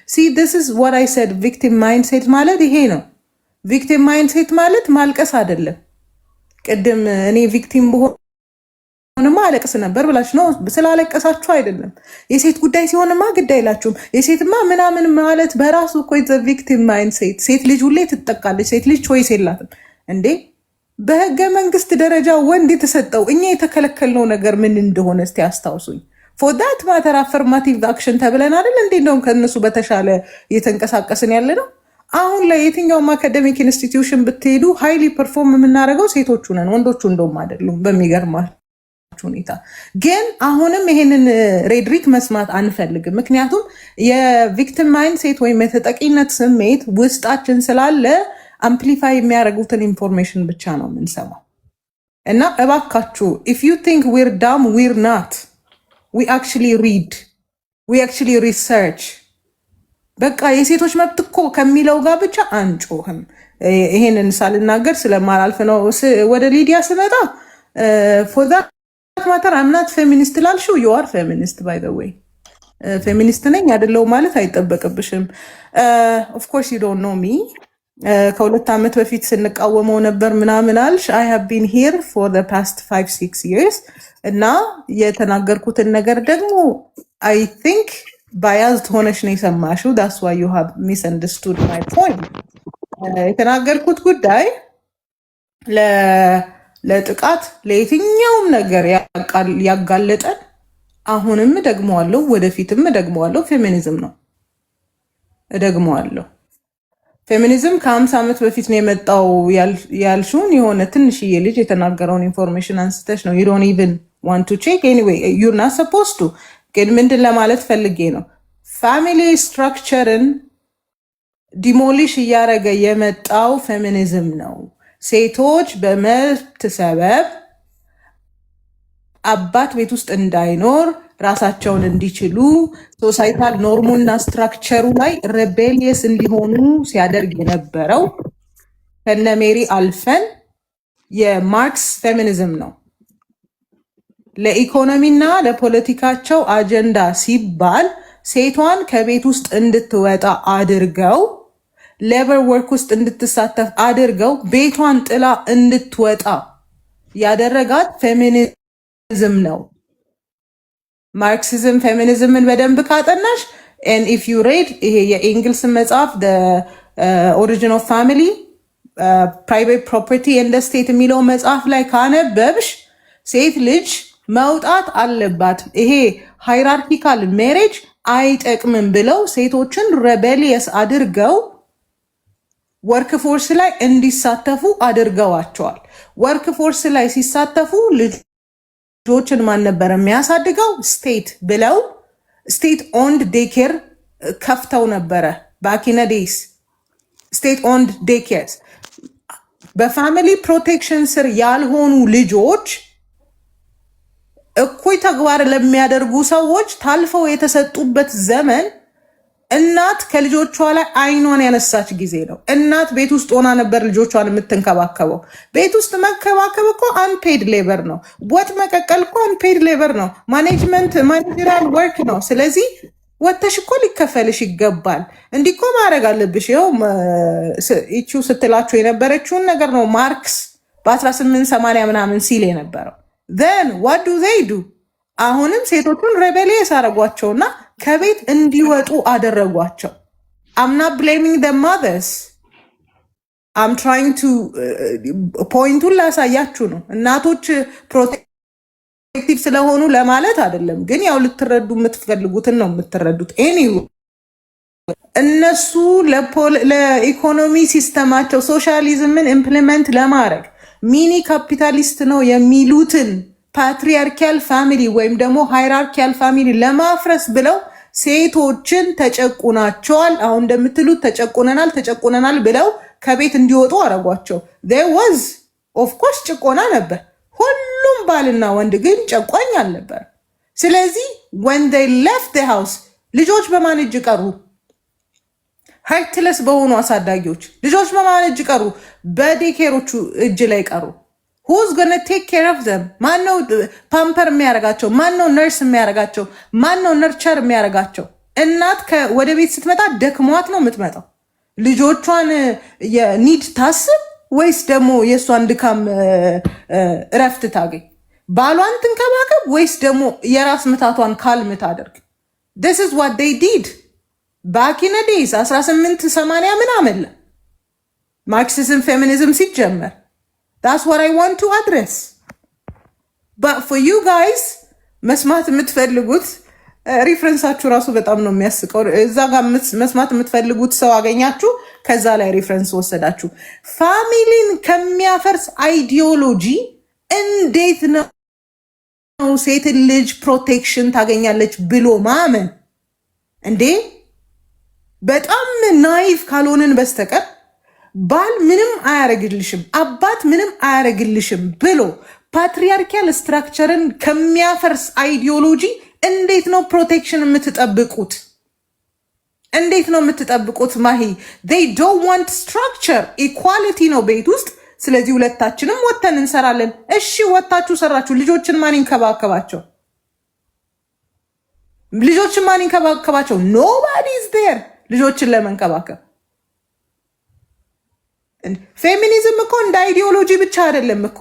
see this is what I said victim mindset ማለት ይሄ ነው። ቪክቲም ማይንድሴት ማለት ማልቀስ አይደለም። ቅድም እኔ ቪክቲም በሆንማ አለቅስ ነበር ብላችሁ ነው። ስላለቀሳችሁ አይደለም። የሴት ጉዳይ ሲሆንማ ግድ አይላችሁም። የሴትማ ምናምን ማለት በራሱ እኮ ቪክቲም ማይንድሴት። ሴት ልጅ ሁሌ ትጠቃለች። ሴት ልጅ ቾይስ የላትም እንዴ? በህገ መንግስት ደረጃ ወንድ የተሰጠው እኛ የተከለከልነው ነገር ምን እንደሆነ እስቲ አስታውሱኝ። ፎር ዳት ማተር አፈርማቲቭ አክሽን ተብለን አይደል እንዴ? እንደውም ከነሱ በተሻለ እየተንቀሳቀስን ያለ ነው። አሁን ላይ የትኛውም አካደሚክ ኢንስቲትዩሽን ብትሄዱ ሃይሊ ፐርፎርም የምናደርገው ሴቶቹ ነን፣ ወንዶቹ እንደውም አይደሉም። በሚገርማችሁ ሁኔታ ግን አሁንም ይሄንን ሬድሪክ መስማት አንፈልግም። ምክንያቱም የቪክቲም ማይንድ ሴት ወይም የተጠቂነት ስሜት ውስጣችን ስላለ አምፕሊፋይ የሚያደርጉትን ኢንፎርሜሽን ብቻ ነው የምንሰማው። እና እባካችሁ if you think we're dumb we're not, we actually read, we actually research። በቃ የሴቶች መብት እኮ ከሚለው ጋር ብቻ አንጮህም። ይሄንን ሳልናገር ስለማላልፍ ነው። ወደ ሊዲያ ስመጣ for that matter I'm not feminist ላልሽው you are feminist by the way። ፌሚኒስት ነኝ አይደለው ማለት አይጠበቅብሽም። of course you don't know me። ከሁለት ዓመት በፊት ስንቃወመው ነበር ምናምን አልሽ። I have been here for the past 5-6 years እና የተናገርኩትን ነገር ደግሞ I think ባያዝድ ሆነሽ ነው የሰማሽው። that's why you have misunderstood my point። የተናገርኩት ጉዳይ ለጥቃት ለየትኛውም ነገር ያጋለጠን አሁንም ደግመዋለሁ፣ ወደፊትም ደግመዋለሁ፣ ፌሚኒዝም ነው። ደግመዋለሁ። ፌሚኒዝም ከ50 ዓመት በፊት ነው የመጣው ያልሽውን የሆነ ትንሽዬ ልጅ የተናገረውን ኢንፎርሜሽን አንስተሽ ነው you don't even want to check anyway you're not supposed to። ግን ምንድን ለማለት ፈልጌ ነው ፋሚሊ ስትራክቸርን ዲሞሊሽ እያደረገ የመጣው ፌሚኒዝም ነው። ሴቶች በመብት ሰበብ አባት ቤት ውስጥ እንዳይኖር ራሳቸውን እንዲችሉ ሶሳይታል ኖርሙና ስትራክቸሩ ላይ ሬቤሊየስ እንዲሆኑ ሲያደርግ የነበረው ከነ ሜሪ አልፈን የማርክስ ፌሚኒዝም ነው። ለኢኮኖሚና ለፖለቲካቸው አጀንዳ ሲባል ሴቷን ከቤት ውስጥ እንድትወጣ አድርገው ሌበር ወርክ ውስጥ እንድትሳተፍ አድርገው ቤቷን ጥላ እንድትወጣ ያደረጋት ፌሚኒዝም ነው። ማርክሲዝም ፌሚኒዝምን በደንብ ካጠናሽ and if you read ይሄ የኤንግልስ መጽሐፍ the origin of family private property and the state የሚለው መጽሐፍ ላይ ካነበብሽ ሴት ልጅ መውጣት አለባት፣ ይሄ ሃይራርኪካል ሜሬጅ አይጠቅምም ብለው ሴቶችን ሬቤሊየስ አድርገው ወርክ ፎርስ ላይ እንዲሳተፉ አድርገዋቸዋል። ወርክ ፎርስ ላይ ሲሳተፉ ልጆችን ማን ነበር የሚያሳድገው? ስቴት ብለው ስቴት ኦንድ ዴኬር ከፍተው ነበረ። ባኪነ ዴይስ ስቴት ኦንድ ዴኬርስ በፋሚሊ ፕሮቴክሽን ስር ያልሆኑ ልጆች እኩይ ተግባር ለሚያደርጉ ሰዎች ታልፈው የተሰጡበት ዘመን እናት ከልጆቿ ላይ አይኗን ያነሳች ጊዜ ነው። እናት ቤት ውስጥ ሆና ነበር ልጆቿን የምትንከባከበው። ቤት ውስጥ መከባከብ እኮ አንፔድ ሌበር ነው። ወጥ መቀቀል እኮ አንፔድ ሌበር ነው። ማኔጀሪያል ወርክ ነው። ስለዚህ ወተሽ እኮ ሊከፈልሽ ይገባል። እንዲህ እኮ ማድረግ አለብሽ። ይኸው ይቺው ስትላችሁ የነበረችውን ነገር ነው ማርክስ በ1880 ምናምን ሲል የነበረው። then what do? አሁንም ሴቶቹን ሬቤሊየስ አደረጓቸውና ከቤት እንዲወጡ አደረጓቸው። I'm not blaming the mothers. I'm trying to ፖይንቱን ላሳያችሁ ነው። እናቶች ፕሮቴክቲቭ ስለሆኑ ለማለት አይደለም፣ ግን ያው ልትረዱ የምትፈልጉትን ነው የምትረዱት። anyway እነሱ ለኢኮኖሚ ሲስተማቸው ሶሻሊዝምን ኢምፕሊመንት ለማድረግ ሚኒ ካፒታሊስት ነው የሚሉትን ፓትሪያርኪያል ፋሚሊ ወይም ደግሞ ሃይራርኪያል ፋሚሊ ለማፍረስ ብለው ሴቶችን ተጨቁናቸዋል። አሁን እንደምትሉት ተጨቁነናል ብለው ከቤት እንዲወጡ አረጓቸው። there was of course ጭቆና ነበር። ሁሉም ባልና ወንድ ግን ጨቋኝ አልነበር። ስለዚህ when they left the house ልጆች በማን እጅ ቀሩ? ሀርትለስ በሆኑ አሳዳጊዎች ልጆች በማን እጅ ቀሩ? በዴኬሮቹ እጅ ላይ ቀሩ። who's gonna take care of them? ማነው ፓምፐር የሚያረጋቸው? ማነው ነርስ የሚያረጋቸው? ማነው ነርቸር የሚያረጋቸው? እናት ወደ ቤት ስትመጣ ደክሟት ነው የምትመጣው። ልጆቿን የኒድ ታስብ ወይስ ደግሞ የእሷን ድካም እረፍት ታገኝ? ባሏን ትንከባከብ ወይስ ደግሞ የራስ ምታቷን ካልም ታደርግ? this is what they did back in the days 1880 ምናምን ማርክሲዝም ፌሚኒዝም ሲጀመር. that's what I want to address. but for you guys መስማት የምትፈልጉት ሪፈረንሳችሁ ራሱ በጣም ነው የሚያስቀው። እዛ ጋር መስማት የምትፈልጉት ሰው አገኛችሁ፣ ከዛ ላይ ሪፈረንስ ወሰዳችሁ። ፋሚሊን ከሚያፈርስ አይዲዮሎጂ እንዴት ነው ሴት ልጅ ፕሮቴክሽን ታገኛለች ብሎ ማመን እንዴ? በጣም ናይፍ ካልሆንን በስተቀር ባል ምንም አያረግልሽም፣ አባት ምንም አያረግልሽም ብሎ ፓትሪያርኪያል ስትራክቸርን ከሚያፈርስ አይዲዮሎጂ እንዴት ነው ፕሮቴክሽን የምትጠብቁት? እንዴት ነው የምትጠብቁት? ማሂ they don't want structure equality ነው ቤት ውስጥ። ስለዚህ ሁለታችንም ወተን እንሰራለን። እሺ ወታችሁ ሰራችሁ፣ ልጆችን ማን ይንከባከባቸው? ልጆችን ማን ይንከባከባቸው? nobody is there ልጆችን ለመንከባከብ። ፌሚኒዝም እኮ እንደ አይዲዮሎጂ ብቻ አይደለም እኮ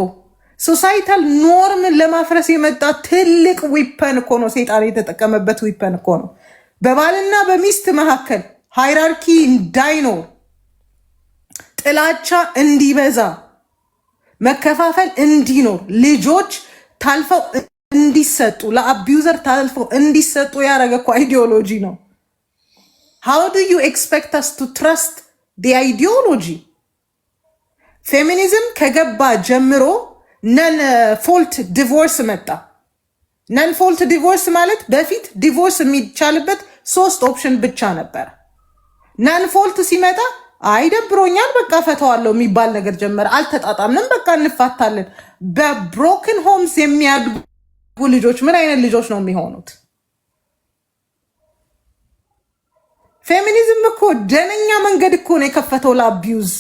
ሶሳይታል ኖርምን ለማፍረስ የመጣ ትልቅ ዊፐን እኮ ነው። ሴጣን የተጠቀመበት ዊፐን እኮ ነው። በባልና በሚስት መካከል ሃይራርኪ እንዳይኖር፣ ጥላቻ እንዲበዛ፣ መከፋፈል እንዲኖር፣ ልጆች ታልፈው እንዲሰጡ፣ ለአቢዩዘር ታልፈው እንዲሰጡ ያደረገ እኮ አይዲዮሎጂ ነው። how do you expect us to trust the ideology? ፌሚኒዝም ከገባ ጀምሮ ነን ፎልት ዲቮርስ መጣ። ነን ፎልት ዲቮርስ ማለት በፊት ዲቮርስ የሚቻልበት 3 ኦፕሽን ብቻ ነበር። ነን ፎልት ሲመጣ አይደብሮኛል በቃ ፈተዋለሁ የሚባል ነገር ጀመረ። አልተጣጣምንም በቃ እንፋታለን። በብሮክን ሆምስ የሚያድጉ ልጆች ምን አይነት ልጆች ነው የሚሆኑት? ፌሚኒዝም እኮ ደነኛ መንገድ እኮ ነው የከፈተው ለአቢዩዝ።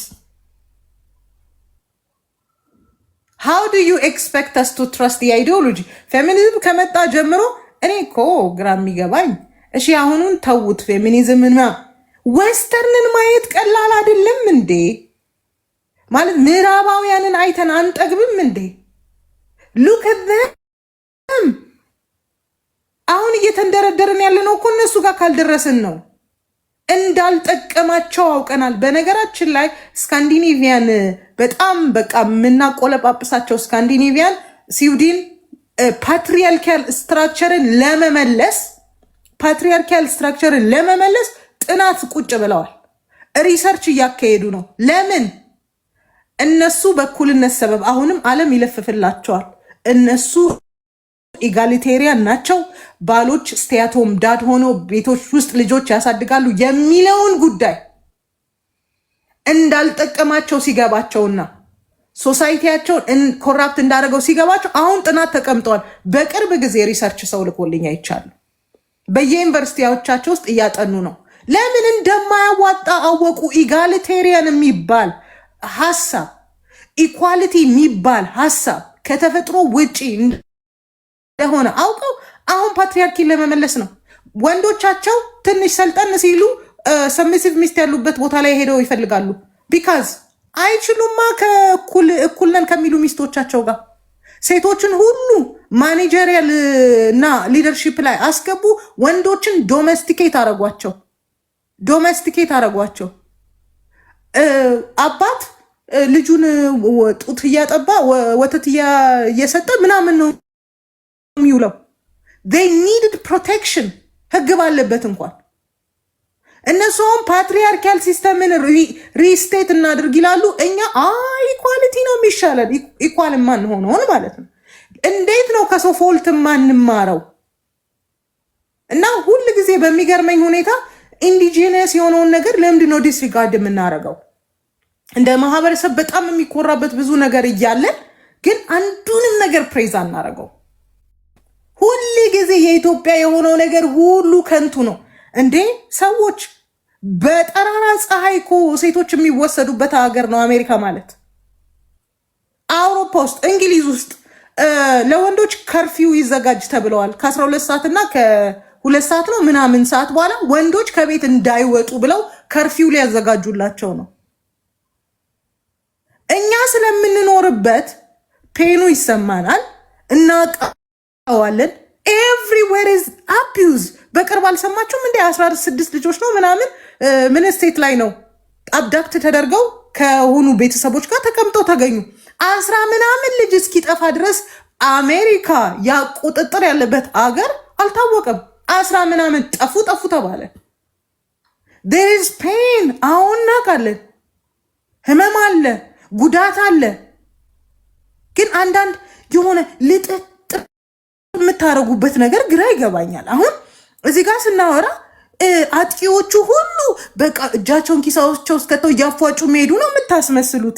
how do you expect us to trust the ideology? ፌሚኒዝም ከመጣ ጀምሮ እኔ እኮ ግራ የሚገባኝ እሺ አሁኑን ተውት ፌሚኒዝምና ዌስተርንን ማየት ቀላል አይደለም እንዴ? ማለት ምዕራባውያንን አይተን አንጠግብም እንዴ? look at them አሁን እየተንደረደርን ያለነው እኮ እነሱ ጋር ካልደረስን ነው። እንዳልጠቀማቸው አውቀናል። በነገራችን ላይ ስካንዲኔቪያን በጣም በቃ የምናቆለጳጵሳቸው ስካንዲኔቪያን ስዊድን ፓትሪያርካል ስትራክቸርን ለመመለስ ጥናት ቁጭ ብለዋል። ሪሰርች እያካሄዱ ነው። ለምን? እነሱ በእኩልነት ሰበብ አሁንም ዓለም ይለፍፍላቸዋል። እነሱ ኢጋሊቴሪያን ናቸው። ባሎች ስቴያቶም ዳድ ሆነው ቤቶች ውስጥ ልጆች ያሳድጋሉ የሚለውን ጉዳይ እንዳልጠቀማቸው ሲገባቸውና ሶሳይቲያቸውን ኮራፕት እንዳደረገው ሲገባቸው አሁን ጥናት ተቀምጠዋል። በቅርብ ጊዜ ሪሰርች ሰው ልኮልኝ አይቻሉ። በየዩኒቨርሲቲዎቻቸው ውስጥ እያጠኑ ነው። ለምን እንደማያዋጣ አወቁ። ኢጋሊቴሪያን የሚባል ሀሳብ፣ ኢኳሊቲ የሚባል ሀሳብ ከተፈጥሮ ውጪ እንደሆነ አውቀው አሁን ፓትሪያርኪን ለመመለስ ነው። ወንዶቻቸው ትንሽ ሰልጠን ሲሉ ሰሚሲቭ ሚስት ያሉበት ቦታ ላይ ሄደው ይፈልጋሉ። ቢካዝ አይችሉማ እኩል ነን ከሚሉ ሚስቶቻቸው ጋር። ሴቶችን ሁሉ ማኔጀሪያል እና ሊደርሺፕ ላይ አስገቡ። ወንዶችን ዶሜስቲኬት አረጓቸው። አባት ልጁን ጡት እያጠባ ወተት እየሰጠ ምናምን ነው የሚውለው። they needed protection ህግ ባለበት እንኳን እነሱም ፓትሪያርካል ሲስተምን ሪስቴት እናድርግ ይላሉ። እኛ ኢኳሊቲ ነው የሚሻለን። ኢኳል ማን ሆነውን ማለት ነው። እንዴት ነው ከሰው ፎልት ማንማረው? እና ሁል ጊዜ በሚገርመኝ ሁኔታ ኢንዲጂነስ የሆነውን ነገር ለምንድን ነው ዲስሪጋርድ የምናደርገው? እንደ ማህበረሰብ በጣም የሚኮራበት ብዙ ነገር እያለን ግን አንዱንም ነገር ፕሬዝ አናደርገው። ሁል ጊዜ የኢትዮጵያ የሆነው ነገር ሁሉ ከንቱ ነው እንዴ? ሰዎች በጠራራ ፀሐይ እኮ ሴቶች የሚወሰዱበት ሀገር ነው አሜሪካ ማለት። አውሮፓ ውስጥ እንግሊዝ ውስጥ ለወንዶች ከርፊው ይዘጋጅ ተብለዋል። ከ12 ሰዓት እና ከ2 ሰዓት ነው ምናምን ሰዓት በኋላ ወንዶች ከቤት እንዳይወጡ ብለው ከርፊው ሊያዘጋጁላቸው ነው። እኛ ስለምንኖርበት ፔኑ ይሰማናል እናውቀዋለን። ኤቭሪዌር ኢዝ አቢዩዝ። በቅርብ አልሰማችሁም እንዴ? 16 ልጆች ነው ምናምን ምን ስቴት ላይ ነው አብዳክት ተደርገው ከሆኑ ቤተሰቦች ጋር ተቀምጠው ተገኙ። 10 ምናምን ልጅ እስኪጠፋ ድረስ አሜሪካ ያ ቁጥጥር ያለበት አገር አልታወቀም። 10 ምናምን ጠፉ ተባለ። there is pain። አሁን እናውቃለን። ህመም አለ፣ ጉዳት አለ። ግን አንዳንድ የሆነ ልጥጥ የምታረጉበት ነገር ግራ ይገባኛል። አሁን እዚህ ጋር ስናወራ አጥቂዎቹ ሁሉ በቃ እጃቸውን ኪሳቸው ውስጥ ከተው እያፏጩ መሄዱ ነው የምታስመስሉት።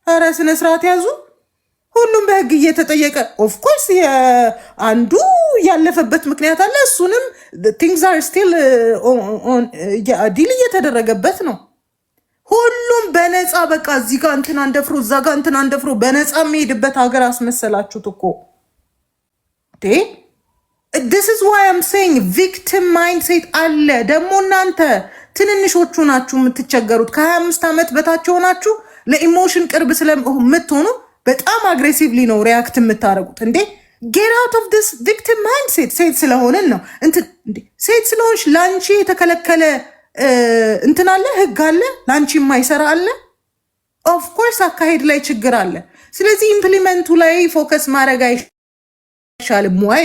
ኧረ ስነ ስርዓት ያዙ። ሁሉም በህግ እየተጠየቀ ኦፍኮርስ አንዱ ያለፈበት ምክንያት አለ። እሱንም ቲንግስ አር ስቲል ዲል እየተደረገበት ነው። ሁሉም በነፃ በቃ እዚህ ጋር እንትን አንደፍሮ እዛ ጋር እንትን አንደፍሮ በነፃ የሚሄድበት ሀገር አስመሰላችሁት እኮ። this is why I'm saying victim mindset አለ። ደግሞ እናንተ ትንንሾቹ ናችሁ የምትቸገሩት። ከ25 ዓመት በታች ሆናችሁ ለኢሞሽን ቅርብ ስለምትሆኑ በጣም አግሬሲቭሊ ነው ሪያክት የምታደርጉት። እንዴ get out of this victim mindset። ሴት ስለሆንን ነው እንዴ? ሴት ስለሆንሽ ላንቺ የተከለከለ እንትን አለ፣ ህግ አለ፣ ላንቺ የማይሰራ አለ። ኦፍ ኮርስ አካሄድ ላይ ችግር አለ። ስለዚህ ኢምፕሊመንቱ ላይ ፎከስ ማድረግ አይሻልም ወይ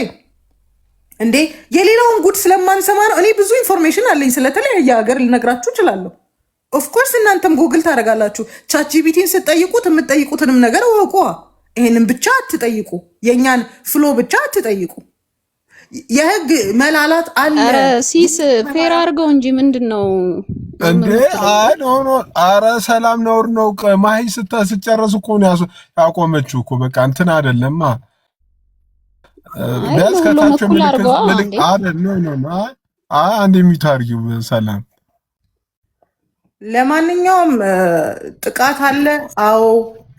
እንዴ? የሌላውን ጉድ ስለማንሰማ ነው። እኔ ብዙ ኢንፎርሜሽን አለኝ ስለተለያየ ሀገር ልነግራችሁ እችላለሁ። ኦፍ ኮርስ እናንተም ጉግል ታደርጋላችሁ። ቻት ጂፒቲን ስትጠይቁት የምትጠይቁትንም ነገር ወቁ። ይሄንን ብቻ አትጠይቁ፣ የኛን ፍሎ ብቻ አትጠይቁ። የህግ መላላት አለ። ሲስ ፌር አድርገው እንጂ ምንድነው እንዴ? ኖ አረ ሰላም ነውር ነው። ማሂ ስጨርስ እኮ ነው ያቆመችው እኮ። በቃ እንትን አይደለማ ቢያንስ ከታቸው ምልክት አንድ የሚታርጊው ሰላም። ለማንኛውም ጥቃት አለ። አዎ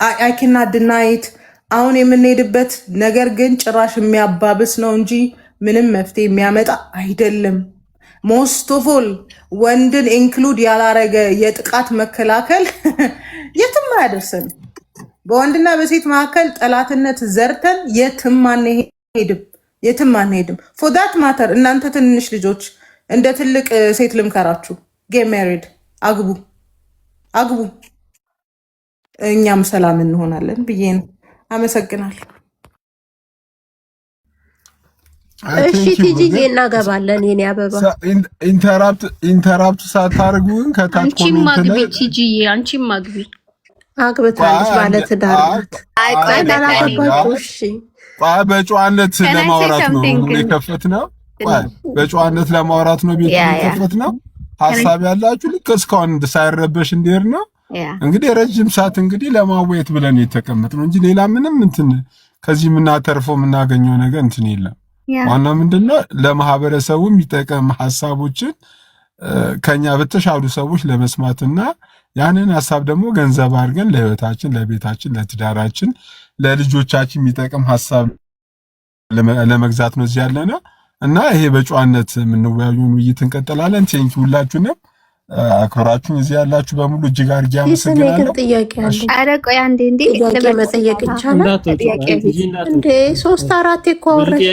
አይ ካንት ዲናይ ኢት። አሁን የምንሄድበት ነገር ግን ጭራሽ የሚያባብስ ነው እንጂ ምንም መፍትሄ የሚያመጣ አይደለም። ሞስት ኦፍ ኦል ወንድን ኢንክሉድ ያላረገ የጥቃት መከላከል የትም አያደርሰን። በወንድና በሴት መካከል ጠላትነት ዘርተን የትም አንሄድም። ፎር ዳት ማተር እናንተ ትንሽ ልጆች እንደ ትልቅ ሴት ልምከራችሁ፣ ጌት ሜሪድ፣ አግቡ፣ እኛም ሰላም እንሆናለን ብዬ ነው። አመሰግናለሁ። እሺ ቲጂዬ እናገባለን። የኔ አበባ ኢንተራፕት ሳታርጉ ግን ከታች አንቺም አግቢ ቲጂዬ፣ አንቺም አግቢ። አግብታለች ማለት ዳር በጨዋነት ለማውራት ነው የከፈትነው። በጨዋነት ለማውራት ነው ቤት የከፈትነው። ሐሳብ ያላችሁ ልክ እስካሁን ሳይረበሽ እንዲሄድ ነው። እንግዲህ ረጅም ሰዓት እንግዲህ ለማወያየት ብለን የተቀመጥነው እንጂ ሌላ ምንም እንትን ከዚህ የምናተርፈው የምናገኘው ነገር እንትን የለም። ዋና ምንድነው ለማህበረሰቡ የሚጠቅም ሐሳቦችን ከኛ በተሻሉ ሰዎች ለመስማትና ያንን ሐሳብ ደግሞ ገንዘብ አድርገን ለህይወታችን፣ ለቤታችን፣ ለትዳራችን፣ ለልጆቻችን የሚጠቅም ሐሳብ ለመግዛት ነው እዚህ ያለነው እና ይሄ በጨዋነት የምንወያዩን ውይይት እንቀጥላለን። ቴንኪ ሁላችሁንም አክብራችሁን እዚህ ያላችሁ በሙሉ እጅግ አድርጌ አመሰግናለሁ። ጥያቄ አለ። ኧረ ቆይ አንዴ መጠየቅ ይቻላል? እንዴ 3-4 እኮ አወራሽ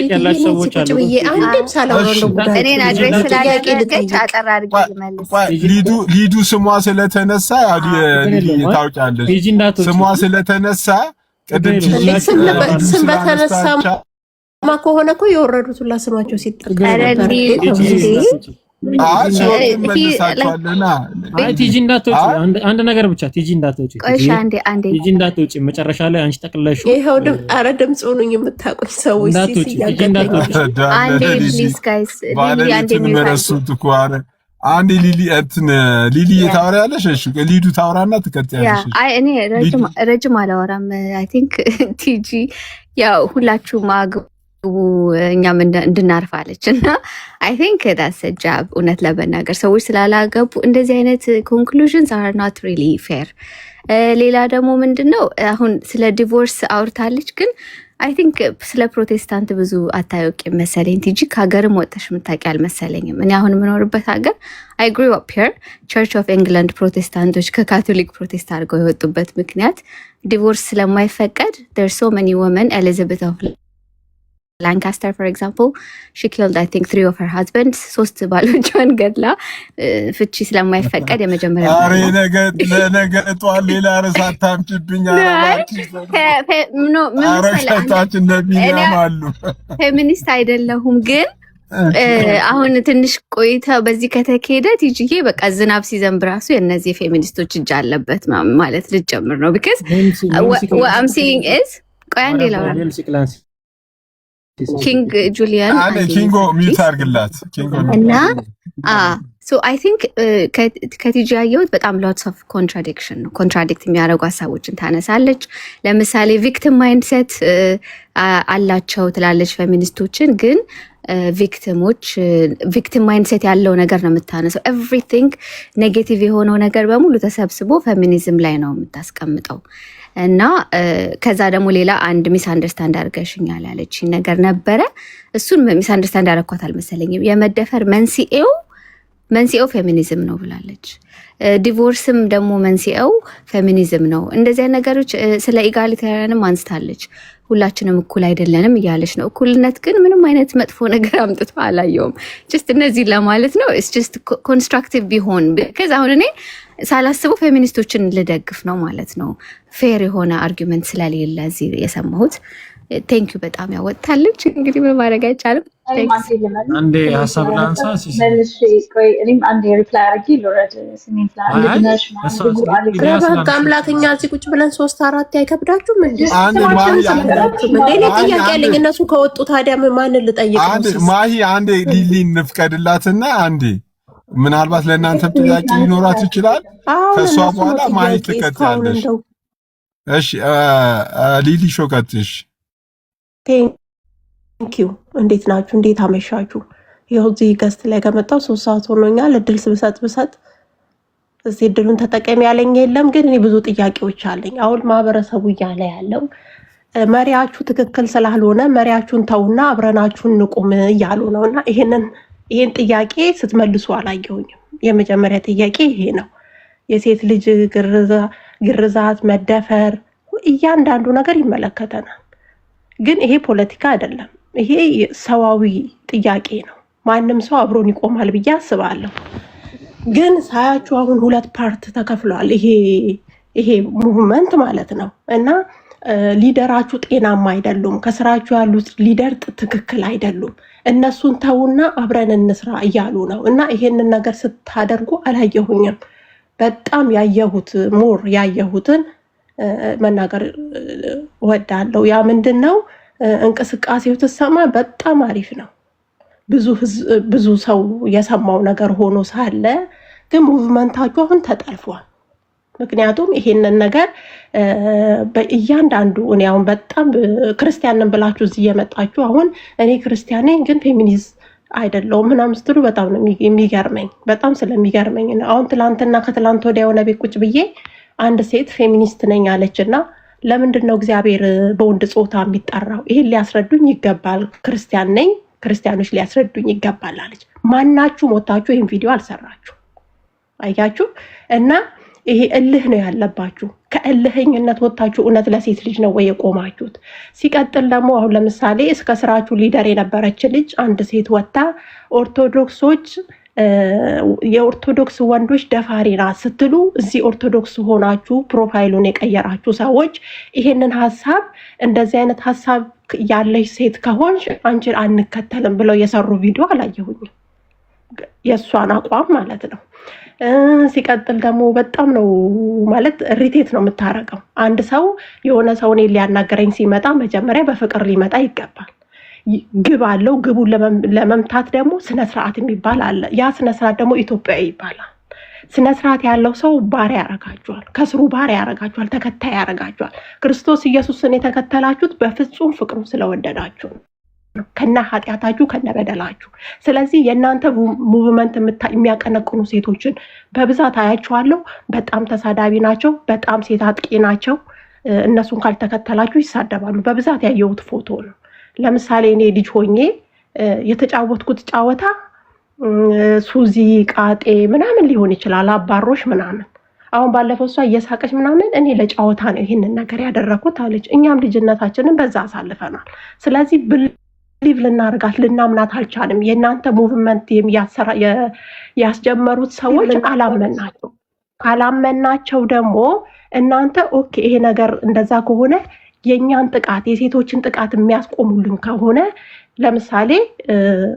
ቁጭ ብዬ አንዴም ሳላወራው እኔን አድሬስ ስላደረገች አጠራ አድርጌ ልመልስ። ሊዱ ስሟ ስለተነሳ ታውቂያለሽ፣ ስሟ ስለተነሳ ቅድም ስም በተነሳ ከሆነ እኮ የወረዱት ሁላ ስማቸው ሲጠራ ቲጂ እንዳትወጪ፣ አንድ ነገር ብቻ ቲጂ እንዳትወጪ፣ ቲጂ እንዳትወጪ። መጨረሻ ላይ አንቺ ጠቅለሽው ይሄው ኧረ ድምጽ ሆኑኝ የምታውቁኝ ሰዎች አንዴ ሊሊ ታወሪያለሽ። እሺ ሊዱ ታወራና ትቀጥያለሽ። አይ እኔ ረጅም አላወራም። አይ ቲንክ ቲጂ ያው ሁላችሁም እኛም እንድናርፋለች እና አይ ቲንክ ዳትስ አ ጃብ። እውነት ለመናገር ሰዎች ስላላገቡ እንደዚህ አይነት ኮንክሉዥንስ አር ኖት ሪሊ ፌር። ሌላ ደግሞ ምንድነው አሁን ስለ ዲቮርስ አውርታለች፣ ግን አይ ቲንክ ስለ ፕሮቴስታንት ብዙ አታውቂም መሰለኝ ቲጂ። ከሀገርም ወጥተሽ የምታውቂ አልመሰለኝም። እኔ አሁን የምኖርበት ሀገር አይ ግሩ አፕ ሂር ቸርች ኦፍ ኢንግላንድ ፕሮቴስታንቶች ከካቶሊክ ፕሮቴስት አድርገው የወጡበት ምክንያት ዲቮርስ ስለማይፈቀድ there's so many women Elizabeth of Lancaster, for example, she killed I think 3 of her husbands. 3 ባሎቿን ገድላ ፍቺ ስለማይፈቀድ የመጀመሪያ ነገር ጧል ሌላ ርዕስ አታምጪብኝ። ፌሚኒስት አይደለሁም፣ ግን አሁን ትንሽ ቆይታ በዚህ ከተካሄደ ቲጂዬ በቃ ዝናብ ሲዘንብ ራሱ የእነዚህ ፌሚኒስቶች እጅ አለበት ማለት ልጀምር ነው። because what I'm saying is ቆይ አንዴ ላውራ ኪንግ ጁሊያን ኪንጎ ሚውት አድርግላት እና ሶ አይ ቲንክ ከቲጂ ያየሁት በጣም ሎትስ ኦፍ ኮንትራዲክሽን ነው። ኮንትራዲክት የሚያደርጉ ሀሳቦችን ታነሳለች። ለምሳሌ ቪክቲም ማይንድሴት አላቸው ትላለች ፌሚኒስቶችን፣ ግን ቪክቲም ማይንድሴት ያለው ነገር ነው የምታነሳው። ኤቭሪቲንግ ኔጌቲቭ የሆነው ነገር በሙሉ ተሰብስቦ ፌሚኒዝም ላይ ነው የምታስቀምጠው። እና ከዛ ደግሞ ሌላ አንድ ሚስ አንደርስታንድ አድርገሽኛል ያለችኝ ነገር ነበረ። እሱን ሚስ አንደርስታንድ አደረኳት አልመሰለኝም። የመደፈር መንስኤው ፌሚኒዝም ነው ብላለች። ዲቮርስም ደግሞ መንስኤው ፌሚኒዝም ነው። እንደዚህ ነገሮች ስለ ኢጋሊታሪያንም አንስታለች። ሁላችንም እኩል አይደለንም እያለች ነው። እኩልነት ግን ምንም አይነት መጥፎ ነገር አምጥቶ አላየውም። ጀስት እነዚህ ለማለት ነው። ኢትስ ጀስት ኮንስትራክቲቭ ቢሆን ከዛ አሁን እኔ ሳላስበው ፌሚኒስቶችን ልደግፍ ነው ማለት ነው። ፌር የሆነ አርጊመንት ስለሌለ እዚህ የሰማሁት። ቴንክ ዩ በጣም ያወጣለች። እንግዲህ ምን ማድረግ አይቻልም። አንዴ ሀሳብ ላንሳ እኔም አንዴ ሪፕላይ አድርጌ ልውረድ። ስሜን በህግ አምላክኛ እዚህ ቁጭ ብለን 3-4 አይከብዳችሁም? ሌላ ጥያቄ ያለኝ እነሱ ከወጡ ታዲያ ማንን ልጠይቅ? ማሂ አንዴ ሊሊን እንፍቀድላትና አንዴ ምናልባት ለእናንተ ጥያቄ ሊኖራት ይችላል። ከሷ በኋላ ማሂ ትቀጥያለሽ። እሺ ሊሊ ሾቀጥሽ። ቴንኪው። እንዴት ናችሁ? እንዴት አመሻችሁ? ይኸው እዚህ ገስት ላይ ከመጣሁ 3 ሰዓት ሆኖኛል። እድል ብሰጥ እዚህ እድሉን ተጠቀሚ ያለኝ የለም። ግን እኔ ብዙ ጥያቄዎች አለኝ። አሁን ማህበረሰቡ እያለ ያለው መሪያችሁ ትክክል ስላልሆነ መሪያችሁን ተውና አብረናችሁን ንቁም እያሉ ነው። እና ይሄን ጥያቄ ስትመልሱ አላየሁኝም። የመጀመሪያ ጥያቄ ይሄ ነው። የሴት ልጅ ግርዛት፣ መደፈር፣ እያንዳንዱ ነገር ይመለከተናል። ግን ይሄ ፖለቲካ አይደለም። ይሄ ሰዋዊ ጥያቄ ነው። ማንም ሰው አብሮን ይቆማል ብዬ አስባለሁ። ግን ሳያችሁ አሁን 2 ፓርት ተከፍሏል። ይሄ ሙቭመንት ማለት ነው። እና ሊደራችሁ ጤናማ አይደሉም። ከስራችሁ ያሉት ሊደር ትክክል አይደሉም። እነሱን ተውና አብረን እንስራ እያሉ ነው። እና ይሄንን ነገር ስታደርጉ አላየሁኝም። በጣም ያየሁትን መናገር እወዳለሁ። ያ ምንድን ነው? እንቅስቃሴው ትሰማ በጣም አሪፍ ነው። ብዙ ሰው የሰማው ነገር ሆኖ ሳለ ግን ሙቭመንታችሁ አሁን ተጠልፏል። ምክንያቱም ይሄንን ነገር በእያንዳንዱ እኔ አሁን በጣም ክርስቲያንን ብላችሁ እዚህ የመጣችሁ አሁን እኔ ክርስቲያን ነኝ ግን ፌሚኒስት አይደለሁም ምናምን ስትሉ በጣም ነው የሚገርመኝ። በጣም ስለሚገርመኝ ነው። አሁን ትላንትና ከትላንት ወዲያ የሆነ ቤት ቁጭ ብዬ አንድ ሴት ፌሚኒስት ነኝ አለችና ለምንድን ነው እግዚአብሔር በወንድ ጾታ የሚጠራው? ይሄን ሊያስረዱኝ ይገባል። ክርስቲያን ነኝ፣ ክርስቲያኖች ሊያስረዱኝ ይገባል አለች። ማናችሁ ሞታችሁ ይህን ቪዲዮ አልሰራችሁ? አያችሁ? እና ይሄ እልህ ነው ያለባችሁ። ከእልህኝነት ወጣችሁ እውነት ለሴት ልጅ ነው ወይ የቆማችሁት? ሲቀጥል ደግሞ አሁን ለምሳሌ እስከ ስራችሁ ሊደር የነበረች ልጅ አንድ ሴት ወጣ ኦርቶዶክሶች የኦርቶዶክስ ወንዶች ደፋሪ ናት ስትሉ እዚህ ኦርቶዶክስ ሆናችሁ ፕሮፋይሉን የቀየራችሁ ሰዎች ይሄንን ሀሳብ እንደዚህ አይነት ሀሳብ ያለሽ ሴት ከሆንሽ አንቺን አንከተልም ብለው የሰሩ ቪዲዮ አላየሁኝም። የእሷን አቋም ማለት ነው። ሲቀጥል ደግሞ በጣም ነው ማለት ሪቴት ነው የምታረገው። አንድ ሰው የሆነ ሰው እኔን ሊያናገረኝ ሲመጣ መጀመሪያ በፍቅር ሊመጣ ይገባል። ግብ አለው። ግቡን ለመምታት ደግሞ ስነስርዓት የሚባል አለ። ያ ስነስርዓት ደግሞ ኢትዮጵያዊ ይባላል። ስነስርዓት ያለው ሰው ባሪያ ያረጋችኋል፣ ከስሩ ባሪያ ያረጋችኋል፣ ተከታይ ያረጋችኋል። ክርስቶስ ኢየሱስን የተከተላችሁት በፍጹም ፍቅሩ ስለወደዳችሁ ነው፣ ከነ ኃጢአታችሁ ከነ በደላችሁ። ስለዚህ የእናንተ ሙቭመንት የሚያቀነቅኑ ሴቶችን በብዛት አያችኋለሁ። በጣም ተሳዳቢ ናቸው፣ በጣም ሴት አጥቂ ናቸው። እነሱን ካልተከተላችሁ ይሳደባሉ። በብዛት ያየሁት ፎቶ ነው። ለምሳሌ እኔ ልጅ ሆኜ የተጫወትኩት ጫወታ ሱዚ ቃጤ ምናምን ሊሆን ይችላል፣ አባሮሽ ምናምን። አሁን ባለፈው እሷ እየሳቀች ምናምን እኔ ለጫወታ ነው ይህንን ነገር ያደረኩት አለች። እኛም ልጅነታችንን በዛ አሳልፈናል። ስለዚህ ብሊቭ ልናርጋት ልናምናት አልቻልም። የእናንተ ሙቭመንት ያስጀመሩት ሰዎች አላመናቸው ደግሞ እናንተ ኦኬ ይሄ ነገር እንደዛ ከሆነ የኛን ጥቃት የሴቶችን ጥቃት የሚያስቆሙልን ከሆነ ለምሳሌ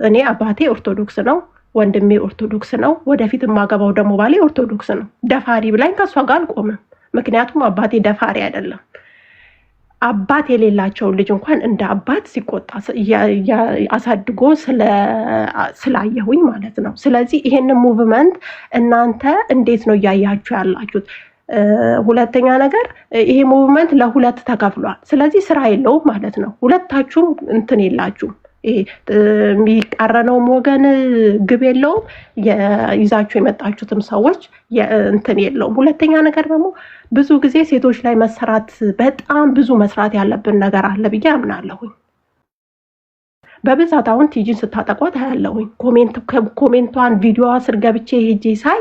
እኔ አባቴ ኦርቶዶክስ ነው፣ ወንድሜ ኦርቶዶክስ ነው፣ ወደፊት የማገባው ደግሞ ባሌ ኦርቶዶክስ ነው። ደፋሪ ብላኝ ከሷ ጋር አልቆምም። ምክንያቱም አባቴ ደፋሪ አይደለም። አባት የሌላቸውን ልጅ እንኳን እንደ አባት ሲቆጣ አሳድጎ ስላየሁኝ ማለት ነው። ስለዚህ ይሄንን ሙቭመንት እናንተ እንዴት ነው እያያችሁ ያላችሁት? ሁለተኛ ነገር ይሄ ሙቭመንት ለሁለት ተከፍሏል። ስለዚህ ስራ የለውም ማለት ነው። ሁለታችሁም እንትን የላችሁም። የሚቃረነውም ወገን ግብ የለውም። ይዛችሁ የመጣችሁትም ሰዎች እንትን የለውም። ሁለተኛ ነገር ደግሞ ብዙ ጊዜ ሴቶች ላይ በጣም ብዙ መስራት ያለብን ነገር አለ ብዬ አምናለሁኝ። በብዛት አሁን ቲጂን ስታጠቋት አያለሁኝ። ኮሜንቷን ቪዲዮዋ ስር ገብቼ ሄጄ ሳይ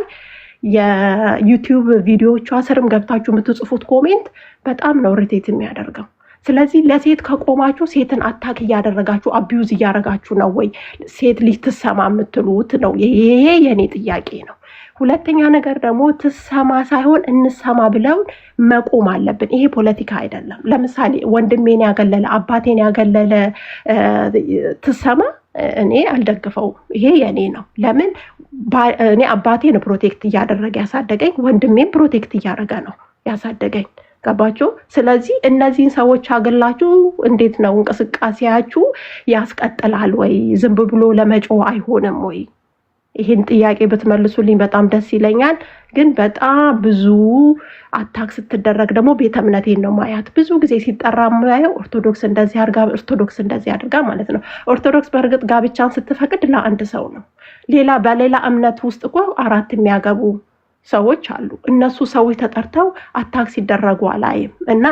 የዩቲዩብ ቪዲዮዎቿ ስርም ገብታችሁ የምትጽፉት ኮሜንት በጣም ነው ሪቴት የሚያደርገው። ስለዚህ ለሴት ከቆማችሁ ሴትን አታክ እያደረጋችሁ አቢዩዝ እያደረጋችሁ ነው ወይ ሴት ልጅ ትሰማ የምትሉት ነው? ይሄ የኔ ጥያቄ ነው። ሁለተኛ ነገር ደግሞ ትሰማ ሳይሆን እንሰማ ብለው መቆም አለብን። ይሄ ፖለቲካ አይደለም። ለምሳሌ ወንድሜን ያገለለ አባቴን ያገለለ ትሰማ እኔ አልደግፈውም። ይሄ የኔ ነው። ለምን እኔ አባቴን ፕሮቴክት እያደረገ ያሳደገኝ፣ ወንድሜን ፕሮቴክት እያደረገ ነው ያሳደገኝ። ገባችሁ? ስለዚህ እነዚህን ሰዎች አገላችሁ እንዴት ነው እንቅስቃሴያችሁ ያስቀጥላል ወይ? ዝም ብሎ ለመጮህ አይሆንም ወይ? ይህን ጥያቄ ብትመልሱልኝ በጣም ደስ ይለኛል። ግን በጣም ብዙ አታክ ስትደረግ ደግሞ ቤተ እምነቴን ነው ማያት። ብዙ ጊዜ ሲጠራ ማየው ኦርቶዶክስ እንደዚህ አድርጋ፣ ኦርቶዶክስ እንደዚህ አድርጋ ማለት ነው። ኦርቶዶክስ በእርግጥ ጋብቻን ስትፈቅድ ለአንድ ሰው ነው። በሌላ እምነት ውስጥ እኮ 4 የሚያገቡ ሰዎች አሉ። እነሱ ሰዎች ተጠርተው አታክ ሲደረጉ አላይም። እና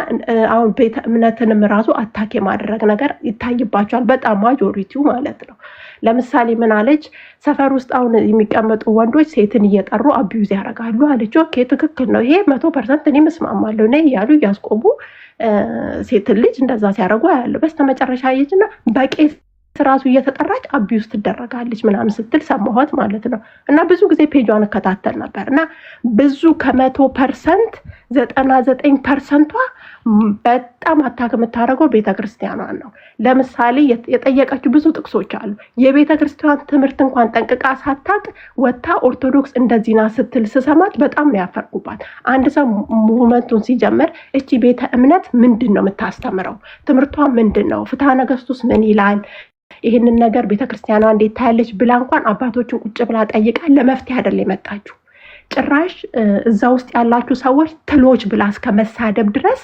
አሁን ቤተ እምነትንም ራሱ አታክ የማድረግ ነገር ይታይባቸዋል፣ በጣም ማጆሪቲው ማለት ነው። ለምሳሌ ምን አለች? ሰፈር ውስጥ አሁን የሚቀመጡ ወንዶች ሴትን እየጠሩ አቢዩዝ ያደርጋሉ አለች። ኦኬ ትክክል ነው ይሄ 100% እኔ መስማማለሁ ነኝ እያሉ እያስቆሙ ሴትን ልጅ እንደዛ ሲያደርጉ ያለው። በስተመጨረሻ ይጅና በቄስ ራሱ እየተጠራች አቢዩዝ ትደረጋለች ምናምን ስትል ሰማኋት ማለት ነው። እና ብዙ ጊዜ ፔጇን እከታተል ነበር እና ብዙ ከ100% 99%ቷ በጣም አታክ የምታደርገው ቤተክርስቲያኗን ነው። ለምሳሌ የጠየቀችው ብዙ ጥቅሶች አሉ። የቤተክርስቲያን ትምህርት እንኳን ጠንቅቃ ሳታቅ ወታ ኦርቶዶክስ እንደዚህ ናት ስትል ስሰማት በጣም ነው ያፈርኩባት። አንድ ሰው ሙቭመንቱን ሲጀምር እቺ ቤተ እምነት ምንድን ነው የምታስተምረው? ትምህርቷ ምንድን ነው? ፍትሐ ነገሥቱስ ምን ይላል? ይህንን ነገር ቤተክርስቲያኗ እንዴት ታያለች ብላ እንኳን አባቶችን ቁጭ ብላ ጠይቃ ለመፍትሄ አይደል የመጣችሁ። ጭራሽ እዛ ውስጥ ያላችሁ ሰዎች ትሎች ብላ እስከመሳደብ ድረስ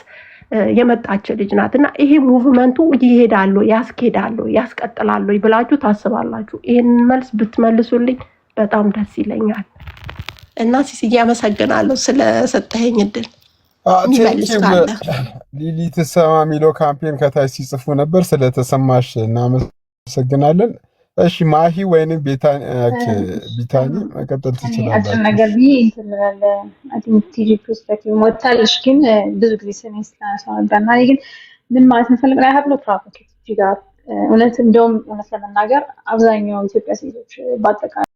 የመጣች ልጅ ናት። እና ይሄ ሙቭመንቱ ይሄዳሉ፣ ያስኬዳሉ፣ ያስቀጥላሉ ብላችሁ ታስባላችሁ? ይሄንን መልስ ብትመልሱልኝ በጣም ደስ ይለኛል። እና ሲስዬ አመሰግናለሁ ስለሰጠኸኝ እድል። ሊሊ ትሰማ የሚለው ካምፔን ከታች ሲጽፉ ነበር። ስለተሰማሽ እናመሰግናለን። እሺ ማሂ ወይንም ቢታኒ መቀጠል ትችላላችሁ። ነገር ቲጂ ፐርስፔክቲቭ ሞታለሽ፣ ግን ብዙ ጊዜ ስሜ ስላነሳው ነበርና ግን ምን ማለት እንፈልግ ላይ ሀብሎ ፕሮቮኬት ጋር እውነት እንደውም እውነት ለመናገር አብዛኛው ኢትዮጵያ ሴቶች በአጠቃላይ